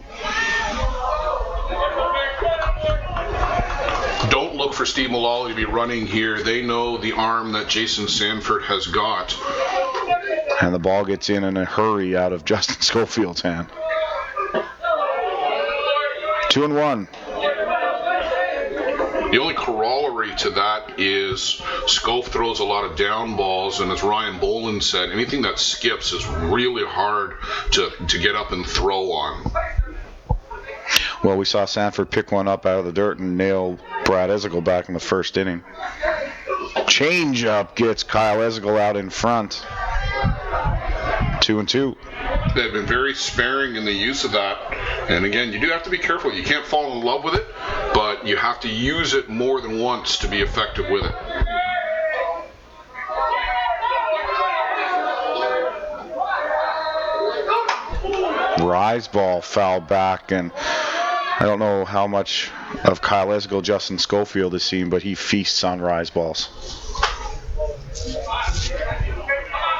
B: Don't look for Steve Mullally to be running here. They know the arm that Jason Sanford has got.
A: And the ball gets in a hurry out of Justin Schofield's hand. 2-1.
B: The only corollary to that is Schof throws a lot of down balls, and as Ryan Boland said, anything that skips is really hard to get up and throw on.
A: Well, we saw Sanford pick one up out of the dirt and nail Brad Esgill back in the first inning. Change-up gets Kyle Esgill out in front. 2-2.
B: They've been very sparing in the use of that. And again, you do have to be careful. You can't fall in love with it, but you have to use it more than once to be effective with it.
A: Rise ball foul back, and I don't know how much of Kyle Esgel Justin Schofield has seen, but he feasts on rise balls.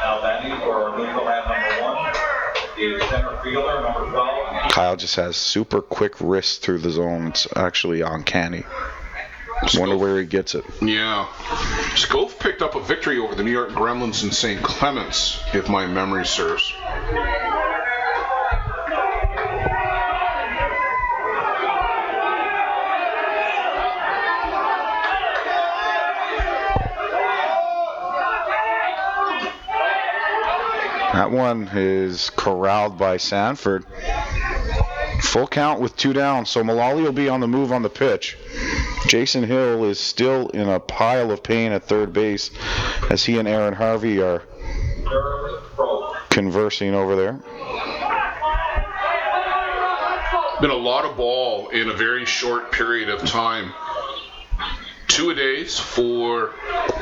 E: Now batting for Newfoundland number 1 is center fielder number 12.
A: Kyle just has super quick wrists through the zone. It's actually uncanny. Wonder where he gets it.
B: Yeah. Scove picked up a victory over the New York Gremlins in St. Clements, if my memory serves.
A: That one is corralled by Sanford. Full count with 2 down, so Mullally will be on the move on the pitch. Jason Hill is still in a pile of pain at third base as he and Aaron Harvey are conversing over there.
B: Been a lot of ball in a very short period of time. 2-a-days for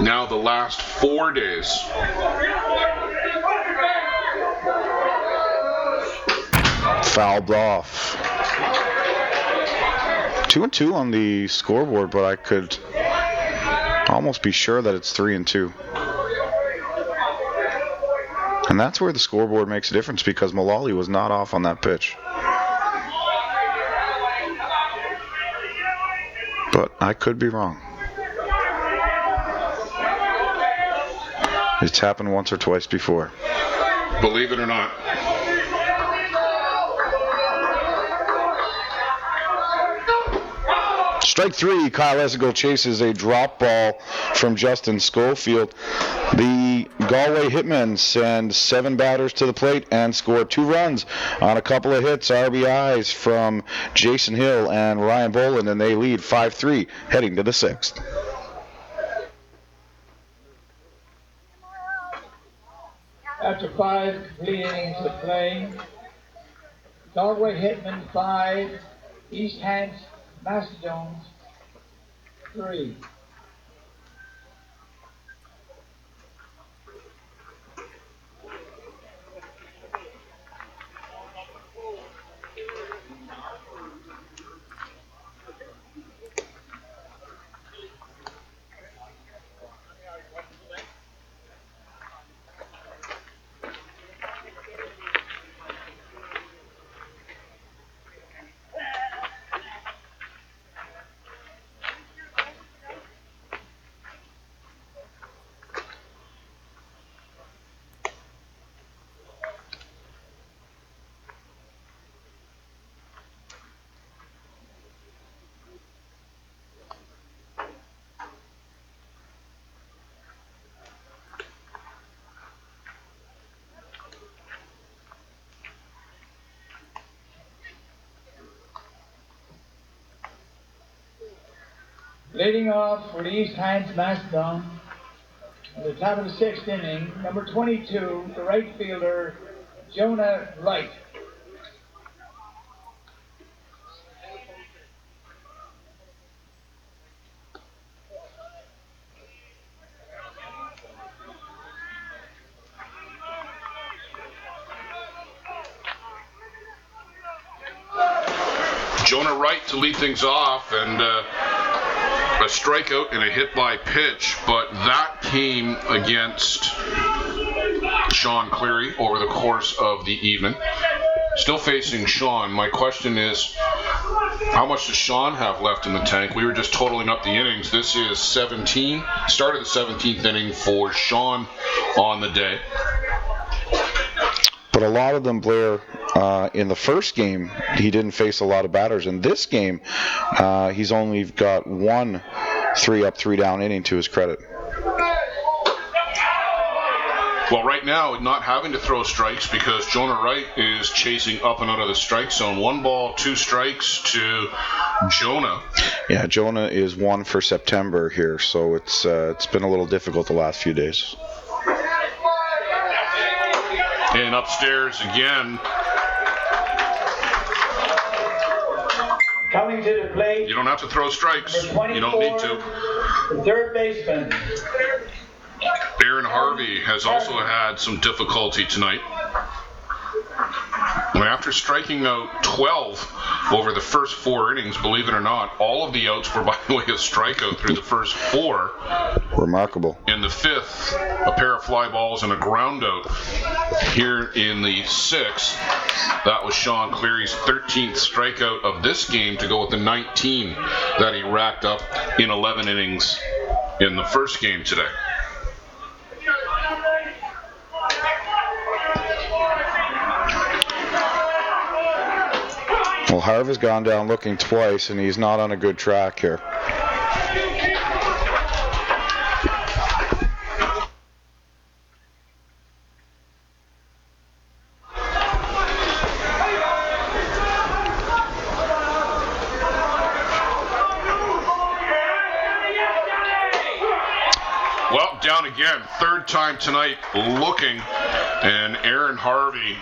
B: now the last 4 days.
A: Fouled off. 2-2 on the scoreboard, but I could almost be sure that it's 3-2. And that's where the scoreboard makes a difference because Mullally was not off on that pitch. But I could be wrong. It's happened once or twice before.
B: Believe it or not.
A: Strike 3, Kyle Esgel chases a drop ball from Justin Schofield. The Galway Hitmen send 7 batters to the plate and score 2 runs on a couple of hits, RBIs from Jason Hill and Ryan Boland, and they lead 5-3 heading to the 6th.
C: After 5 complete innings of play, Galway Hitmen 5, East Hants Mastodons 3. Leading off for the East Hants Mastodon at the top of the 6th inning, number 22, the right fielder, Jonah Wright.
B: Jonah Wright to lead things off, and a strikeout and a hit by pitch, but that came against Sean Cleary over the course of the evening. Still facing Sean. My question is, how much does Sean have left in the tank? We were just totaling up the innings. This is 17, start of the 17th inning for Sean on the day.
A: But a lot of them, Blair, in the first game, he didn't face a lot of batters. In this game, he's only got 1 3-up, 3-down inning to his credit.
B: Well, right now, not having to throw strikes because Jonah Wright is chasing up and out of the strike zone. 1 ball, 2 strikes to Jonah.
A: Yeah, Jonah is 1 for September here, so it's been a little difficult the last few days.
B: And upstairs again.
C: Coming to the plate.
B: You don't have to throw strikes. You don't need to.
C: The third baseman.
B: Aaron Harvey has also had some difficulty tonight. And after striking out 12 over the first 4 innings. Believe it or not, all of the outs were by the way of strikeout through the first 4.
A: Remarkable.
B: In the 5th, a pair of fly balls and a ground out. Here in the 6th, that was Sean Cleary's 13th strikeout of this game to go with the 19 that he racked up in 11 innings in the first game today.
A: Well, Harv has gone down looking twice, and he's not on a good track here.
B: Well, down again, 3rd time tonight looking, and Aaron Harvey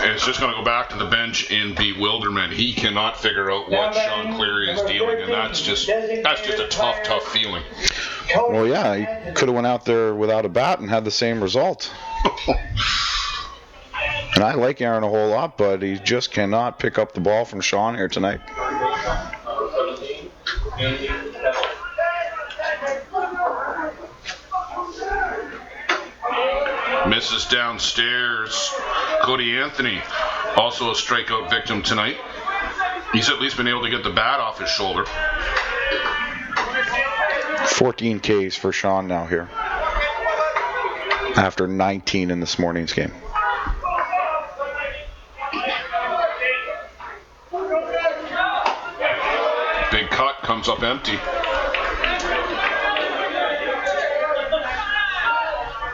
B: is just going to go back to the bench in bewilderment. He cannot figure out what Sean Cleary is dealing, and that's just a tough feeling.
A: Well, yeah, he could have went out there without a bat and had the same result. And I like Aaron a whole lot, but he just cannot pick up the ball from Sean here tonight.
B: Misses downstairs. Cody Anthony, also a strikeout victim tonight. He's at least been able to get the bat off his shoulder.
A: 14 Ks for Sean now here, after 19 in this morning's game.
B: Big cut, comes up empty.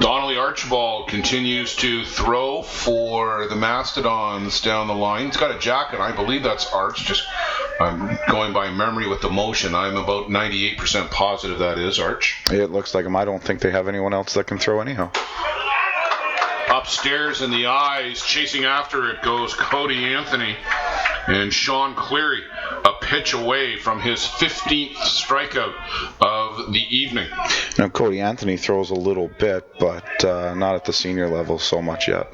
B: Donnelly Archibald continues to throw for the Mastodons down the line. He's got a jacket. I believe that's Arch. I'm going by memory with the motion. I'm about 98% positive that is Arch.
A: It looks like him. I don't think they have anyone else that can throw anyhow.
B: Upstairs in the eyes, chasing after it goes Cody Anthony. And Sean Cleary, a pitch away from his 15th strikeout of the evening.
A: Now, Cody Anthony throws a little bit, but not at the senior level so much yet.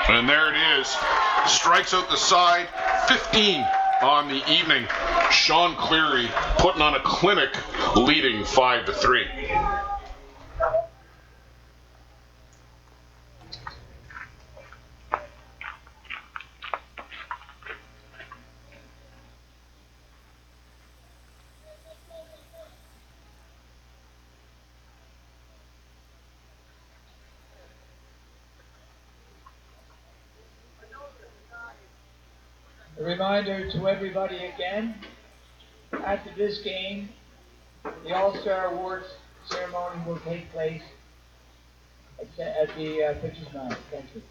B: And there it is. Strikes out the side, 15 on the evening. Sean Cleary putting on a clinic, leading 5-3.
C: A reminder to everybody again, after this game, the All-Star Awards ceremony will take place at the pitcher's mound. Thank you.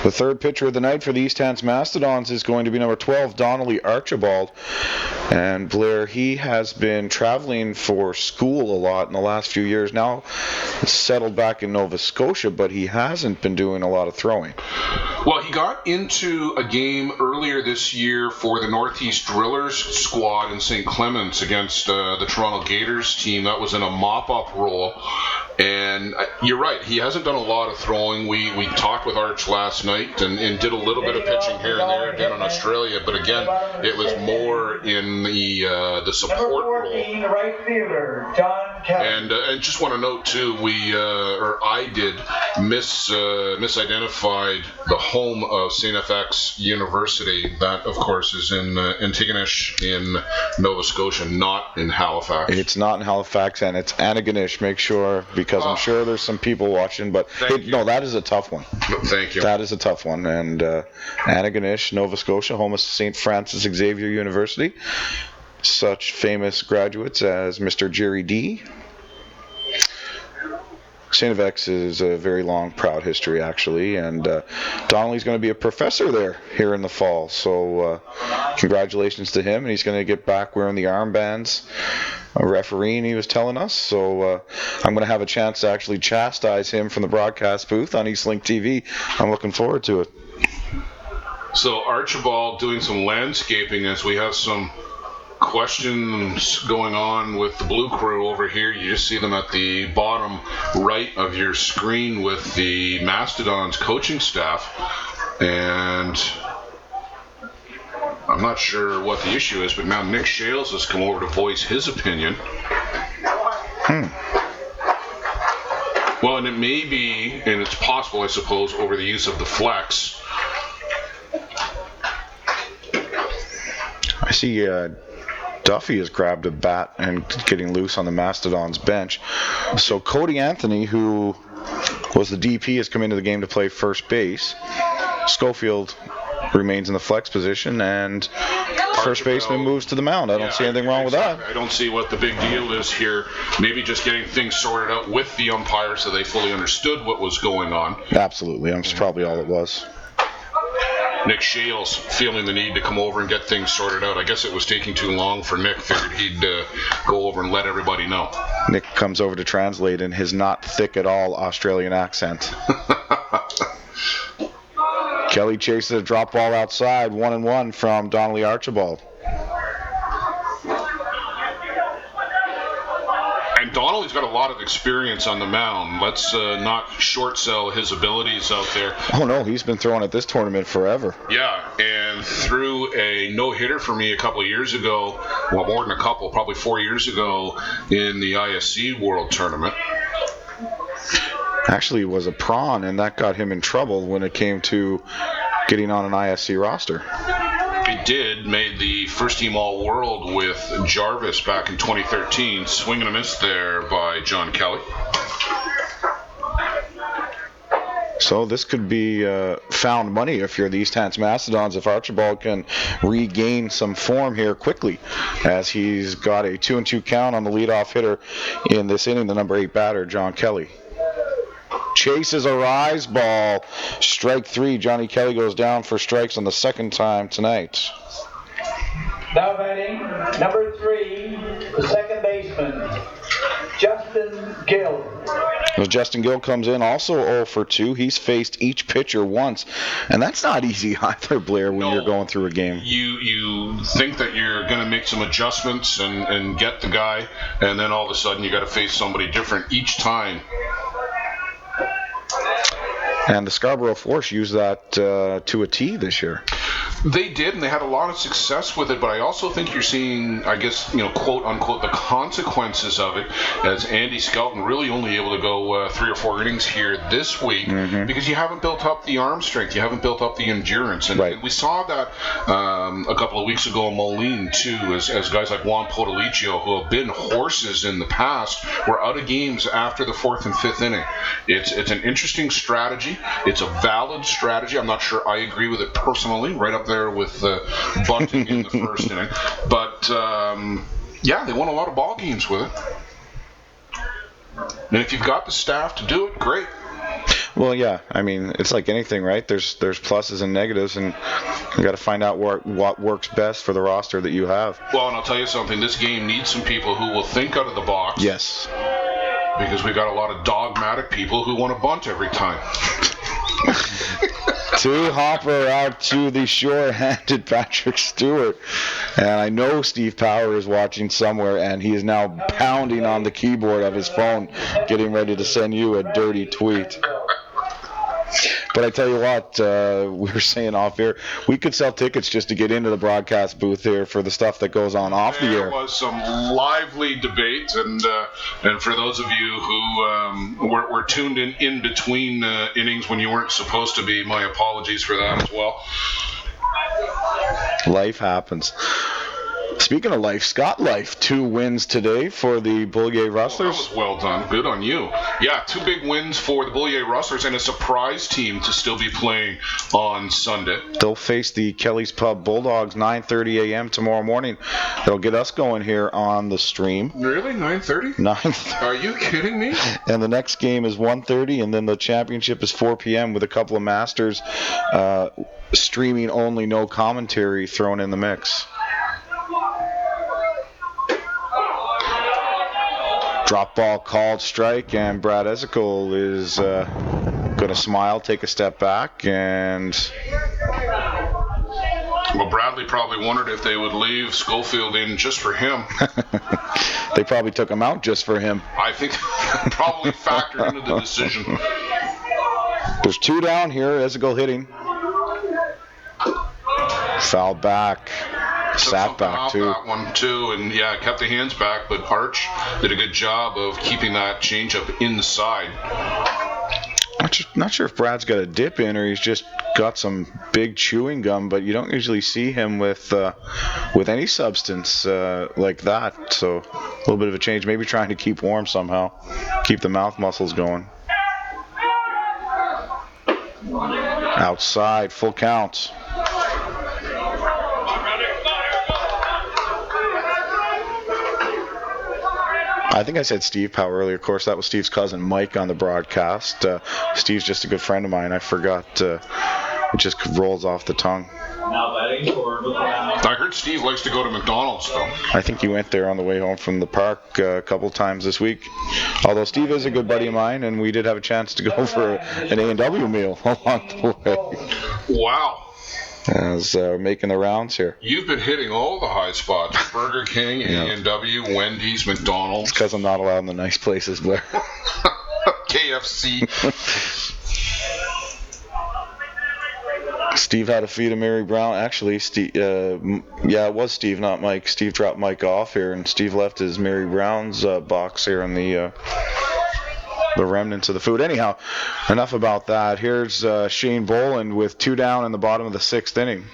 A: The third pitcher of the night for the East Hants Mastodons is going to be number 12, Donnelly Archibald. And Blair, he has been traveling for school a lot in the last few years. Now settled back in Nova Scotia, but he hasn't been doing a lot of throwing.
B: Well, he got into a game earlier this year for the Northeast Drillers squad in St. Clements against the Toronto Gators team. That was in a mop-up role. And you're right, he hasn't done a lot of throwing. We talked with Arch last night and did a little bit of pitching here and there again in Australia, but again, it was more in the support role.
E: Right fielder, John Kelly.
B: And just want to note too, I did misidentified the home of St. FX University. That, of course, is in Antigonish in Nova Scotia, not in Halifax.
A: It's not in Halifax, and it's Antigonish. Make sure, because I'm sure there's some people watching, but no, that is a tough one.
B: Thank you.
A: That is a tough one. And Antigonish, Nova Scotia, home of St. Francis Xavier University. Such famous graduates as Mr. Jerry D. St. FX is a very long, proud history, actually, and Donnelly's going to be a professor there here in the fall, so congratulations to him, and he's going to get back wearing the armbands, refereeing, he was telling us, so I'm going to have a chance to actually chastise him from the broadcast booth on Eastlink TV. I'm looking forward to it.
B: So Archibald doing some landscaping as we have some questions going on with the Blue Crew over here. You just see them at the bottom right of your screen with the Mastodons coaching staff, and I'm not sure what the issue is, but now Nick Shales has come over to voice his opinion. Well, and it may be, and it's possible, I suppose, over the use of the flex.
A: I see Duffy has grabbed a bat and getting loose on the Mastodons bench. So Cody Anthony, who was the DP, has come into the game to play first base. Schofield remains in the flex position, and first baseman moves to the mound. I don't see anything wrong with that.
B: I don't see what the big deal is here. Maybe just getting things sorted out with the umpire so they fully understood what was going on.
A: Absolutely. That's probably all it was.
B: Nick Shales feeling the need to come over and get things sorted out. I guess it was taking too long for Nick. Figured he'd go over and let everybody know.
A: Nick comes over to translate in his not thick at all Australian accent. Kelly chases a drop ball outside, 1-1 from Donnelly Archibald.
B: And Donnelly's got a lot of experience on the mound. Let's not short sell his abilities out there.
A: Oh no, he's been throwing at this tournament forever.
B: Yeah, and threw a no-hitter for me a couple of years ago, well, more than a couple, probably 4 years ago in the ISC World Tournament.
A: Actually, it was a prawn, and that got him in trouble when it came to getting on an ISC roster.
B: He did, made the first team All-World with Jarvis back in 2013. Swing and a miss there by John Kelly.
A: So this could be found money if you're the East Hants Mastodons, if Archibald can regain some form here quickly, as he's got a 2-2 count on the leadoff hitter in this inning, the number 8 batter, John Kelly. Chases a rise ball. Strike 3. Johnny Kelly goes down for strikes on the second time tonight.
C: Now batting, number 3, the second baseman, Justin Gill.
A: As Justin Gill comes in, also 0 for 2. He's faced each pitcher once, and that's not easy either, Blair, when you're going through a game.
B: You think that you're going to make some adjustments and get the guy, and then all of a sudden you got to face somebody different each time.
A: And the Scarborough Force used that to a T this year.
B: They did, and they had a lot of success with it, but I also think you're seeing, I guess, quote unquote, the consequences of it, as Andy Skelton really only able to go 3 or 4 innings here this week, because you haven't built up the arm strength, you haven't built up the endurance, and,
A: right.
B: and we saw that a couple of weeks ago in Moline too, as guys like Juan Podolicio, who have been horses in the past, were out of games after the 4th and 5th inning. It's an interesting strategy. It's a valid strategy. I'm not sure I agree with it personally, right up there with bunting in the first inning. But, yeah, they won a lot of ball games with it. And if you've got the staff to do it, great.
A: Well, yeah. I mean, it's like anything, right? There's pluses and negatives, and you got to find out what works best for the roster that you have.
B: Well, and I'll tell you something. This game needs some people who will think out of the box.
A: Yes.
B: Because we got a lot of dogmatic people who want to bunt every time.
A: To Hopper out to the shore-handed Patrick Stewart. And I know Steve Power is watching somewhere, and he is now pounding on the keyboard of his phone, getting ready to send you a dirty tweet. But I tell you what, we were saying off air, we could sell tickets just to get into the broadcast booth here for the stuff that goes on off the air.
B: There was some lively debate, and for those of you who were tuned in between innings when you weren't supposed to be, my apologies for that as well.
A: Life happens. Speaking of life, Scott Life, 2 wins today for the Bullier Rustlers.
B: That was well done. Good on you. Yeah, 2 big wins for the Bullier Rustlers and a surprise team to still be playing on Sunday.
A: They'll face the Kelly's Pub Bulldogs 9:30 a.m. tomorrow morning. That'll get us going here on the stream.
B: Really? 9:30?
A: 9:30.
B: Are you kidding me?
A: And the next game is 1:30, and then the championship is 4 p.m. with a couple of Masters streaming only, no commentary thrown in the mix. Drop ball called strike, and Brad Ezekiel is going to smile, take a step back, and...
B: Well, Bradley probably wondered if they would leave Schofield in just for him.
A: They probably took him out just for him.
B: I think probably factored into the decision.
A: There's 2 down here, Ezekiel hitting. Foul back. Sat back too.
B: That one too, and yeah, kept the hands back, but Arch did a good job of keeping that changeup inside.
A: Not sure if Brad's got a dip in or he's just got some big chewing gum, but you don't usually see him with any substance like that. So a little bit of a change, maybe trying to keep warm somehow, keep the mouth muscles going. Outside, full count. I think I said Steve Power earlier. Of course, that was Steve's cousin Mike on the broadcast. Steve's just a good friend of mine. I forgot. It just rolls off the tongue.
B: I heard Steve likes to go to McDonald's, though.
A: I think he went there on the way home from the park a couple times this week. Although Steve is a good buddy of mine, and we did have a chance to go for an A&W meal along the way.
B: Wow.
A: As making the rounds here.
B: You've been hitting all the high spots. Burger King, A&W, Wendy's, McDonald's.
A: It's because I'm not allowed in the nice places, Blair.
B: KFC.
A: Steve had a feed of Mary Brown. Actually, Steve, it was Steve, not Mike. Steve dropped Mike off here, and Steve left his Mary Brown's box here in the remnants of the food. Anyhow, enough about that. Here's Shane Boland with 2 down in the bottom of the 6th inning.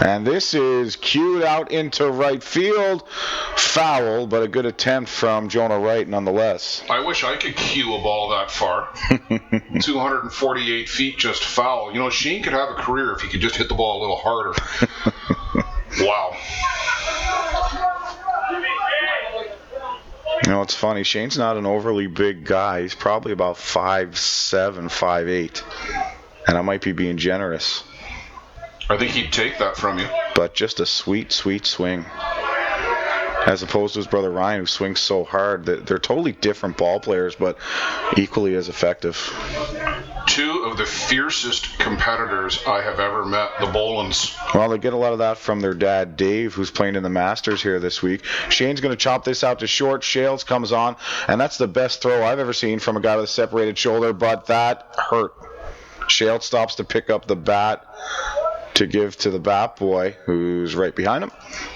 A: And this is cued out into right field. Foul, but a good attempt from Jonah Wright nonetheless.
B: I wish I could cue a ball that far. 248 feet just foul. You know, Shane could have a career if he could just hit the ball a little harder. Wow.
A: You know, it's funny. Shane's not an overly big guy. He's probably about 5'7", 5'8". And I might be being generous.
B: I think he'd take that from you.
A: But just a sweet, sweet swing. As opposed to his brother Ryan, who swings so hard. They're totally different ball players, but equally as effective.
B: 2 of the fiercest competitors I have ever met, the Bolans.
A: Well, they get a lot of that from their dad, Dave, who's playing in the Masters here this week. Shane's going to chop this out to short. Shales comes on, and that's the best throw I've ever seen from a guy with a separated shoulder, but that hurt. Shales stops to pick up the bat to give to the bat boy, who's right behind him,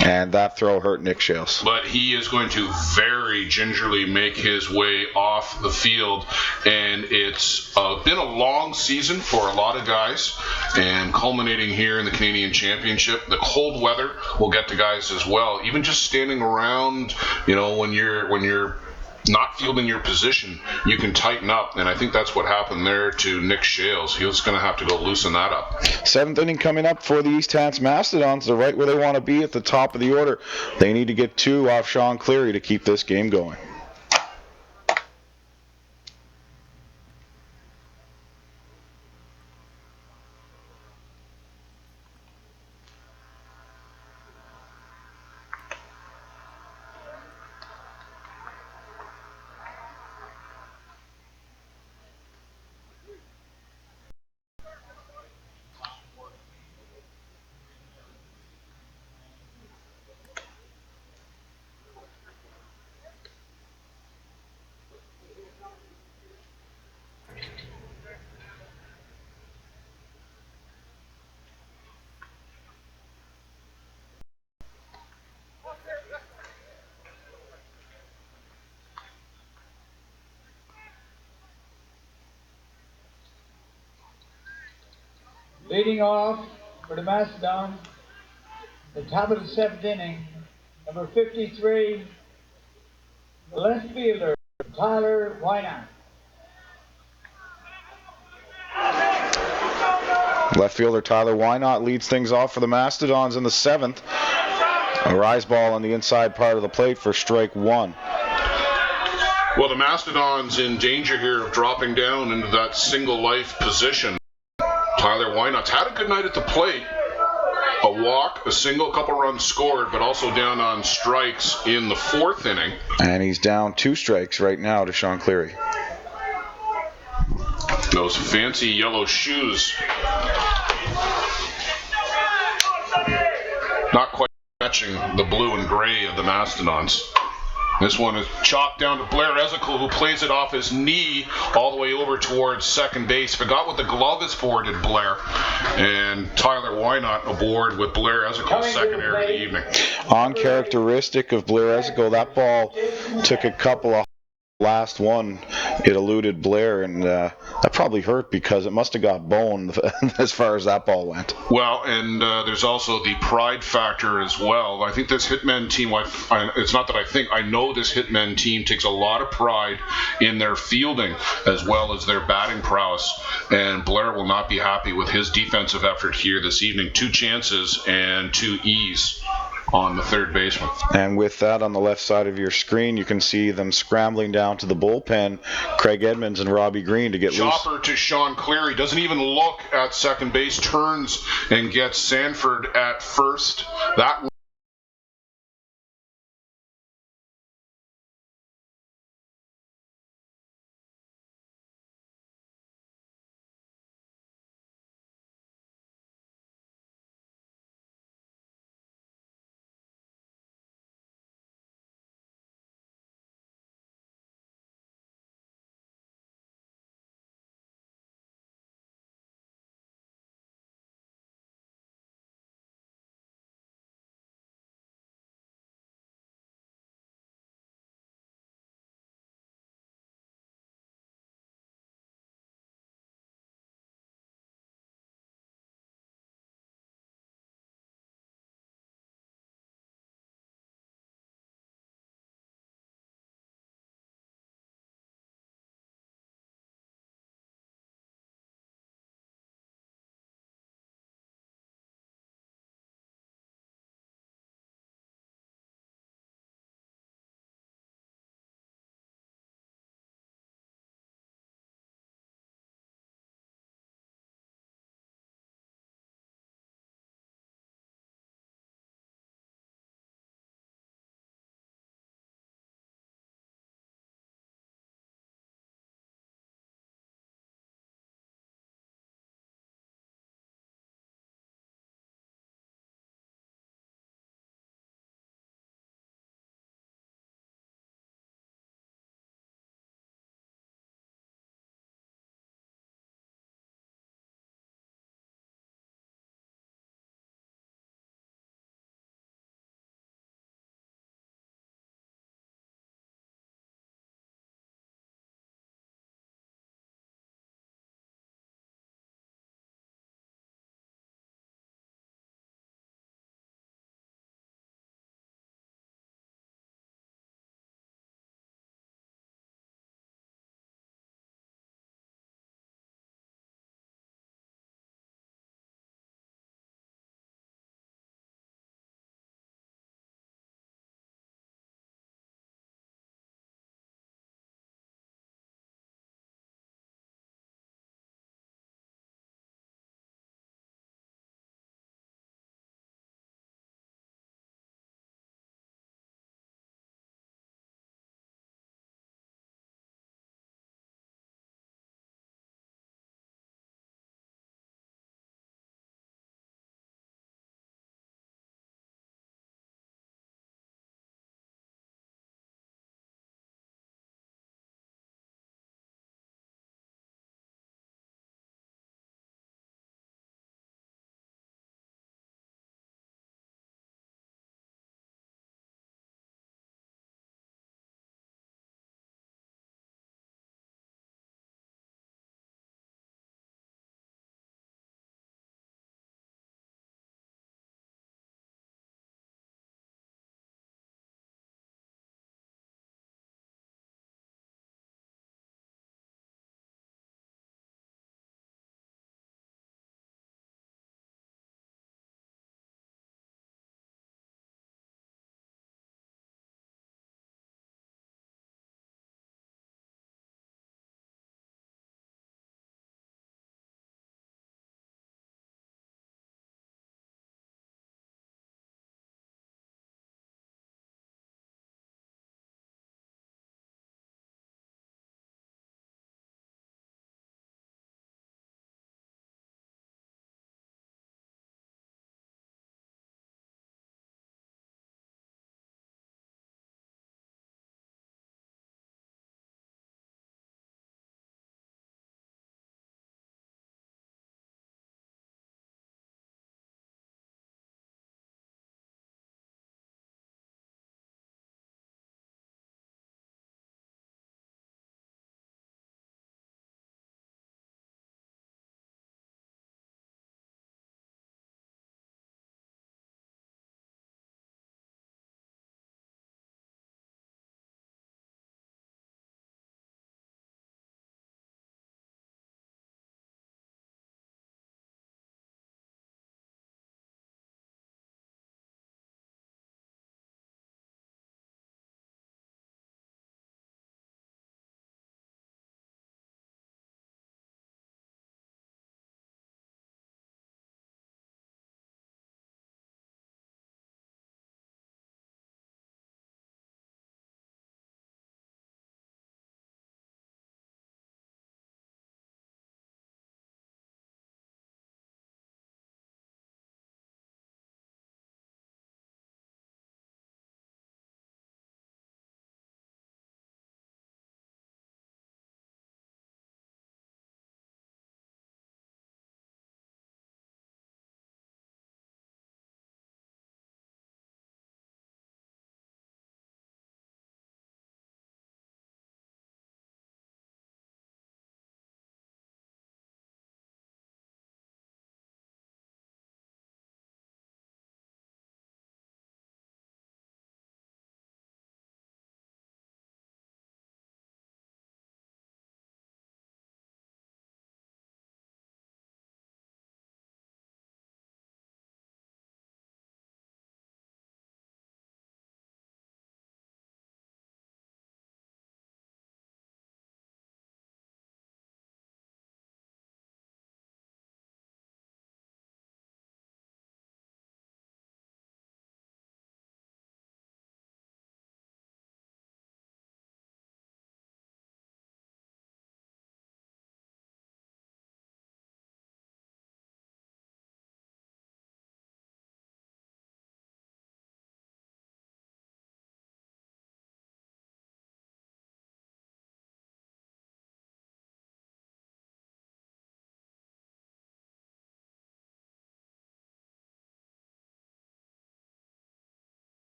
A: and that throw hurt Nick Shales.
B: But he is going to very gingerly make his way off the field, and it's been a long season for a lot of guys, and culminating here in the Canadian Championship. The cold weather will get to guys as well. Even just standing around, you know, when you're not fielding your position, you can tighten up, and I think that's what happened there to Nick Shales. He was going to have to go loosen that up.
A: 7th inning coming up for the East Hants Mastodons. They're right where they want to be at the top of the order. They need to get 2 off Sean Cleary to keep this game going.
C: Leading off for the Mastodons, the top of the 7th inning, number 53, the left fielder, Tyler Wynot.
A: Left fielder Tyler Wynot leads things off for the Mastodons in the 7th. A rise ball on the inside part of the plate for strike 1.
B: Well, the Mastodons in danger here of dropping down into that single life position. Tyler Wynot's had a good night at the plate. A walk, a single, couple runs scored, but also down on strikes in the 4th inning.
A: And he's down 2 strikes right now to Sean Cleary.
B: Those fancy yellow shoes. Not quite matching the blue and gray of the Mastodons. This one is chopped down to Blair Ezekiel, who plays it off his knee all the way over towards second base. Forgot what the glove is for, did Blair. And Tyler Wynot aboard with Blair Ezekiel, second error of the evening.
A: Uncharacteristic of Blair Ezekiel, that ball took a couple of last one. It eluded Blair, and that probably hurt because it must have got boned as far as that ball went.
B: Well, and there's also the pride factor as well. I think this Hitmen team, it's not that I think, I know this Hitmen team takes a lot of pride in their fielding as well as their batting prowess, and Blair will not be happy with his defensive effort here this evening. 2 chances and 2 E's on the third baseman.
A: And with that on the left side of your screen, you can see them scrambling down to the bullpen, Craig Edmonds and Robbie Green, to get
B: Chopper to Sean Cleary, doesn't even look at second base, turns and gets Sanford at first. That